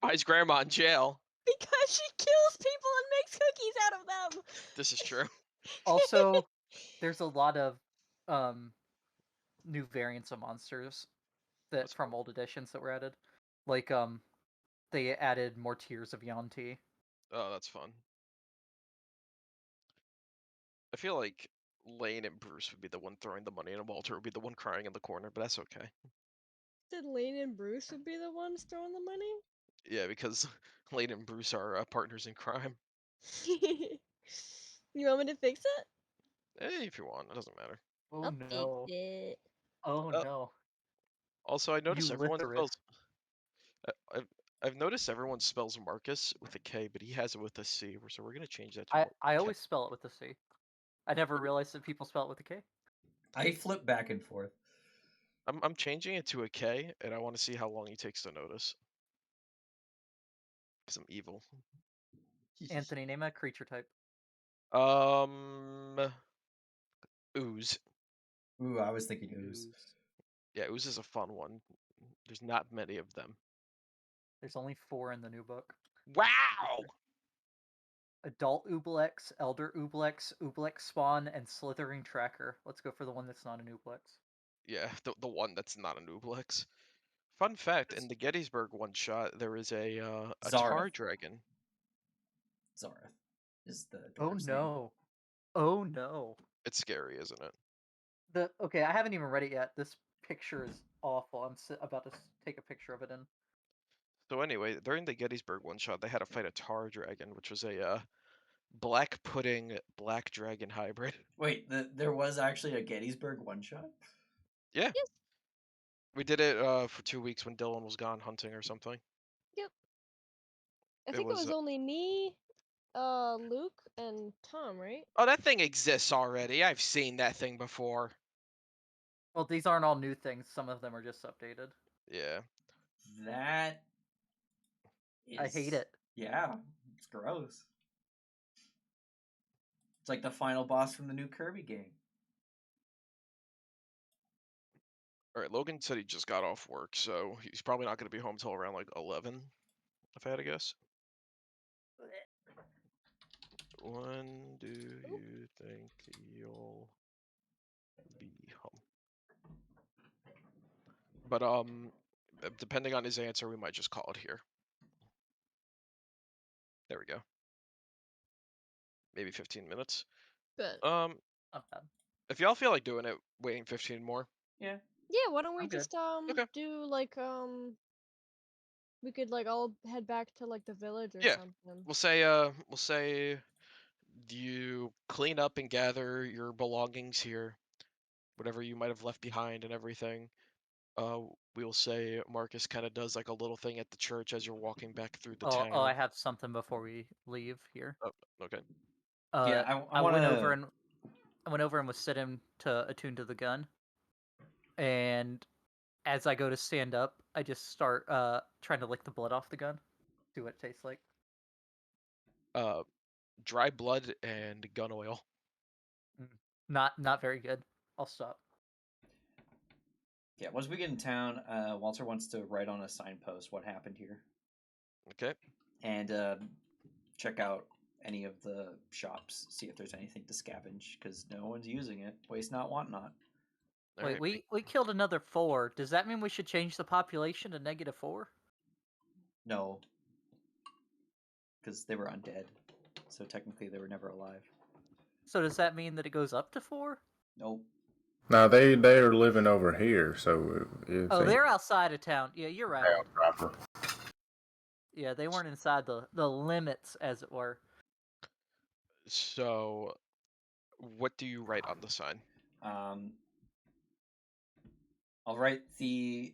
Why is Grandma in jail? Because she kills people and makes cookies out of them. This is true. Also, there's a lot of new variants of monsters that That's from cool. old editions that were added. Like they added more tiers of Yanti. Oh, that's fun. I feel like Lane and Bruce would be the one throwing the money, and Walter would be the one crying in the corner, but that's okay. Said Lane and Bruce would be the ones throwing the money. Yeah, because Lane and Bruce are partners in crime. You want me to fix it? Hey, if you want, it doesn't matter. Oh I'll no! fix it. Oh Uh, no! Also, I noticed You everyone literate. spells. I've noticed everyone spells Marcus with a K, but he has it with a C. So we're gonna change that to I K. always spell it with a C. I never realized that people spell it with a K. I flip back and forth. I'm changing it to a K, and I want to see how long he takes to notice. Because I'm evil. Anthony, name a creature type. Ooze. Ooh, I was thinking ooze. Yeah, ooze is a fun one. There's not many of them. There's only 4 in the new book. Wow! Adult Ooblex, Elder Ooblex, Ooblex Spawn, and Slithering Tracker. Let's go for the one that's not an Ooblex. Yeah, the one that's not an Ooblex. Fun fact: in the Gettysburg one shot, there is a tar Zareth. dragon. Zareth is the Oh dwarf's name. no! Oh no! It's scary, isn't it? Okay, I haven't even read it yet. This picture is awful. I'm about to take a picture of it in. So anyway, during the Gettysburg one shot, they had to fight a tar dragon, which was a black pudding black dragon hybrid. Wait, there was actually a Gettysburg one shot? Yeah, Yes. we did it for 2 weeks when Dylan was gone hunting or something. Yep. I It think it was. was only me, Luke, and Tom, right? Oh, that thing exists already. I've seen that thing before. Well, these aren't all new things. Some of them are just updated. Yeah. That is... I hate it. Yeah, it's gross. It's like the final boss from the new Kirby game. All right, Logan said he just got off work, so he's probably not going to be home till around like 11, if I had to guess. When do you think you'll be home? But depending on his answer, we might just call it here. There we go. Maybe 15 minutes. But Not bad. If y'all feel like doing it, waiting 15 more. Yeah. yeah, why don't we I'm good. just Okay. do like we could like all head back to like the village or Yeah. something. We'll say you clean up and gather your belongings here, whatever you might have left behind and everything. We'll say Marcus kind of does like a little thing at the church as you're walking back through the town. Oh, I have something before we leave here. Oh, okay. Yeah, I went wanna... over and was sitting to attune to the gun, and as I go to stand up, I just start trying to lick the blood off the gun, see what it tastes like. Dry blood and gun oil. Not very good. I'll stop. Yeah, once we get in town, Walter wants to write on a signpost what happened here. Okay. And check out any of the shops, see if there's anything to scavenge, because no one's using it. Waste not, want not. All Wait, right. we killed another 4. Does that mean we should change the population to -4? No. Because they were undead. So technically they were never alive. So does that mean that it goes up to 4? Nope. No, they are living over here, so Oh, they're outside of town. Yeah, you're right. proper. Yeah, they weren't inside the limits, as it were. So, what do you write on the sign? I'll write the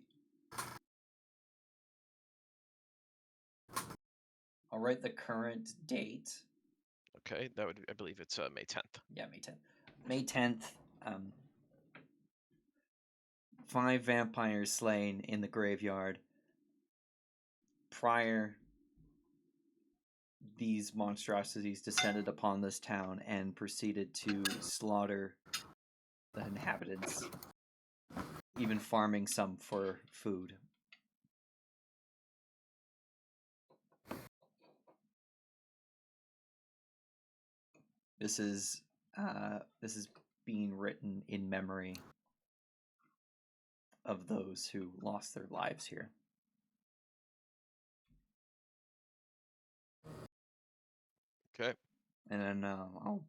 current date. Okay, I believe it's May 10th. Yeah, May 10th. May 10th. 5 vampires slain in the graveyard. Prior, these monstrosities descended upon this town and proceeded to slaughter the inhabitants, even farming some for food. This is being written in memory of those who lost their lives here. Okay. And then I'll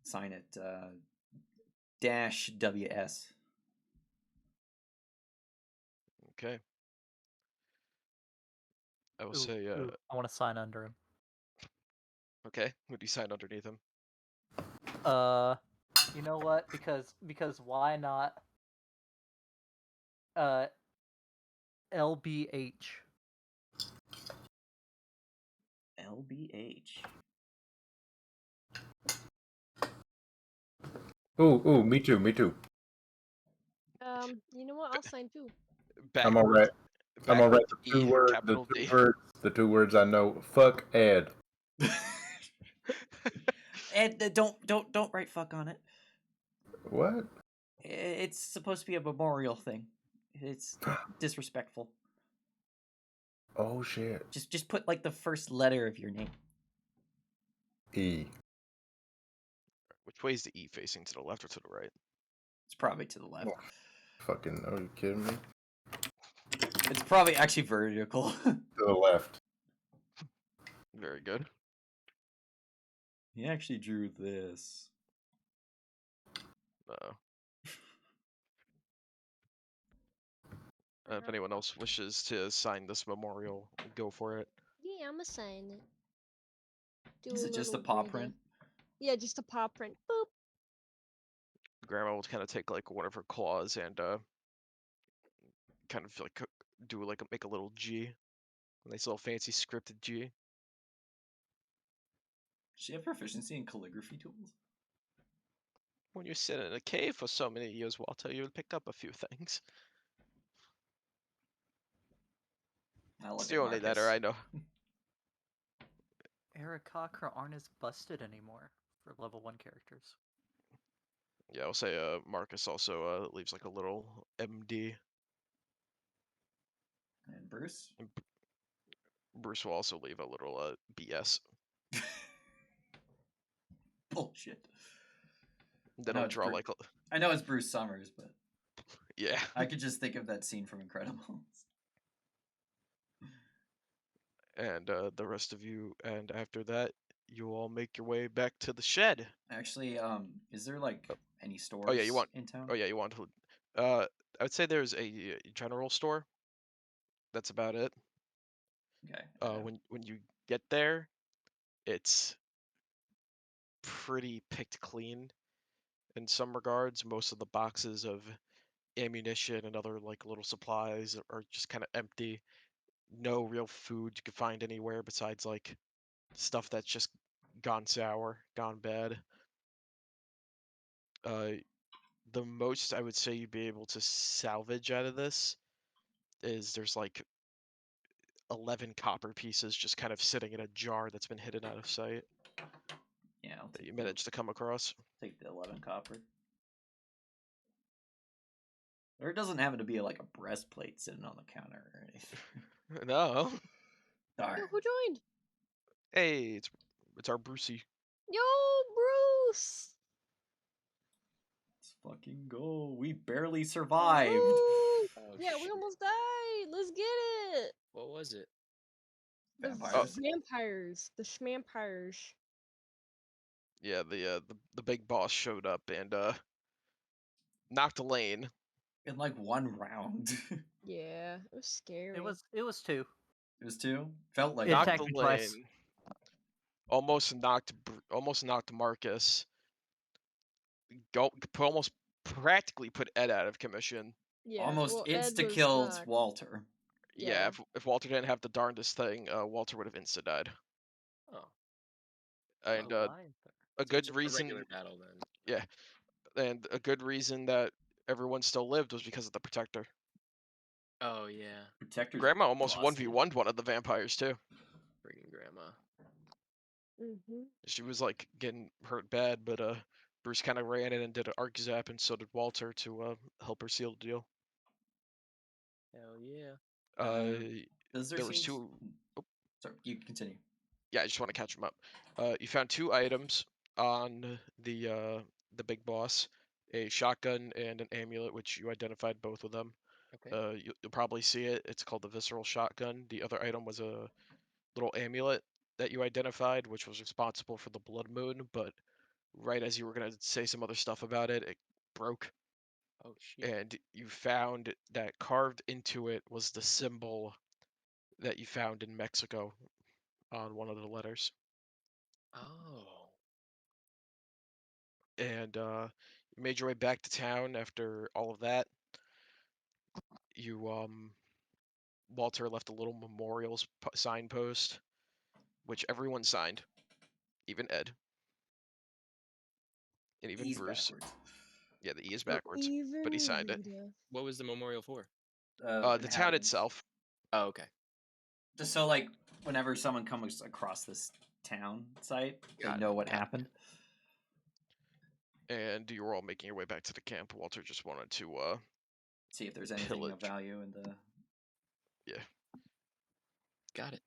sign it dash WS. Okay. I will Ooh, say, ooh, I want to sign under him. okay. Would you sign underneath him? You know what? Because why not? LBH. LBH. Ooh, me too, me too. You know what? I'll sign too. I'm alright. I'm alright. Backwards E, capital D. The two words I know. Fuck Ed. And don't write fuck on it. What? It's supposed to be a memorial thing. It's disrespectful. Oh shit. Just put like the first letter of your name. E. Which way is the E facing? To the left or to the right? It's probably to the left. Fucking, are you kidding me? It's probably actually vertical. To the left. Very good. He actually drew this. If anyone else wishes to sign this memorial, go for it. Yeah, I'm gonna sign it. Do Is it just a little paw breather. print? Yeah, just a paw print. Boop. Grandma will kind of take like one of her claws and kind of like do like make a little G, a nice little fancy scripted G. Does she have proficiency in calligraphy tools? When you sit in a cave for so many years, Walter, you'll pick up a few things. It's the only letter I know. Eric Cocker aren't as busted anymore for level 1 characters. Yeah, I'll say Marcus also leaves like a little MD. And Bruce? And Bruce will also leave a little BS. Bullshit. Then I'll draw like I know it's Bruce Summers, but yeah. I could just think of that scene from Incredibles. And the rest of you, and after that, you all make your way back to the shed. Actually, is there like any stores Oh yeah, you want? in town? Oh yeah, you want to? I would say there's a general store. That's about it. Okay. When you get there, it's pretty picked clean in some regards. Most of the boxes of ammunition and other like little supplies are just kind of empty. No real food you can find anywhere besides like stuff that's just gone sour, gone bad. The most I would say you'd be able to salvage out of this is there's like 11 copper pieces just kind of sitting in a jar that's been hidden out of sight Yeah, I'll that take you managed to come across. take the 11 copper. There doesn't happen to be like a breastplate sitting on the counter or anything. No. Darn. Yo, who joined? Hey, it's our Brucey. Yo, Bruce. Let's fucking go. We barely survived. Woo! Oh, Yeah, we shit. almost died. Let's get it. What was it? The Vampires. vampires. The schmampires. Yeah, the big boss showed up and knocked Elaine. In like one round. Yeah, it was scary. It was 2. It was two? Felt like It Knocked attacked me twice. Elaine. Almost knocked Marcus. Almost practically put Ed out of commission. Yeah, almost well, Ed was insta-killed knocked. Walter. Yeah, if Walter didn't have the darndest thing, Walter would have insta died. Oh, And Alive. a so good it's a reason, regular battle then. yeah, and a good reason that everyone still lived was because of the Protector. Oh yeah, Protector's Grandma almost busted. 1v1'd one of the vampires too. freaking grandma. Mm-hmm. She was like getting hurt bad, but Bruce kind of ran in and did an arc zap, and so did Walter to help her seal the deal. Hell yeah. Does there there was seem two. Sorry, you continue. Yeah, I just want to catch him up. You found 2 items on the big boss, a shotgun and an amulet, which you identified both of them. Okay. You'll probably see it. It's called the visceral shotgun. The other item was a little amulet that you identified, which was responsible for the blood moon. But right as you were gonna say some other stuff about it, it broke, Oh shit. and you found that carved into it was the symbol that you found in Mexico on one of the letters. Oh. And you made your way back to town after all of that. You Walter left a little memorials signpost, which everyone signed, even Ed and even Ease Bruce. backwards. Yeah, the E is backwards, but he Even signed it. Rita. What was the memorial for? The town Inhabitants. itself. Oh, okay. Just so, like, whenever someone comes across this town site, they Got it, know what got it. happened. And you were all making your way back to the camp. Walter just wanted to See if there's anything of pillage. value in the. Yeah. Got it.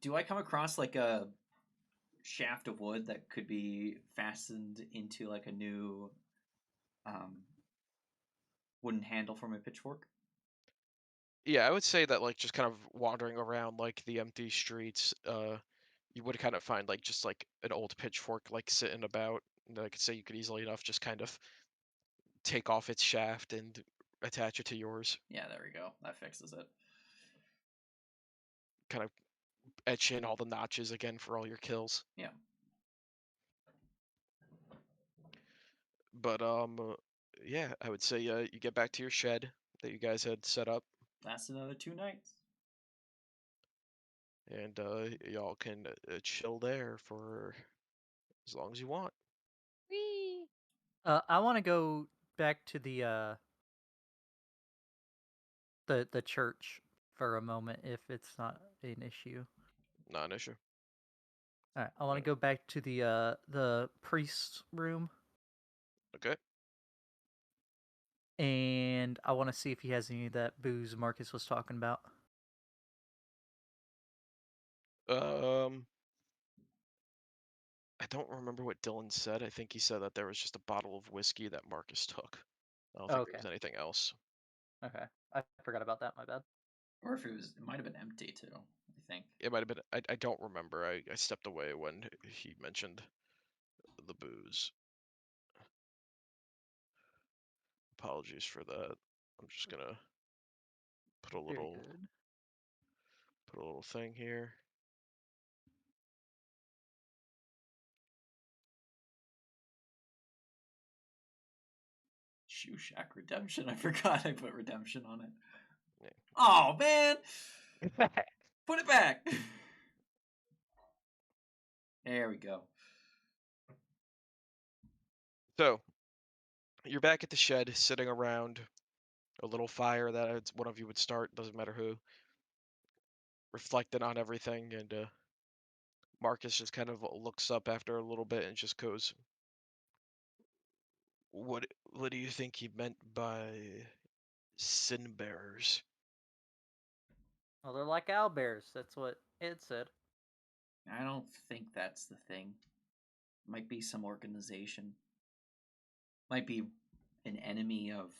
Do I come across like a shaft of wood that could be fastened into like a new wooden handle for my pitchfork? Yeah, I would say that like just kind of wandering around like the empty streets, you would kind of find like just like an old pitchfork like sitting about. And I could say you could easily enough just kind of take off its shaft and attach it to yours. Yeah, there we go. That fixes it. Kind of etch in all the notches again for all your kills. Yeah. But yeah, I would say you get back to your shed that you guys had set up, Last another 2 nights. and y'all can chill there for as long as you want. Whee! I want to go back to the church for a moment if it's not an issue. Not an issue. All right, I want to go back to the priest's room, Okay. and I want to see if he has any of that booze Marcus was talking about. I don't remember what Dylan said. I think he said that there was just a bottle of whiskey that Marcus took. I don't think there Okay. was anything else. Okay, I forgot about that. My bad. Or if it might have been empty too, I think. It might have been. I don't remember. I stepped away when he mentioned the booze. Apologies for that. I'm just gonna put a Very little good. thing here. Shoe Shack Redemption. I forgot I put redemption on it. Yeah. Oh man! Put it back! There we go. So, you're back at the shed, sitting around a little fire that one of you would start, doesn't matter who, reflecting on everything, and Marcus just kind of looks up after a little bit and just goes, What do you think he meant by sin bearers?" Well, they're like owlbears. That's what Ed said. I don't think that's the thing. Might be some organization. Might be an enemy of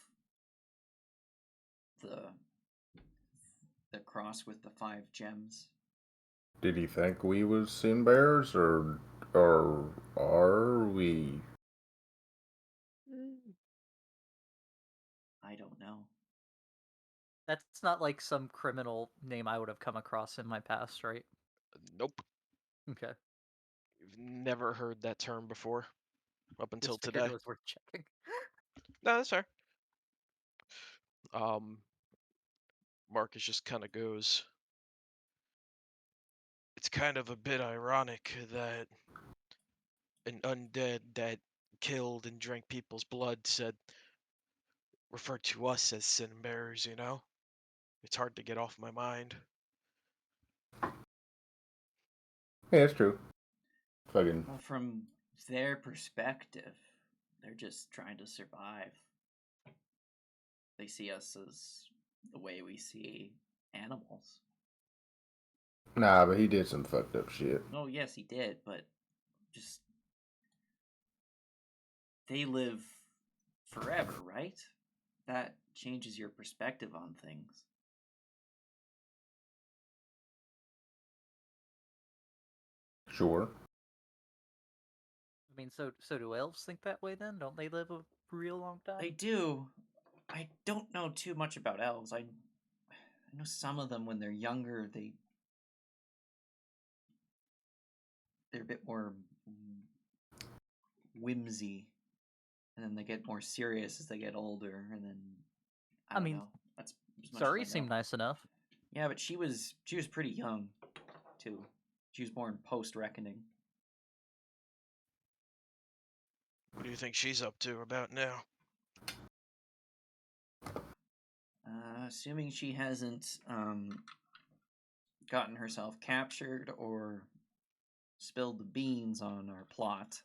the cross with the 5 gems. Did he think we was sin bears, or are we? I don't know. That's not like some criminal name I would have come across in my past, right? Nope. Okay. You've never heard that term before up until Just figured today. it was worth checking. No, that's fair. Marcus just kind of goes, It's kind of a bit ironic that an undead that killed and drank people's blood referred to us as sin bearers, you know? It's hard to get off my mind. Yeah, it's true. Fucking. Well, from their perspective, they're just trying to survive. They see us as the way we see animals. Nah, but he did some fucked up shit. Oh, yes, he did, but just. They live forever, right? That changes your perspective on things. Sure. I mean, so do elves think that way then? Don't they live a real long time? They do. I don't know too much about elves. I know some of them when they're younger, they're a bit more whimsy, and then they get more serious as they get older, and then I don't mean, know. That's as much as Suri I know. seemed nice enough. Yeah, but she was pretty young, too. She was born post Reckoning. What do you think she's up to about now? Assuming she hasn't gotten herself captured or spilled the beans on our plot,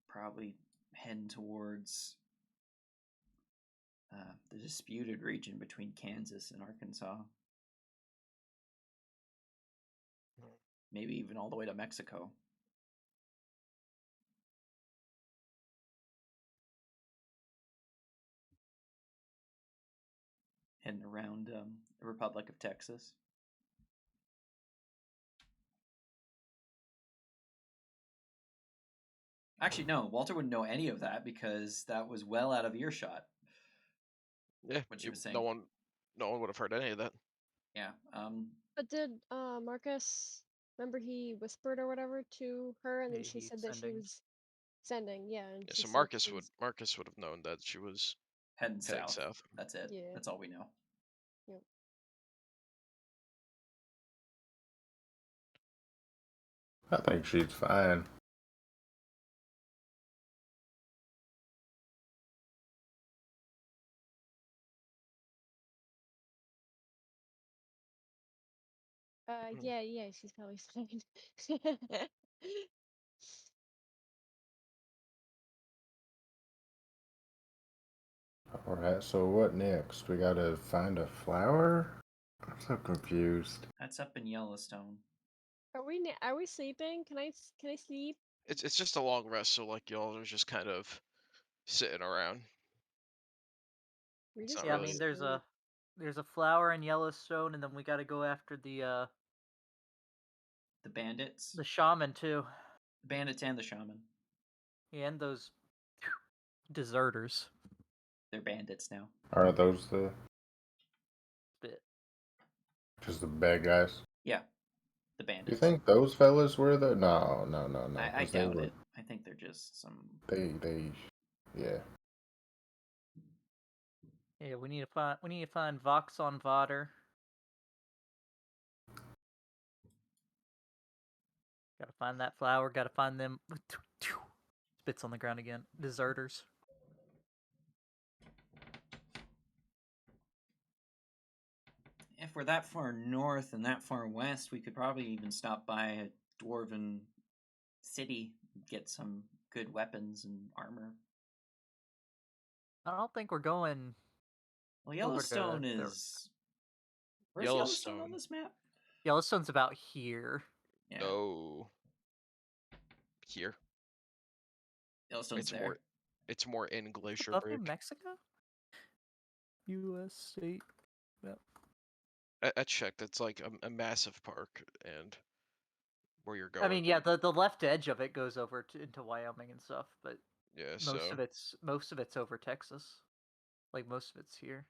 probably heading towards the disputed region between Kansas and Arkansas. Maybe even all the way to Mexico. Heading around the Republic of Texas. Actually, no. Walter wouldn't know any of that because that was well out of earshot. Yeah, What she was saying. no one would have heard any of that. Yeah. But did Marcus remember he whispered or whatever to her, and then Yeah, she he's said that she sending. was sending, yeah, and Yeah, she so said she was Marcus would have known that she was heading heading south. south. That's it. Yeah. That's all we know. Yep. I think she's fine. Yeah, she's probably fine. Alright, so what next? We gotta find a flower? I'm so confused. That's up in Yellowstone. Are we sleeping? Can I sleep? It's just a long rest, so like y'all are just kind of sitting around. We It's just not Yeah, I wanna really. mean, sleep. there's a flower in Yellowstone, and then we got to go after The bandits. the shaman too, The bandits and the shaman. and those deserters. They're bandits now. Are those the Bit. just the bad guys? Yeah. The Do you bandits. think those fellas were the no? I 'Cause they doubt were it. I think they're just some. they yeah. Yeah, we need to find Vox on Vader. Gotta find that flower. Gotta find them. Spits on the ground again. Deserters. If we're that far north and that far west, we could probably even stop by a dwarven city and get some good weapons and armor. I don't think we're going. Well, Over to Yellowstone the- is. Where's Yellowstone on this map? Yellowstone's about here. Yeah. No. Here. Yellowstone's It's there. more. It's more in Glacier Above New Break. Mexico. U.S. state. Yep. I checked. It's like a massive park, and where you're going. I mean, yeah, the left edge of it goes over into Wyoming and stuff, but Yeah. most So of it's over Texas. Like most of it's here.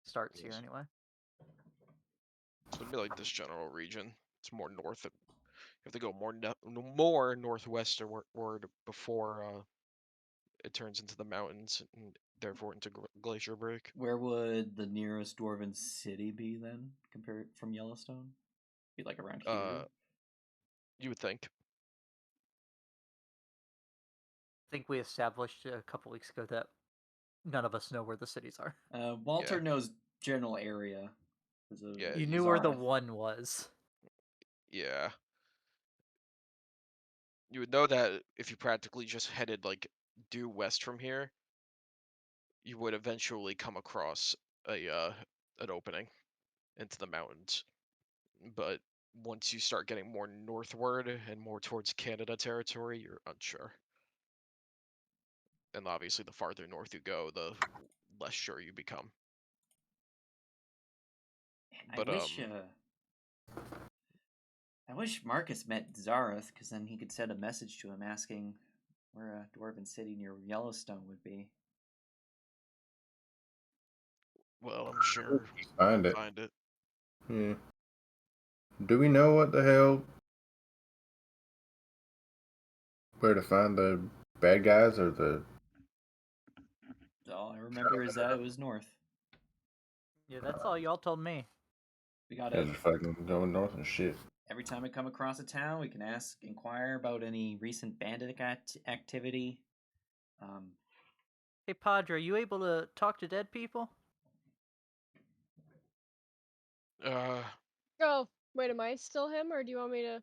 Starts here Yes. anyway. So it'd be like this general region. It's more north. You have to go more northwestward before it turns into the mountains and therefore into Glacier Break. Where would the nearest dwarven city be then, compared from Yellowstone? Be like around here. You would think. I think we established a couple weeks ago that none of us know where the cities are. Walter Yeah. knows general area. Yeah. You knew where the one was. Yeah. You would know that if you practically just headed like due west from here, you would eventually come across an opening. into the mountains. But once you start getting more northward and more towards Canada territory, you're unsure. And obviously, the farther north you go, the less sure you become. But I wish Marcus met Zareth, because then he could send a message to him asking where a dwarven city near Yellowstone would be. well, I'm sure Find we'll it. find it. Yeah. Do we know what the hell? Where to find the bad guys or the? All I remember is that it was north. Yeah, that's all y'all told me. We gotta. Just fucking going north and shit. Every time we come across a town, we can inquire about any recent bandit activity. Hey, Padre, you able to talk to dead people? Oh, wait, am I still him, or do you want me to?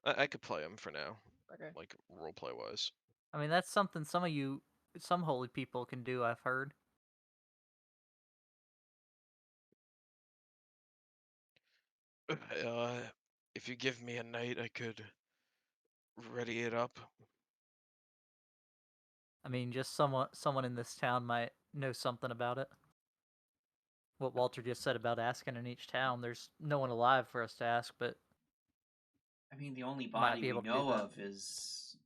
I could play him for now, Okay. like roleplay wise. I mean, that's something some holy people can do, I've heard. If you give me a night, I could ready it up. I mean, just someone in this town might know something about it. What Walter just said about asking in each town, there's no one alive for us to ask, but I mean, the only might body be we able to do know that. of is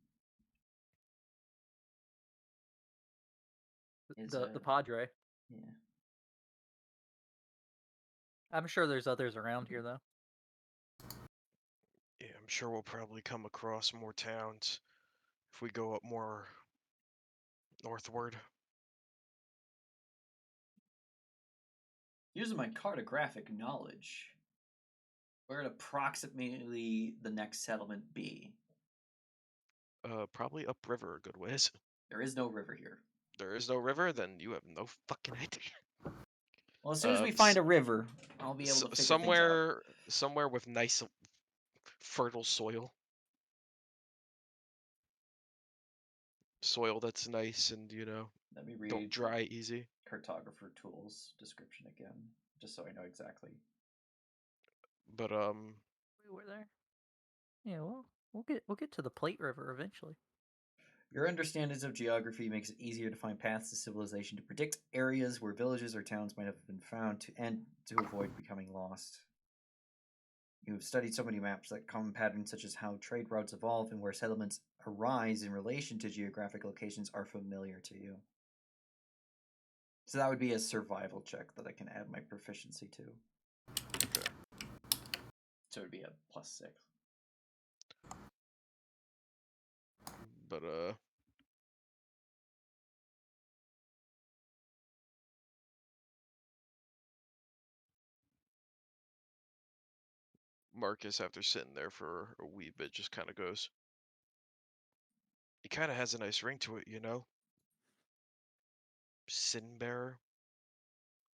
The Padre. Yeah. I'm sure there's others around here, though. Yeah, I'm sure we'll probably come across more towns if we go up more northward. Using my cartographic knowledge, where would approximately the next settlement be? Probably upriver a good ways. There is no river here. There is no river, then you have no fucking idea. Well, as soon as we find a river, I'll be able to figure things out. Somewhere with nice, fertile soil. Soil that's nice and Let me don't read dry easy. cartographer tools description again, just so I know exactly. But We were there. Yeah, well, we'll get to the Plate River eventually. Your understanding of geography makes it easier to find paths to civilization, to predict areas where villages or towns might have been found, and to avoid becoming lost. You have studied so many maps that common patterns such as how trade routes evolve and where settlements arise in relation to geographic locations are familiar to you. So that would be a survival check that I can add my proficiency to. okay. So it would be a +6. But Marcus, after sitting there for a wee bit, just kind of goes. It kind of has a nice ring to it, Sin bearer.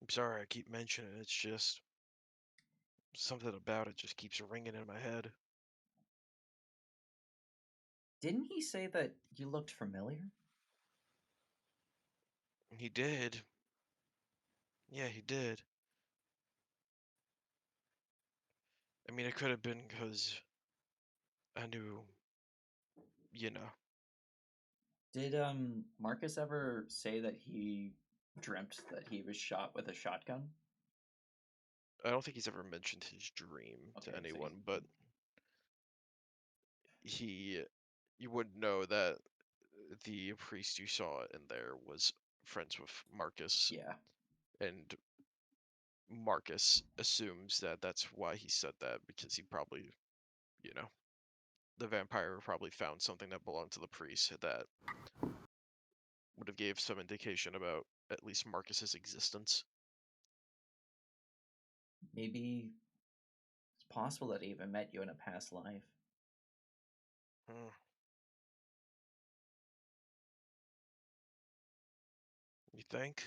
I'm sorry I keep mentioning it. It's just something about it just keeps ringing in my head. Didn't he say that you looked familiar? He did. Yeah, he did. I mean, it could have been because I knew, you know. Did Marcus ever say that he dreamt that he was shot with a shotgun? I don't think he's ever mentioned his dream Okay, to so anyone, but you would know that the priest you saw in there was friends with Marcus, yeah. and Marcus assumes that that's why he said that, because he probably, the vampire probably found something that belonged to the priest that would have gave some indication about at least Marcus's existence. Maybe it's possible that he even met you in a past life. Hmm. You think?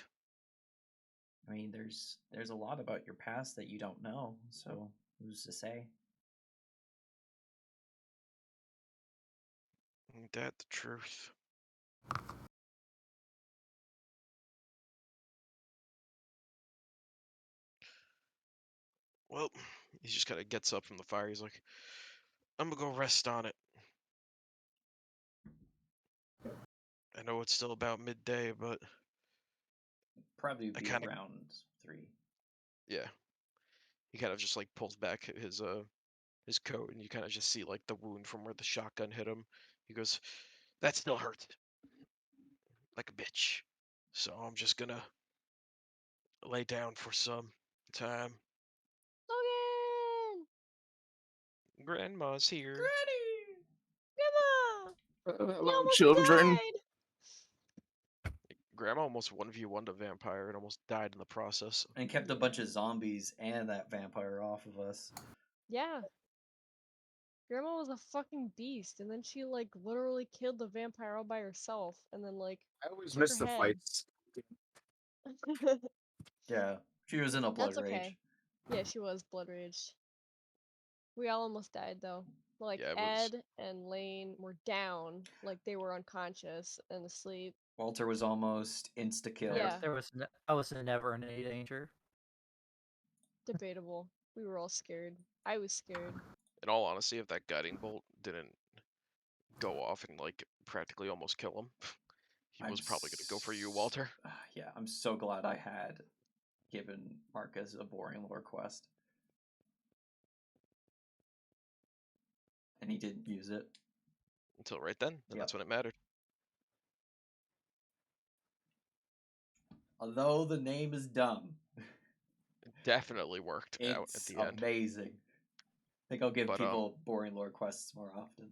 I mean, there's a lot about your past that you don't know, so who's to say? Ain't that the truth? Well, he just kind of gets up from the fire. He's like, I'm gonna go rest on it. I know it's still about midday, but Probably I be kind of, around 3. yeah. He kind of just like pulls back his coat, and you kind of just see like the wound from where the shotgun hit him. He goes, that still hurts like a bitch. So I'm just gonna lay down for some time. Logan! Grandma's here. Granny! Grandma! You Hello, almost children. died! Grandma almost 1v1'd a vampire and almost died in the process. And kept a bunch of zombies and that vampire off of us. Yeah. Grandma was a fucking beast, and then she, like, literally killed the vampire all by herself, and then, like, I always took miss her the head. fights. Yeah, she was in a blood That's rage. okay. Yeah, she was blood rage. We all almost died, though. Like, Yeah, it was. Ed and Lane were down, like, they were unconscious and asleep. Walter was almost insta-killed. Yeah. I was never in any danger. Debatable. We were all scared. I was scared. In all honesty, if that guiding bolt didn't go off and like practically almost kill him, he was probably gonna go for you, Walter. Yeah, I'm so glad I had given Marcus a boring lore quest. And he didn't use it. Until right then, and that's when it mattered. Although the name is dumb, It definitely worked out at it's the end. amazing. I think I'll give But people boring lore quests more often.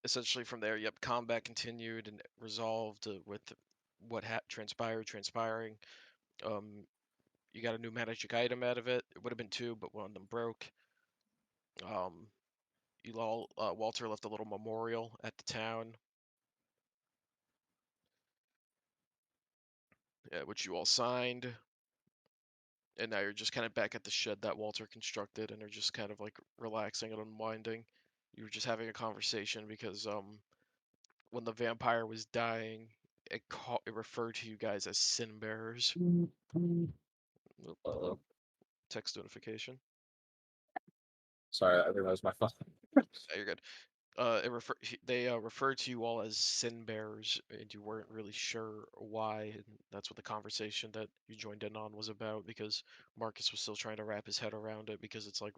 essentially from there, yep, combat continued and resolved with what transpiring. You got a new magic item out of it. It would have been 2, but one of them broke. Walter left a little memorial at the town, which you all signed. And now you're just kind of back at the shed that Walter constructed, and are just kind of like relaxing and unwinding. You were just having a conversation because when the vampire was dying, it referred to you guys as sin bearers. Hello. Text notification. Sorry, I think that was my phone. Yeah, you're good. They referred to you all as sin bearers, and you weren't really sure why. And that's what the conversation that you joined in on was about, because Marcus was still trying to wrap his head around it, because it's like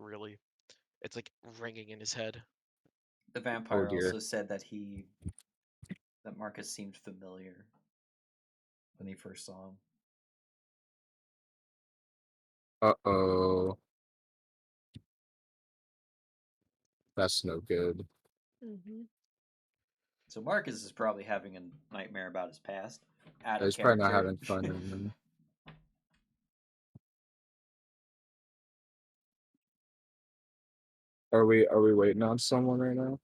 ringing in his head. The vampire dear. also said that that Marcus seemed familiar when he first saw him. Uh-oh. That's no good. Mm-hmm. So Marcus is probably having a nightmare about his past. Out of He's probably not character. having fun anymore. Are we waiting on someone right now?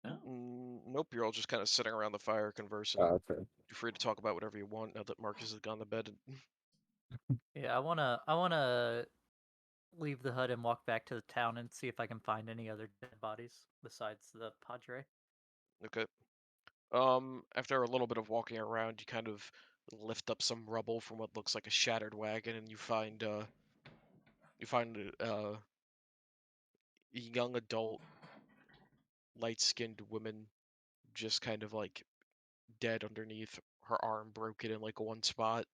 No? Nope, you're all just kind of sitting around the fire conversing. Oh, okay. You're free to talk about whatever you want now that Marcus has gone to bed. Yeah, I wanna leave the hut and walk back to the town and see if I can find any other dead bodies besides the Padre. Okay. After a little bit of walking around, you kind of lift up some rubble from what looks like a shattered wagon, and you find a young adult, light-skinned woman, just kind of like dead underneath, her arm broken in like one spot,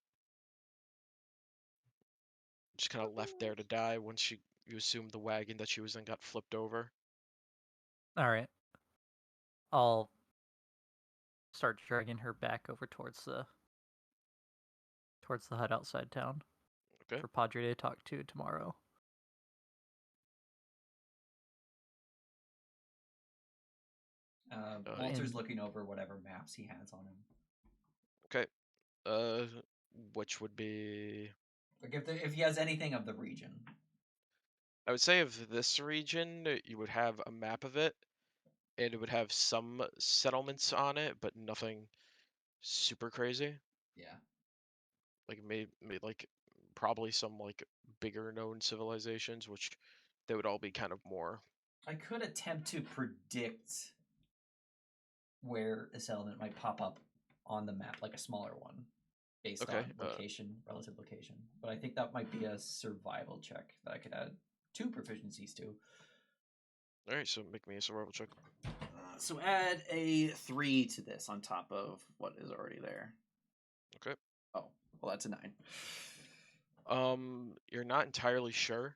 just kind of left there to die once you assume the wagon that she was in got flipped over. All right, I'll start dragging her back over towards the hut outside town Okay. for Padre to talk to tomorrow. Walter's looking over whatever maps he has on him. Okay. Which would be, Like if he has anything of the region. I would say of this region, you would have a map of it, and it would have some settlements on it, but nothing super crazy. Yeah. Like maybe like probably some like bigger known civilizations, which they would all be kind of more. I could attempt to predict where a settlement might pop up on the map, like a smaller one. based Okay, on location, relative location. But I think that might be a survival check that I could add 2 proficiencies to. All right, so make me a survival check. So add a 3 to this on top of what is already there. Okay. Oh, well, that's a 9. You're not entirely sure.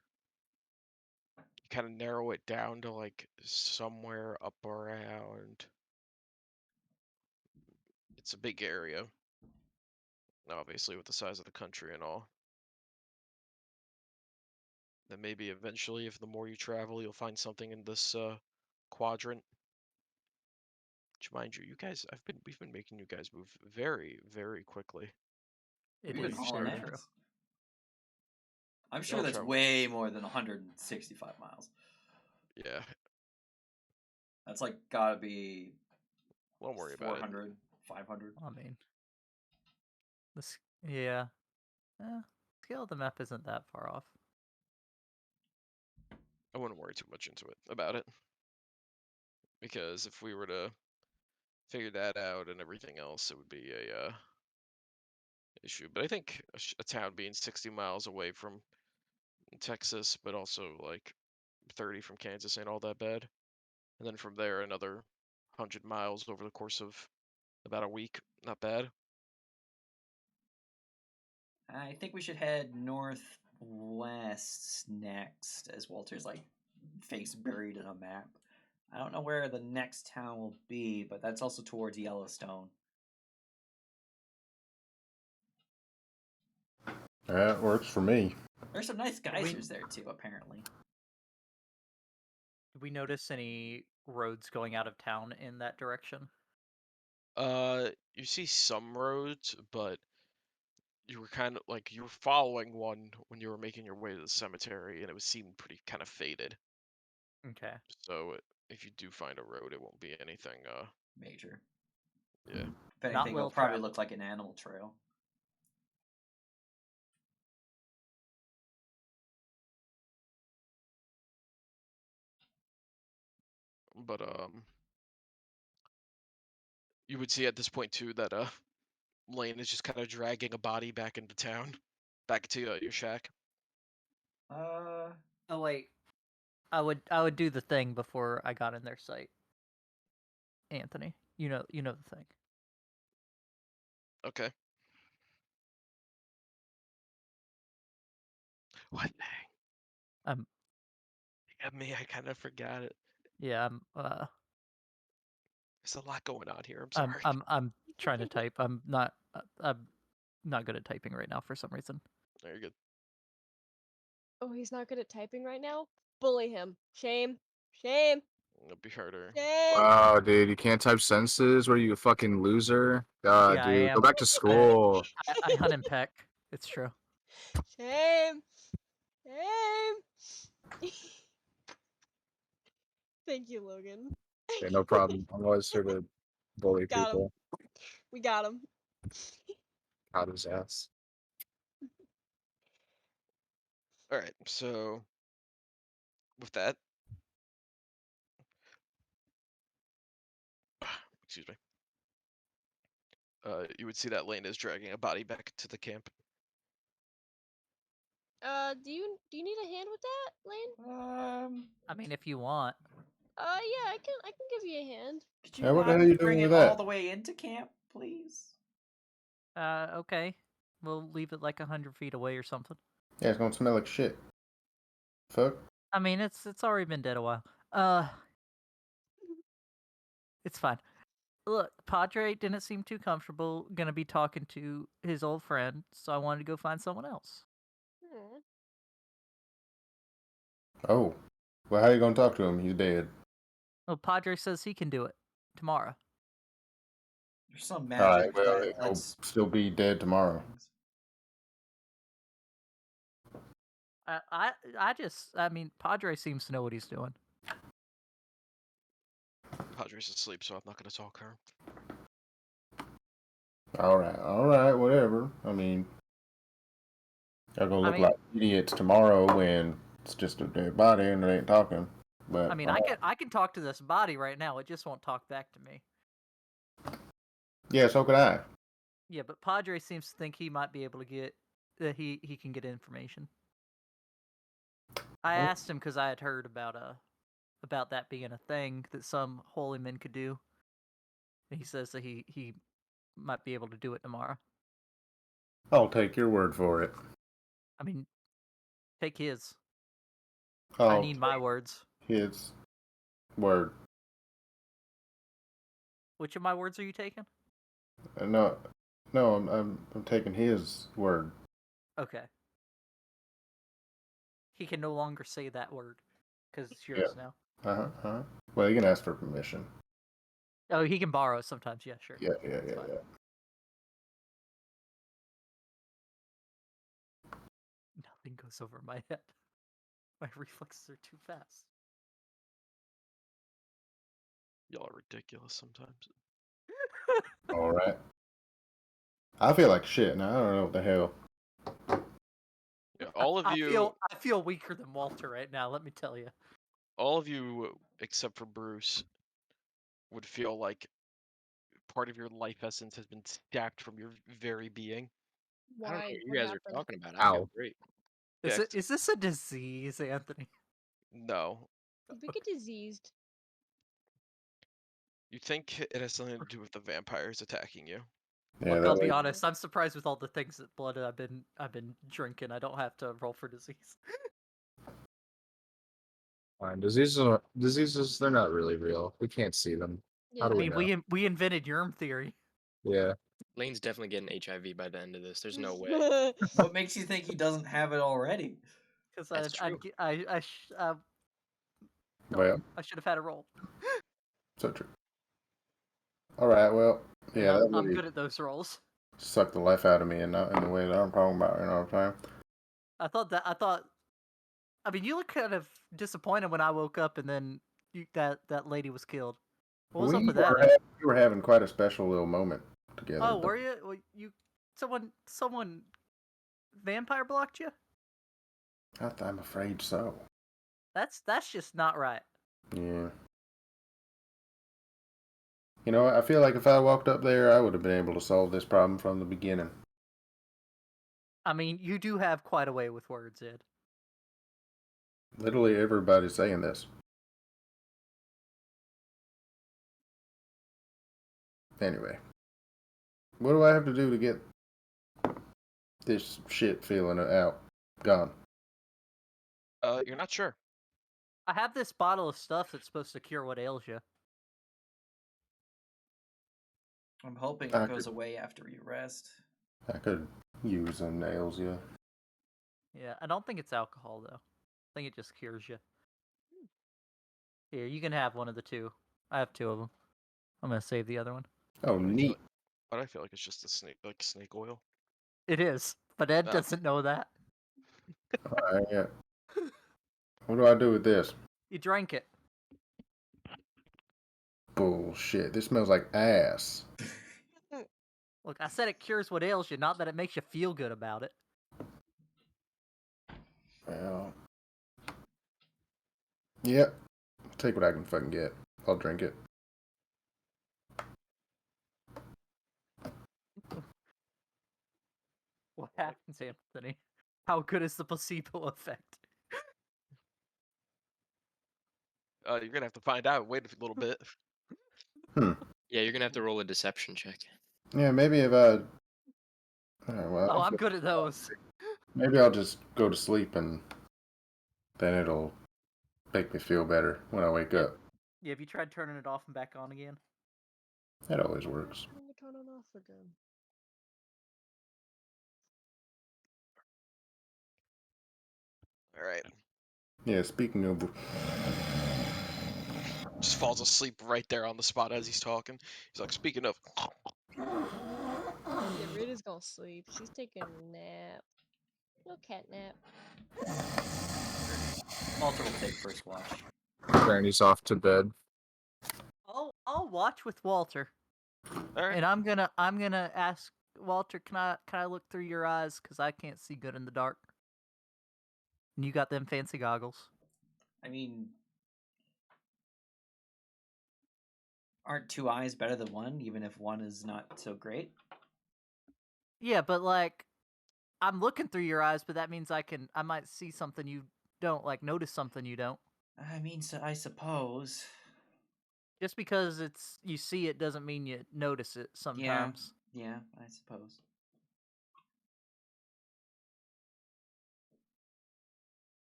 You kind of narrow it down to like somewhere up around. It's a big area, obviously, with the size of the country and all. Then maybe eventually, if the more you travel, you'll find something in this quadrant. Which, mind you, we've been making you guys move very, very quickly. It We've been is hauling very ass. true. I'm sure Y'all that's travel. way more than 165 miles. Yeah, That's like gotta be won't worry about it. 400, 500. I mean, this yeah, scale of the map isn't that far off. I wouldn't worry too much about it. Because if we were to figure that out and everything else, it would be a issue. But I think a town being 60 miles away from Texas, but also like 30 from Kansas ain't all that bad. And then from there, another 100 miles over the course of about a week. Not bad. I think we should head northwest next, as Walter's like face buried in a map. I don't know where the next town will be, but that's also towards Yellowstone. That works for me. There's some nice geysers there too, apparently. Did we notice any roads going out of town in that direction? You see some roads, but you were kind of like you were following one when you were making your way to the cemetery, and it was seemed pretty kind of faded. Okay. So if you do find a road, it won't be anything. Major. Yeah. If anything, Not it'll well probably traveled. look like an animal trail. But you would see at this point too that Lane is just kind of dragging a body back into town, back to your shack. Oh wait, I would do the thing before I got in their sight. Anthony, you know the thing. Okay. What thing? I'm Yeah, me, I kind of forgot it. yeah, There's a lot going on here. I'm sorry. I'm trying to type. I'm not good at typing right now for some reason. Very good. Oh, he's not good at typing right now? Bully him. Shame. Shame. It'll be harder. Shame. Wow, dude, you can't type sentences? Were you a fucking loser? God, Yeah, I dude, go am. back to school. I hunt and peck. It's true. Shame. Shame. Thank you, Logan. Okay, no problem. I'm always here to bully Got him. people. We got him. Out his ass. All right. So with that, excuse me. You would see that Lane is dragging a body back to the camp. Do you need a hand with that, Lane? I mean, if you want. Yeah, I can give you a hand. Could you Hey, what the not hell are you bring doing it with all that? the way into camp, please? Okay. We'll leave it like 100 feet away or something. Yeah, it's gonna smell like shit. Fuck. I mean, it's already been dead a while. It's fine. Look, Padre didn't seem too comfortable gonna be talking to his old friend, so I wanted to go find someone else. Hmm. Oh. Well, how you gonna talk to him? He's dead. Well, Padre says he can do it tomorrow. There's some All right. magic Well, that he'll lets still be dead tomorrow. things. I mean, Padre seems to know what he's doing. Padre's asleep, so I'm not gonna talk her. All right, whatever. I mean, y'all gonna I look mean- like idiots tomorrow when it's just a dead body and it ain't talking. But I mean, I can talk to this body right now. It just won't talk back to me. yeah, so could I. Yeah, but Padre seems to think he might be able to get that he can get information. I Well- asked him because I had heard about that being a thing that some holy men could do. And he says that he might be able to do it tomorrow. I'll take your word for it. I mean, take his. I I'll need my words. take his word. Which of my words are you taking? No, no, I'm taking his word. Okay. He can no longer say that word because it's yours Yeah. now. Uh-huh. Well, you can ask for permission. Oh, he can borrow sometimes. Yeah, sure. Yeah. Fine. Nothing goes over my head. My reflexes are too fast. Y'all are ridiculous sometimes. All right. I feel like shit now. I don't know what the hell. Yeah, all of you, I feel weaker than Walter right now. Let me tell you. all of you except for Bruce, would feel like part of your life essence has been sapped from your very being. I don't know Why? what you What guys are happened? talking about. I feel Ow. great. Yeah, Is this a disease, Anthony? no. Did we get diseased? You think it has something to do with the vampires attacking you? Yeah, Look, that I'll be lady. honest. I'm surprised with all the things that blood I've been drinking. I don't have to roll for disease. Fine. Diseases, they're not really real. We can't see them. Yeah, How do I we mean, know? we invented germ theory. Yeah. Lane's definitely getting HIV by the end of this. There's no way. What makes you think he doesn't have it already? Because That's true. Well, I should have had a roll. so true. All right. Well, And yeah, that I'm really good at those rolls. sucked the life out of me, and not in the way that I'm talking about. You know what I'm saying? I thought. I mean, you look kind of disappointed when I woke up and then that lady was killed. What was up with that? We were having quite a special little moment together. Oh, were you? Well, someone vampire blocked you? I'm afraid so. That's just not right. Yeah. You know, I feel like if I walked up there, I would have been able to solve this problem from the beginning. I mean, you do have quite a way with words, Ed. Literally everybody's saying this. Anyway, what do I have to do to get this shit feeling out? Gone. You're not sure. I have this bottle of stuff that's supposed to cure what ails you. I'm hoping I it goes could- away after you rest. I could use some nails, yeah. Yeah, I don't think it's alcohol though. I think it just cures you. Here, you can have one of the two. I have two of them. I'm gonna save the other one. Oh, neat. But I feel like it's just a snake oil. It is, but Ed Oh. doesn't know that. Alright, yeah. What do I do with this? You drank it. Bullshit. This smells like ass. Look, I said it cures what ails you, not that it makes you feel good about it. Well. Yep. Take what I can fucking get. I'll drink it. What happens, Anthony? How good is the placebo effect? You're gonna have to find out. Wait a little bit. Yeah, you're gonna have to roll a deception check. Yeah, maybe if I... well, Oh, I'm good at those. maybe I'll just go to sleep and then it'll make me feel better when I wake up. Yeah, have you tried turning it off and back on again? That always works. Turn it on and off again. All right. Yeah, speaking of... Just falls asleep right there on the spot as he's talking. He's like, speaking of. Yeah, Rita's gonna sleep. She's taking a nap. Little cat nap. Walter will take first watch. Granny's off to bed. I'll watch with Walter, All right. and I'm gonna ask Walter, can I look through your eyes because I can't see good in the dark. And you got them fancy goggles. I mean, aren't two eyes better than one, even if one is not so great? Yeah, but like, I'm looking through your eyes, but that means I might see something you don't, like notice something you don't. I mean, so I suppose. Just because you see it doesn't mean you notice it sometimes. Yeah, I suppose.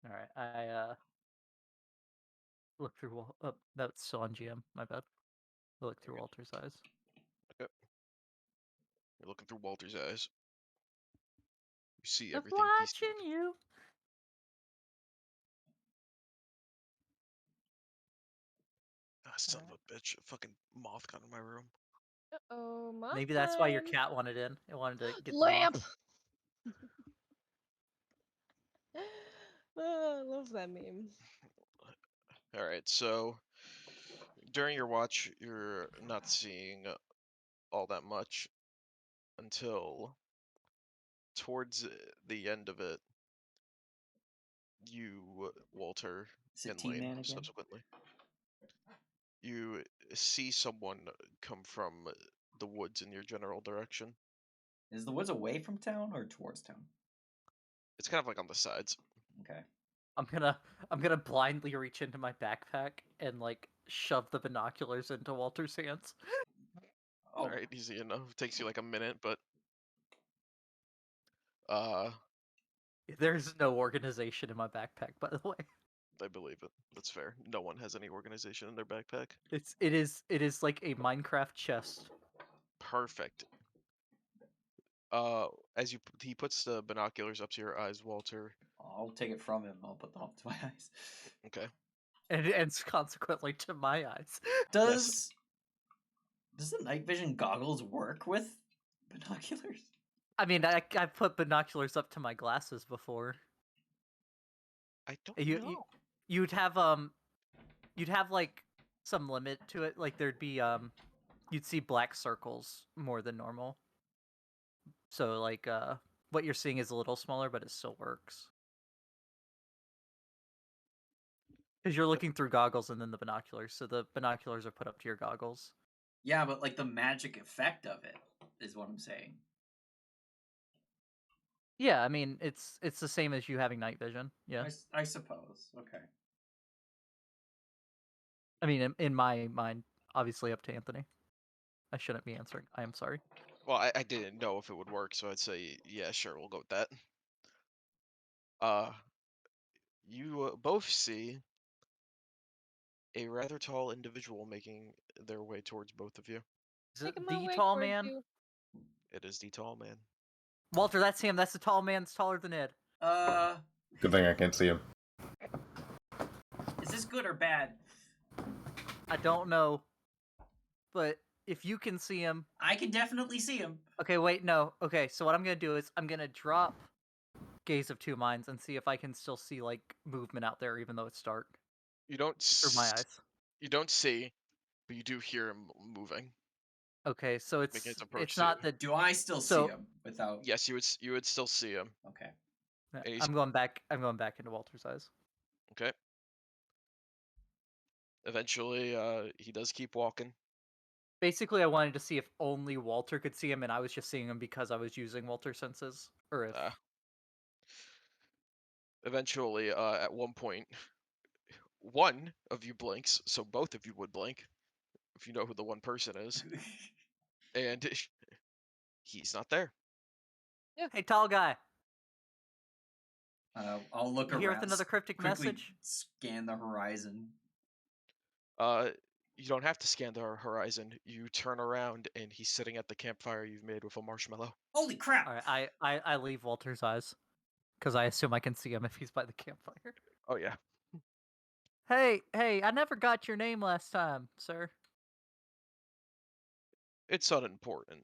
All right, I look through. Oh, that's still on GM. My bad. I look through Walter's eyes. Okay. You're looking through Walter's eyes. You see I'm everything decent. watching you. Ah, son of a bitch! A fucking moth got in my room. Uh-oh, moth Maybe that's why your time. cat wanted in. It wanted to get the Lamp! moth. I love that meme. All right, so during your watch, you're not seeing all that much until towards the end of it. You, Walter, Is it and Lane, T-Man again? subsequently, you see someone come from the woods in your general direction. Is the woods away from town or towards town? It's kind of like on the sides. Okay. I'm gonna blindly reach into my backpack and like shove the binoculars into Walter's hands. Oh, All right, easy enough. Takes you like a minute, but uh, There's no organization in my backpack, by the way. I believe it. That's fair. No one has any organization in their backpack. It is like a Minecraft chest. Perfect. As he puts the binoculars up to your eyes, Walter. I'll take it from him. I'll put them up to my eyes. Okay. And consequently to my eyes. Does the night vision goggles work with binoculars? I mean, I've put binoculars up to my glasses before. I don't You, know. you'd have like some limit to it. Like there'd be you'd see black circles more than normal. So like what you're seeing is a little smaller, but it still works. Because you're looking through goggles and then the binoculars, so the binoculars are put up to your goggles. Yeah, but like the magic effect of it is what I'm saying. Yeah, I mean it's the same as you having night vision. Yeah, I suppose. Okay. I mean in my mind, obviously up to Anthony. I shouldn't be answering. I am sorry. Well, I didn't know if it would work, so I'd say yeah, sure, we'll go with that. You both see a rather tall individual making their way towards both of you. Is it Making my the way tall towards man? you. It is the tall man. Walter, that's him. That's the tall man. That's taller than Ed. Good thing I can't see him. Is this good or bad? I don't know, but if you can see him, I can definitely see him. okay. Wait, no. Okay, so what I'm gonna do is I'm gonna drop Gaze of Two Minds and see if I can still see like movement out there, even though it's dark You don't through my eyes. you don't see, but you do hear him moving. Okay, so Making his it's approach to not you. the Do I still see so him without? Yes, you would still see him. Okay. And he's I'm going back. I'm going back into Walter's eyes. okay. Eventually, he does keep walking. Basically, I wanted to see if only Walter could see him, and I was just seeing him because I was using Walter senses, or if Eventually, at one point, one of you blinks, so both of you would blink, if you know who the one person is, and he's not there. hey, tall guy, I'll look you around. here with another cryptic quickly message? Scan the horizon. You don't have to scan the horizon. You turn around, and he's sitting at the campfire you've made with a marshmallow. Holy crap! All right, I leave Walter's eyes because I assume I can see him if he's by the campfire. Oh yeah. Hey, I never got your name last time, sir. It's unimportant.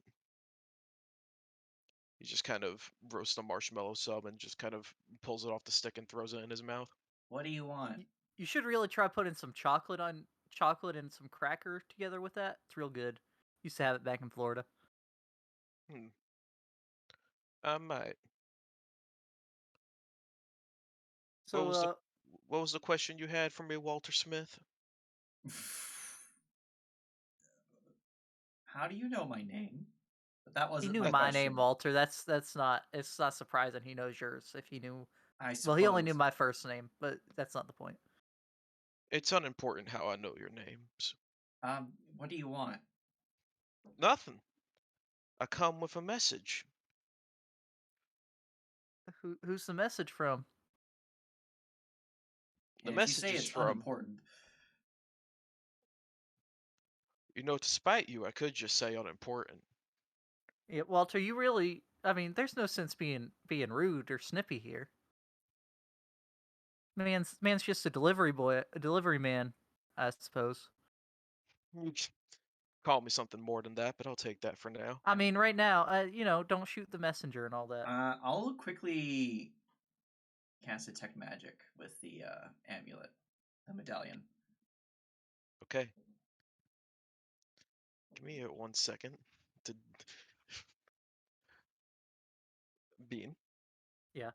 He just kind of roasts a marshmallow sub and just kind of pulls it off the stick and throws it in his mouth. What do you want? You should really try putting some chocolate and some cracker together with that. It's real good. Used to have it back in Florida. I might. So, What was the question you had for me, Walter Smith? How do you know my name? But that He wasn't knew my my question. name, Walter. That's not. It's not surprising he knows yours. If he knew, I well, he only knew suppose. my first name, but that's not the point. It's unimportant how I know your names. What do you want? Nothing. I come with a message. Who's the message from? The And if you message say is it's from, unimportant, to spite you, I could just say unimportant. Yeah, Walter, you really. I mean, there's no sense being rude or snippy here. Man's just a delivery boy, a delivery man, I suppose. You can call me something more than that, but I'll take that for now. I mean, right now, don't shoot the messenger and all that. I'll quickly cast detect magic with the amulet, the medallion. Okay. Give me 1 second to Bean. Yeah.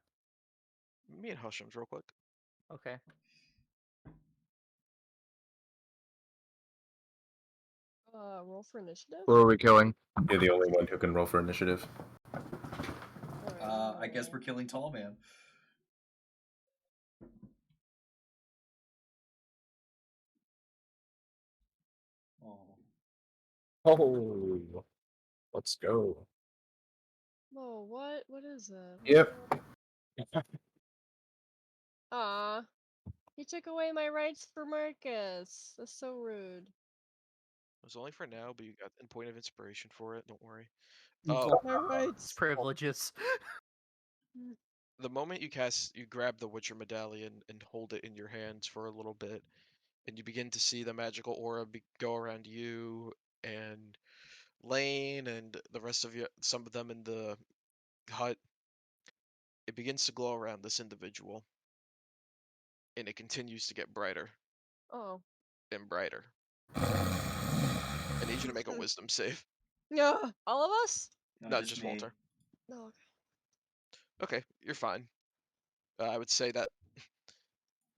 Me and Hushrooms real quick. Okay. Roll for initiative. Who are we killing? You're the only one who can roll for initiative. Alright, I guess we're killing Tall Man. Oh. Oh, let's go. Whoa, what? What is it? Yep. Aw. He took away my rights for Marcus. That's so rude. It was only for now, but you got a point of inspiration for it. Don't worry. My It's rights. privileges. The moment you grab the Witcher medallion and hold it in your hands for a little bit, and you begin to see the magical aura go around you and Lane and the rest of you, some of them in the hut. It begins to glow around this individual, and it continues to get brighter Oh. and brighter. I need you to make a wisdom save. Yeah. All of us? No, Not just just me. Walter. No. Okay, you're fine. I would say that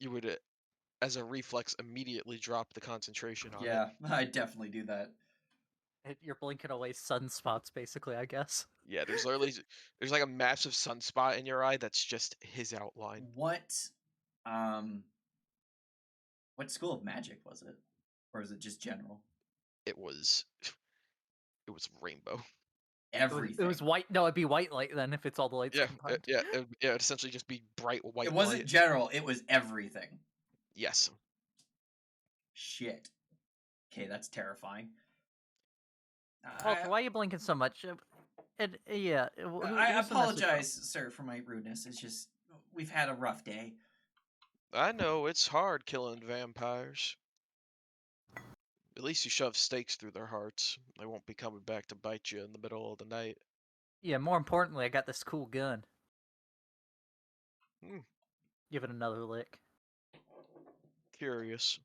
you would, as a reflex, immediately drop the concentration on it. Yeah, I definitely do that. You're blinking away sunspots, basically, I guess. Yeah, there's like a massive sunspot in your eye that's just his outline. What school of magic was it? Or is it just general? It was rainbow. Everything. It was white. No, it'd be white light then if it's all the lights Yeah, combined. it'd essentially just be bright white It wasn't light. general, it was everything. Yes. Shit. Okay, that's terrifying. Walter, why are you blinking so much? Yeah. I apologize, sir, for my rudeness. It's just we've had a rough day. I know it's hard killing vampires. At least you shove stakes through their hearts. They won't be coming back to bite you in the middle of the night. Yeah, more importantly, I got this cool gun. Hmm, Give it another lick. curious.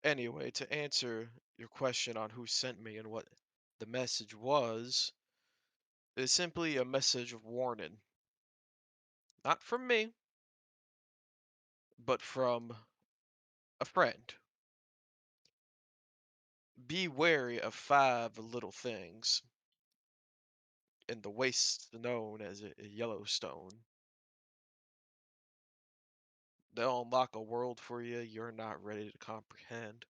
Anyway, to answer your question on who sent me and what the message was, it's simply a message of warning. Not from me, but from a friend. Be wary of 5 little things in the waste known as Yellowstone. They'll unlock a world for you you're not ready to comprehend.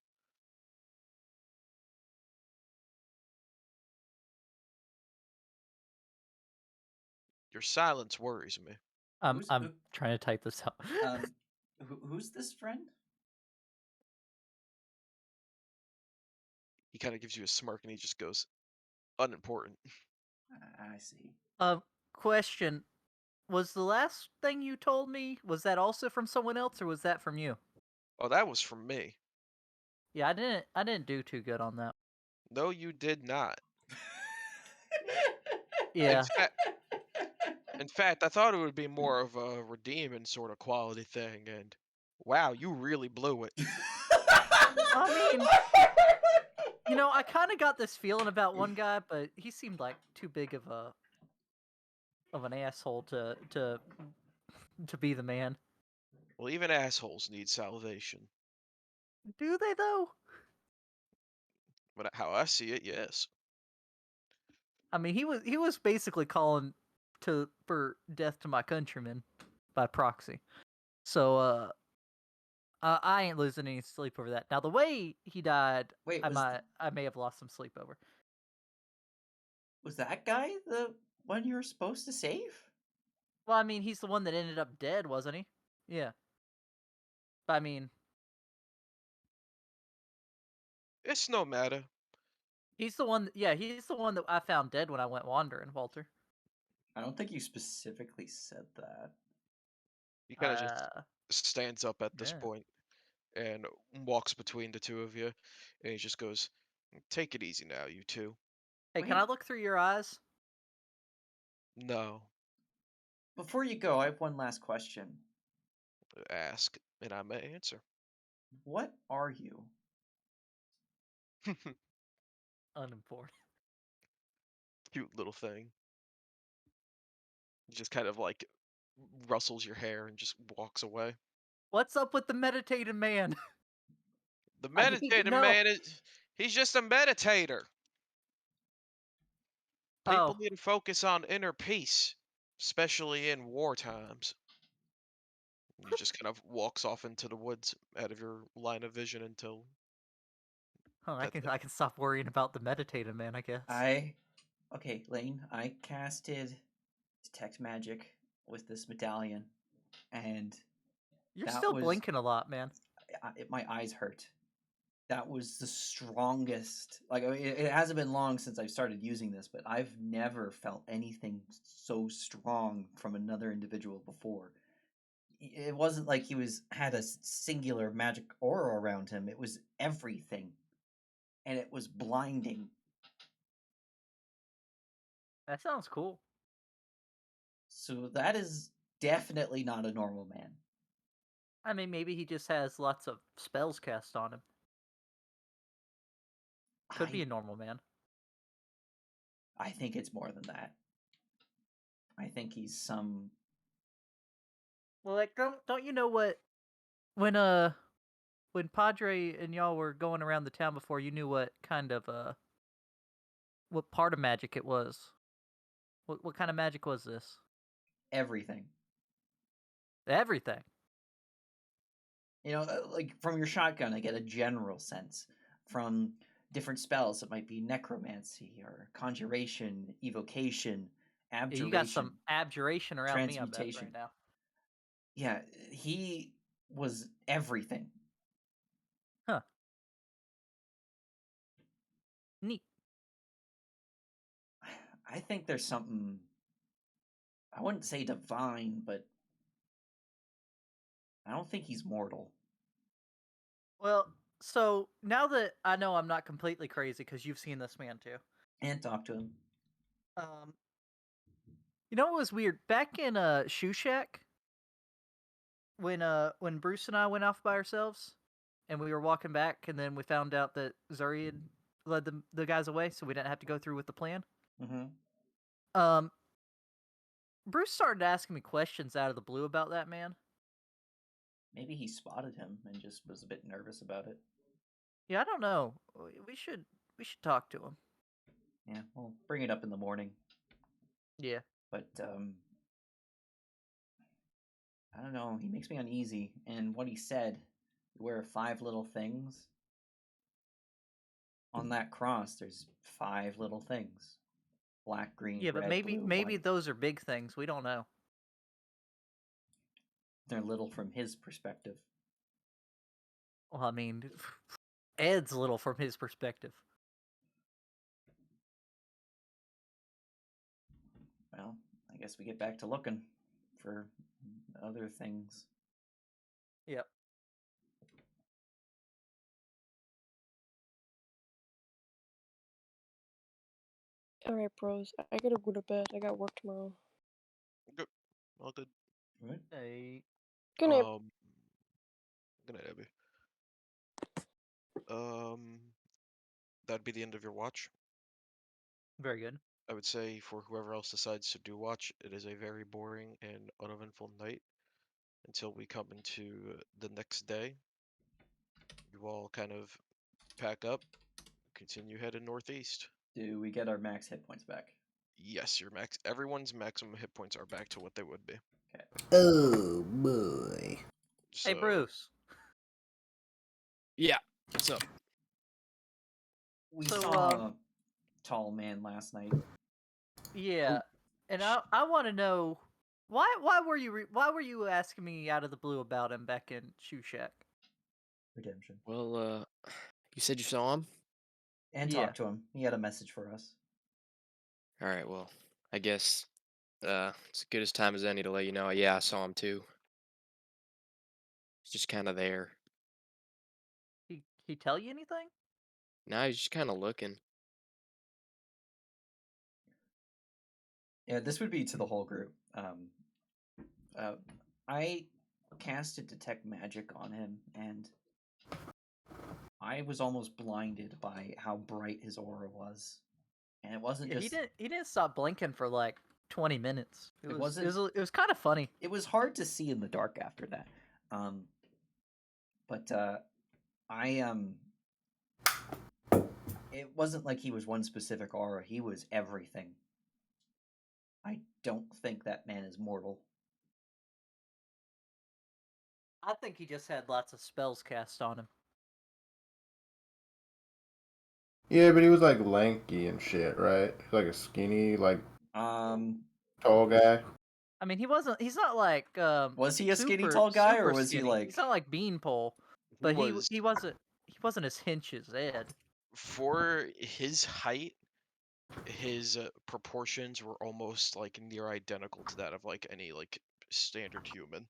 Your silence worries me. I'm trying to type this out. Who's this friend? He kind of gives you a smirk and he just goes, unimportant. I see. Question. Was the last thing you told me, was that also from someone else or was that from you? Oh, that was from me. Yeah, I didn't do too good on that. No, you did not. Yeah. In fact, I thought it would be more of a redeeming sort of quality thing, and wow, you really blew it. I mean, I kind of got this feeling about one guy, but he seemed like too big of an asshole to be the man. Well, even assholes need salvation. Do they though? But how I see it, yes. I mean, he was basically calling for death to my countrymen by proxy. So I ain't losing any sleep over that. Now the way he died, Wait, I may have lost some sleep over. was that guy the one you were supposed to save? Well, I mean, he's the one that ended up dead, wasn't he? Yeah. But I mean, It's no matter. he's the one. Yeah, he's the one that I found dead when I went wandering, Walter. I don't think you specifically said that. He kind of just Uh, stands up at this yeah. point and walks between the two of you, and he just goes, "Take it easy now, you two." Hey, can I Wait. look through your eyes? No, Before you go, I have one last question. ask, and I may answer. What are you? Unimportant. Cute little thing. He just kind of like rustles your hair and just walks away. What's up with the meditating man? The I need to meditating know. man he's just a meditator. People Oh, need to focus on inner peace, especially in war times. And he just kind of walks off into the woods out of your line of vision until oh, that's it. I can stop worrying about the meditating man, I guess. Okay, Lane, I casted Detect Magic with this medallion, and You're that still was blinking a lot, man. my eyes hurt. That was the strongest. Like, I mean, it hasn't been long since I've started using this, but I've never felt anything so strong from another individual before. It wasn't like he had a singular magic aura around him. It was everything, and it was blinding. That sounds cool. So that is definitely not a normal man. I mean, maybe he just has lots of spells cast on him. Could be a normal man. I think it's more than that. I think he's some. Well, like, don't you know what? When Padre and y'all were going around the town before, you knew what kind of what part of magic it was. What kind of magic was this? Everything. Everything. You know, like from your shotgun, I get a general sense. From different spells, it might be necromancy or conjuration, evocation, Yeah, you got some abjuration, abjuration around me, I bet, right transmutation. now. Yeah, he was everything. Huh. Neat. I think there's something. I wouldn't say divine, but I don't think he's mortal. Well, so now that I know I'm not completely crazy because you've seen this man too. And talk to him. Um, you know what was weird? Back in Shoe Shack, when Bruce and I went off by ourselves, and we were walking back, and then we found out that Zuri had led the guys away, so we didn't have to go through with the plan. Mm-hmm. Bruce started asking me questions out of the blue about that man. Maybe he spotted him and just was a bit nervous about it. Yeah, I don't know. We should talk to him. Yeah, we'll bring it up in the morning. Yeah. But I don't know. He makes me uneasy. And what he said, where 5 little things on that cross, there's 5 little things: black, green, Yeah, but red, maybe blue, white. those are big things. We don't know. They're little from his perspective. Well, I mean, Ed's little from his perspective. Well, I guess we get back to looking for other things. Yep. Alright, bros. I gotta go to bed. I got work tomorrow. Good. All good. Right? Hey. Good night. Good night, Abby. That'd be the end of your watch. Very good. I would say for whoever else decides to do watch, it is a very boring and uneventful night until we come into the next day. You all kind of pack up, continue heading northeast. Do we get our max hit points back? Yes, everyone's maximum hit points are back to what they would be. Oh boy. Hey, So, Bruce. Yeah. What's up? We So, saw a tall man last night. Yeah, and I want to know why were you asking me out of the blue about him back in Shoe Shack? Redemption. Well, you said you saw him? And Yeah. talked to him. He had a message for us. All right, well, I guess it's as good as time as any to let you know. Yeah, I saw him too. He's just kind of there. He tell you anything? Now he's just kind of looking. Yeah, this would be to the whole group. I casted Detect Magic on him, and I was almost blinded by how bright his aura was. And it wasn't Yeah, just. he didn't stop blinking for like 20 minutes. It wasn't. it was kind of funny. It was hard to see in the dark after that. But it wasn't like he was one specific aura. He was everything. I don't think that man is mortal. I think he just had lots of spells cast on him. Yeah, but he was like lanky and shit, right? Like a skinny, like tall guy. I mean, he's not like Was he a skinny super, tall guy, or super was he skinny. like? He's not like Beanpole, but he wasn't as hinch as Ed. For his height, his proportions were almost like near identical to that of like any like standard human.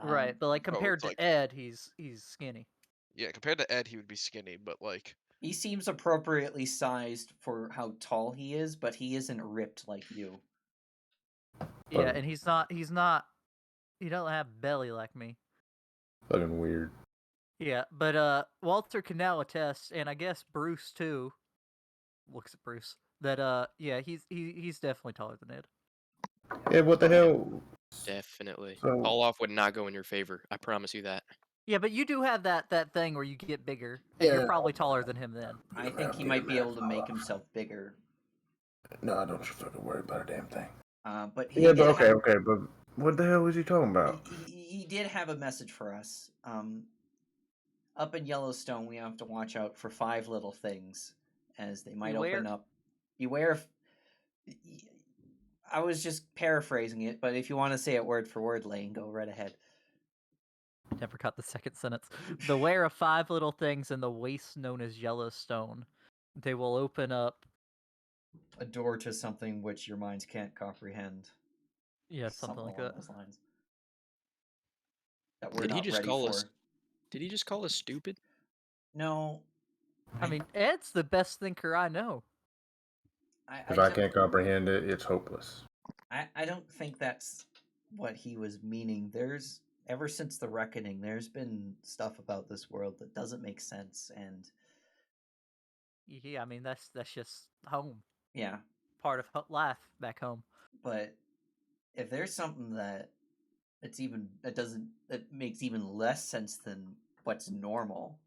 Right, but like compared it's to like- Ed, he's skinny. Yeah, compared to Ed, he would be skinny, but like He seems appropriately sized for how tall he is, but he isn't ripped like you. Yeah, Fucking- and he's not he don't have belly like me. Fucking weird. Yeah, but Walter can now attest, and I guess Bruce too. Looks at Bruce. That yeah, he's definitely taller than Ed. Yeah, what the hell? Definitely. So- Fall off would not go in your favor. I promise you that. Yeah, but you do have that thing where you get bigger, and Yeah. you're probably taller than him then. I think he might be able to make himself bigger. No, don't you fucking worry about a damn thing. But he Yeah, did but okay, have, okay, but what the hell was he talking about? he did have a message for us. Up in Yellowstone, we have to watch out for 5 little things, as they might open up. Beware. I was just paraphrasing it, but if you want to say it word for word, Lane, go right ahead. Never got the second sentence. Beware of 5 little things in the waste known as Yellowstone. They will open up A door to something which your minds can't comprehend. yeah, something like along that. those lines. That we're Did he not just ready call for. us? Did he just call us stupid? No. I mean, Ed's the best thinker I know. If I can't comprehend it, it's hopeless. I don't think that's what he was meaning. There's ever since the reckoning, there's been stuff about this world that doesn't make sense, and Yeah, I mean that's just home. yeah. Part of life back home. But if there's something that makes even less sense than what's normal,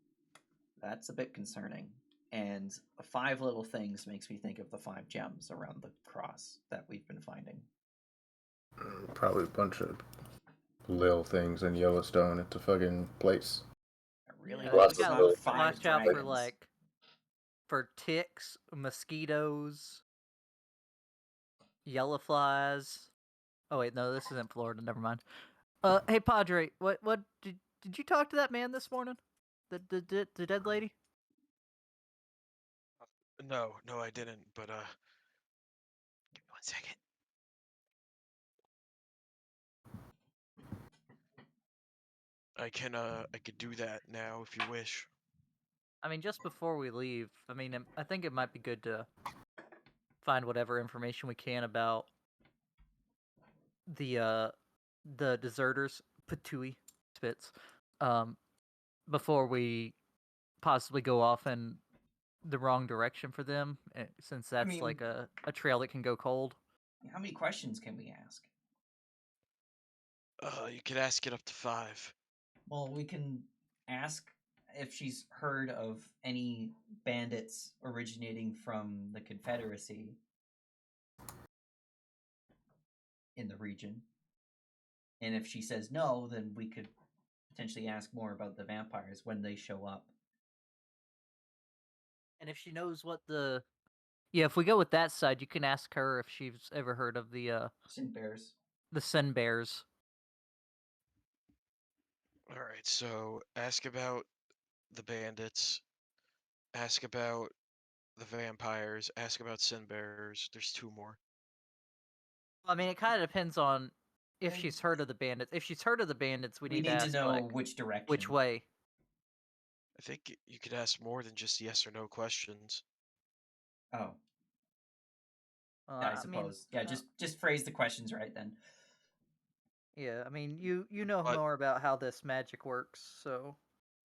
that's a bit concerning. And 5 little things makes me think of the 5 gems around the cross that we've been finding. Probably a bunch of little things in Yellowstone. It's a fucking place. Really, Yeah, Lots you of gotta little 5 watch out dragons. for ticks, mosquitoes, yellow flies. Oh wait, no, this isn't Florida. Never mind. Hey Padre, what did you talk to that man this morning? The dead lady? no, I didn't. But give me 1 second. I could do that now if you wish. I mean, just before we leave, I mean, I think it might be good to find whatever information we can about the deserters, Patui Spitz, before we possibly go off in the wrong direction for them, since that's like a trail that can go cold. How many questions can we ask? You could ask it up to 5. Well, we can ask if she's heard of any bandits originating from the Confederacy. in the region. And if she says no, then we could potentially ask more about the vampires when they show up. And if she knows what the yeah, if we go with that side, you can ask her if she's ever heard of Sin bears. the Sin Bears. All right, so ask about the bandits, ask about the vampires, ask about sin bears. There's two more. I mean, it kind of depends on if she's heard of the bandits. If she's heard of the bandits, we We need to need to ask know like which direction. which way. I think you could ask more than just yes or no questions. Oh, Uh, yeah, I I mean, suppose. Yeah, just phrase the questions right then. yeah. I mean, you know But- more about how this magic works, so.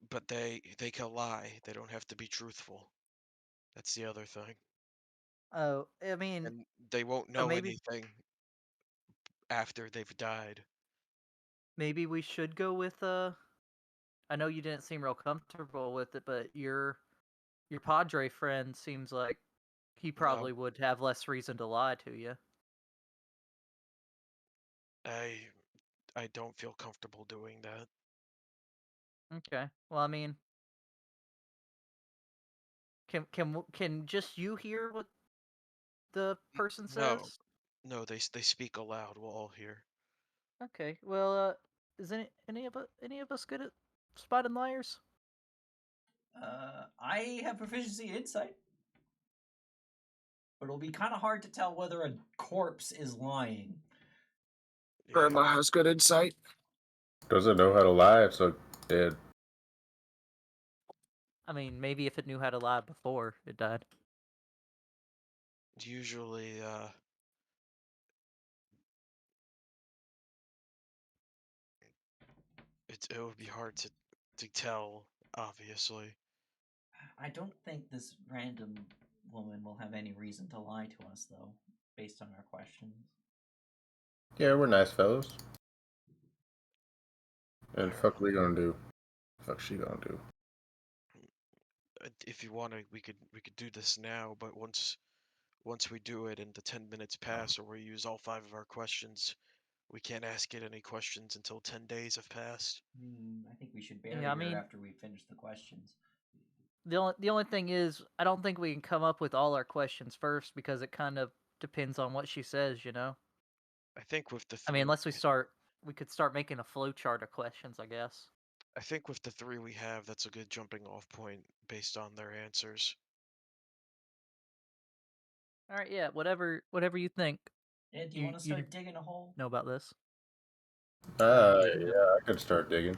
But they can lie. They don't have to be truthful. That's the other thing. Oh, I mean, And they won't know maybe anything after they've died. maybe we should go with I know you didn't seem real comfortable with it, but your Padre friend seems like he probably would have less reason to lie to you. I don't feel comfortable doing that. Okay. Well, I mean, can just you hear what the person No. says? No, they speak aloud. We'll all hear. Okay. Well, is any of us good at spotting liars? I have proficiency in insight, but it'll be kind of hard to tell whether a corpse is lying. Grandma has good insight. Doesn't know how to lie if so dead. I mean, maybe if it knew how to lie before it died. Usually, it would be hard to tell, obviously. I don't think this random woman will have any reason to lie to us, though, based on our questions. Yeah, we're nice fellows. And fuck we gonna do? Fuck she gonna do? If you want to, we could do this now, but once we do it and the 10 minutes pass or we use all 5 of our questions, we can't ask it any questions until 10 days have passed. I think we should bury Yeah, I her mean, after we finish the questions. the only thing is, I don't think we can come up with all our questions first because it kind of depends on what she says, you know. I think with the I mean, unless we could start making a flow chart of questions, I guess. I think with the 3 we have, that's a good jumping off point based on their answers. All right, yeah, whatever you think. Yeah, do you want to start digging a hole? Know about this? Yeah, I could start digging.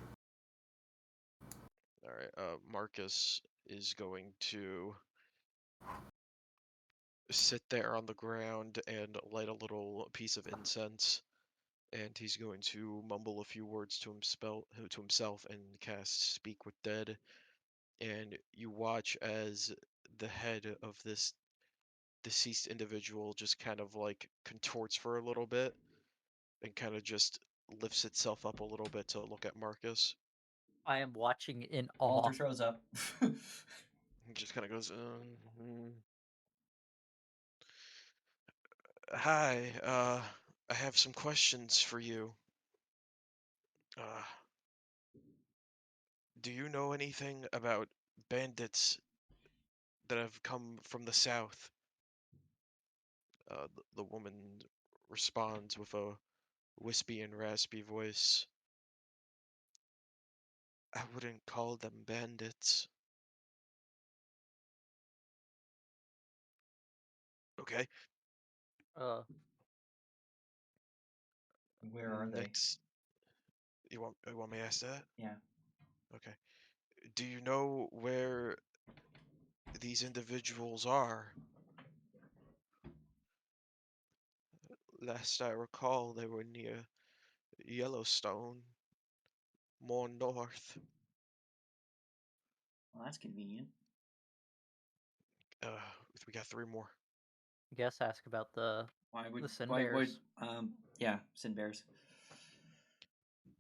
All right, Marcus is going to sit there on the ground and light a little piece of incense, and he's going to mumble a few words to himself and cast Speak with Dead. And you watch as the head of this deceased individual just kind of like contorts for a little bit and kind of just lifts itself up a little bit to look at Marcus. I am watching in awe. Walter shows up. He just kind of goes, Hi, I have some questions for you. Uh, do you know anything about bandits that have come from the south? The woman responds with a wispy and raspy voice. I wouldn't call them bandits. Okay. Where are they? Next, you want me to ask that? Yeah. Okay. Do you know where these individuals are? Last I recall, they were near Yellowstone, more north. Well, that's convenient. Uh, we got 3 more. I guess ask about the Sin why would Bears. yeah, Sin Bears.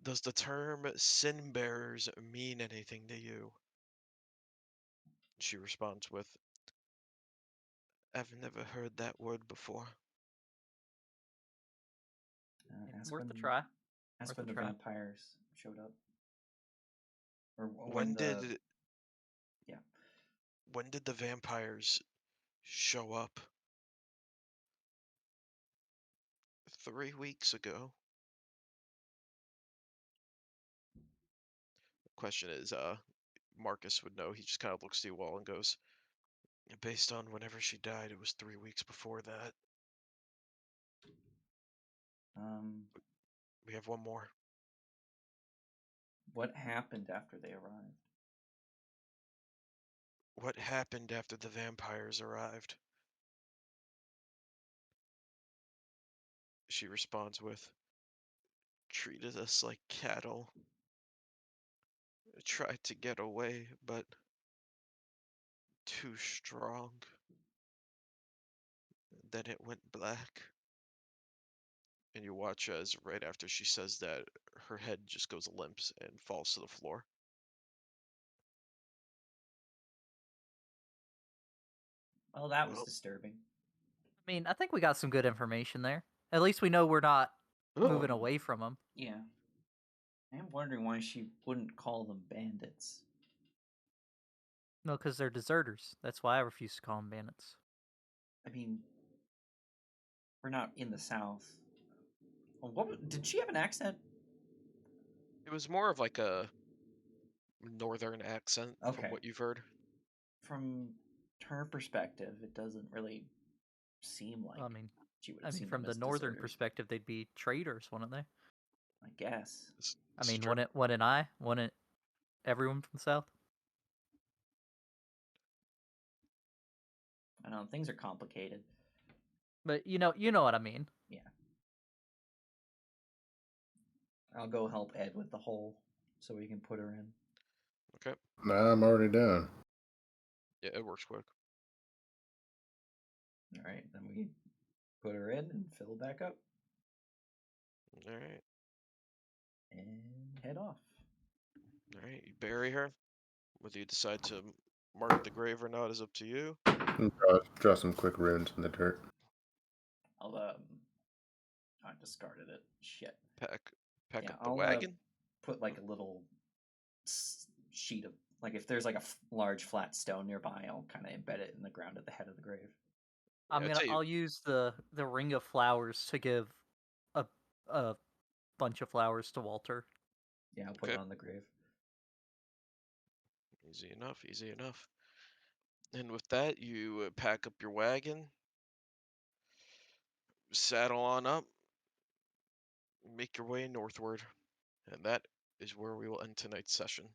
Does the term sin bearers mean anything to you? She responds with, I've never heard that word before. Ask Worth a when, try. ask Worth when a the try. vampires showed up. Or When did Yeah. when did the vampires show up? 3 weeks ago. Question is, Marcus would know. He just kind of looks to you all and goes, based on whenever she died, it was 3 weeks before that. We have one more. What happened after they arrived? What happened after the vampires arrived? She responds with, treated us like cattle. Tried to get away, but too strong. Then it went black. And you watch as right after she says that, her head just goes limp and falls to the floor. Well, that was Well, disturbing. I mean, I think we got some good information there. At least we know we're not moving away from them. Yeah. I am wondering why she wouldn't call them bandits. No, because they're deserters. That's why I refuse to call them bandits. I mean, we're not in the South. Well, did she have an accent? it was more of like a northern accent Okay. from what you've heard. From her perspective, it doesn't really seem like I mean, she would have seen from them the as northern deserters. perspective, they'd be traitors, wouldn't they? I guess. I mean, wouldn't everyone from the South? I know things are complicated. But you know what I mean. Yeah. I'll go help Ed with the hole so we can put her in. Okay. Nah, I'm already done. Yeah, it works quick. All right, then we put her in and fill back up All right. and head off. All right. You bury her. Whether you decide to mark the grave or not is up to you. And draw some quick runes in the dirt. I'll I discarded it. Shit. Pack Yeah, up the I'll wagon. put like a little sheet of like if there's like a large flat stone nearby, I'll kind of embed it in the ground at the head of the grave. Yeah, I'll use the ring of flowers to give a bunch of flowers to Walter. Yeah, I'll put Okay. it on the grave. Easy enough. Easy enough. And with that, you pack up your wagon, saddle on up, make your way northward. And that is where we will end tonight's session,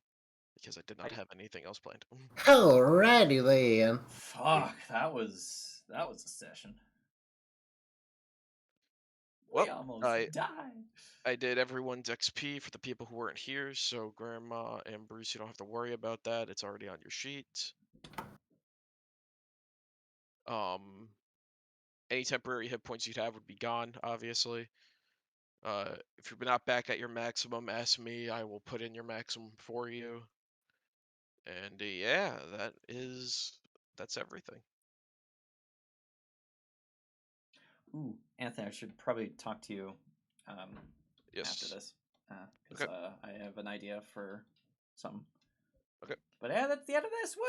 because I did not have anything else planned. Alrighty then. Fuck, that was a session. We Well, almost died. I did everyone's XP for the people who weren't here, so Grandma and Bruce, you don't have to worry about that. It's already on your sheet. Any temporary hit points you'd have would be gone, obviously. If you're not back at your maximum, ask me. I will put in your maximum for you. And yeah, that's everything. Ooh, Anthony, I should probably talk to you Yes. after this because Okay. I have an idea for something. Okay. But yeah, that's the end of this. Woo!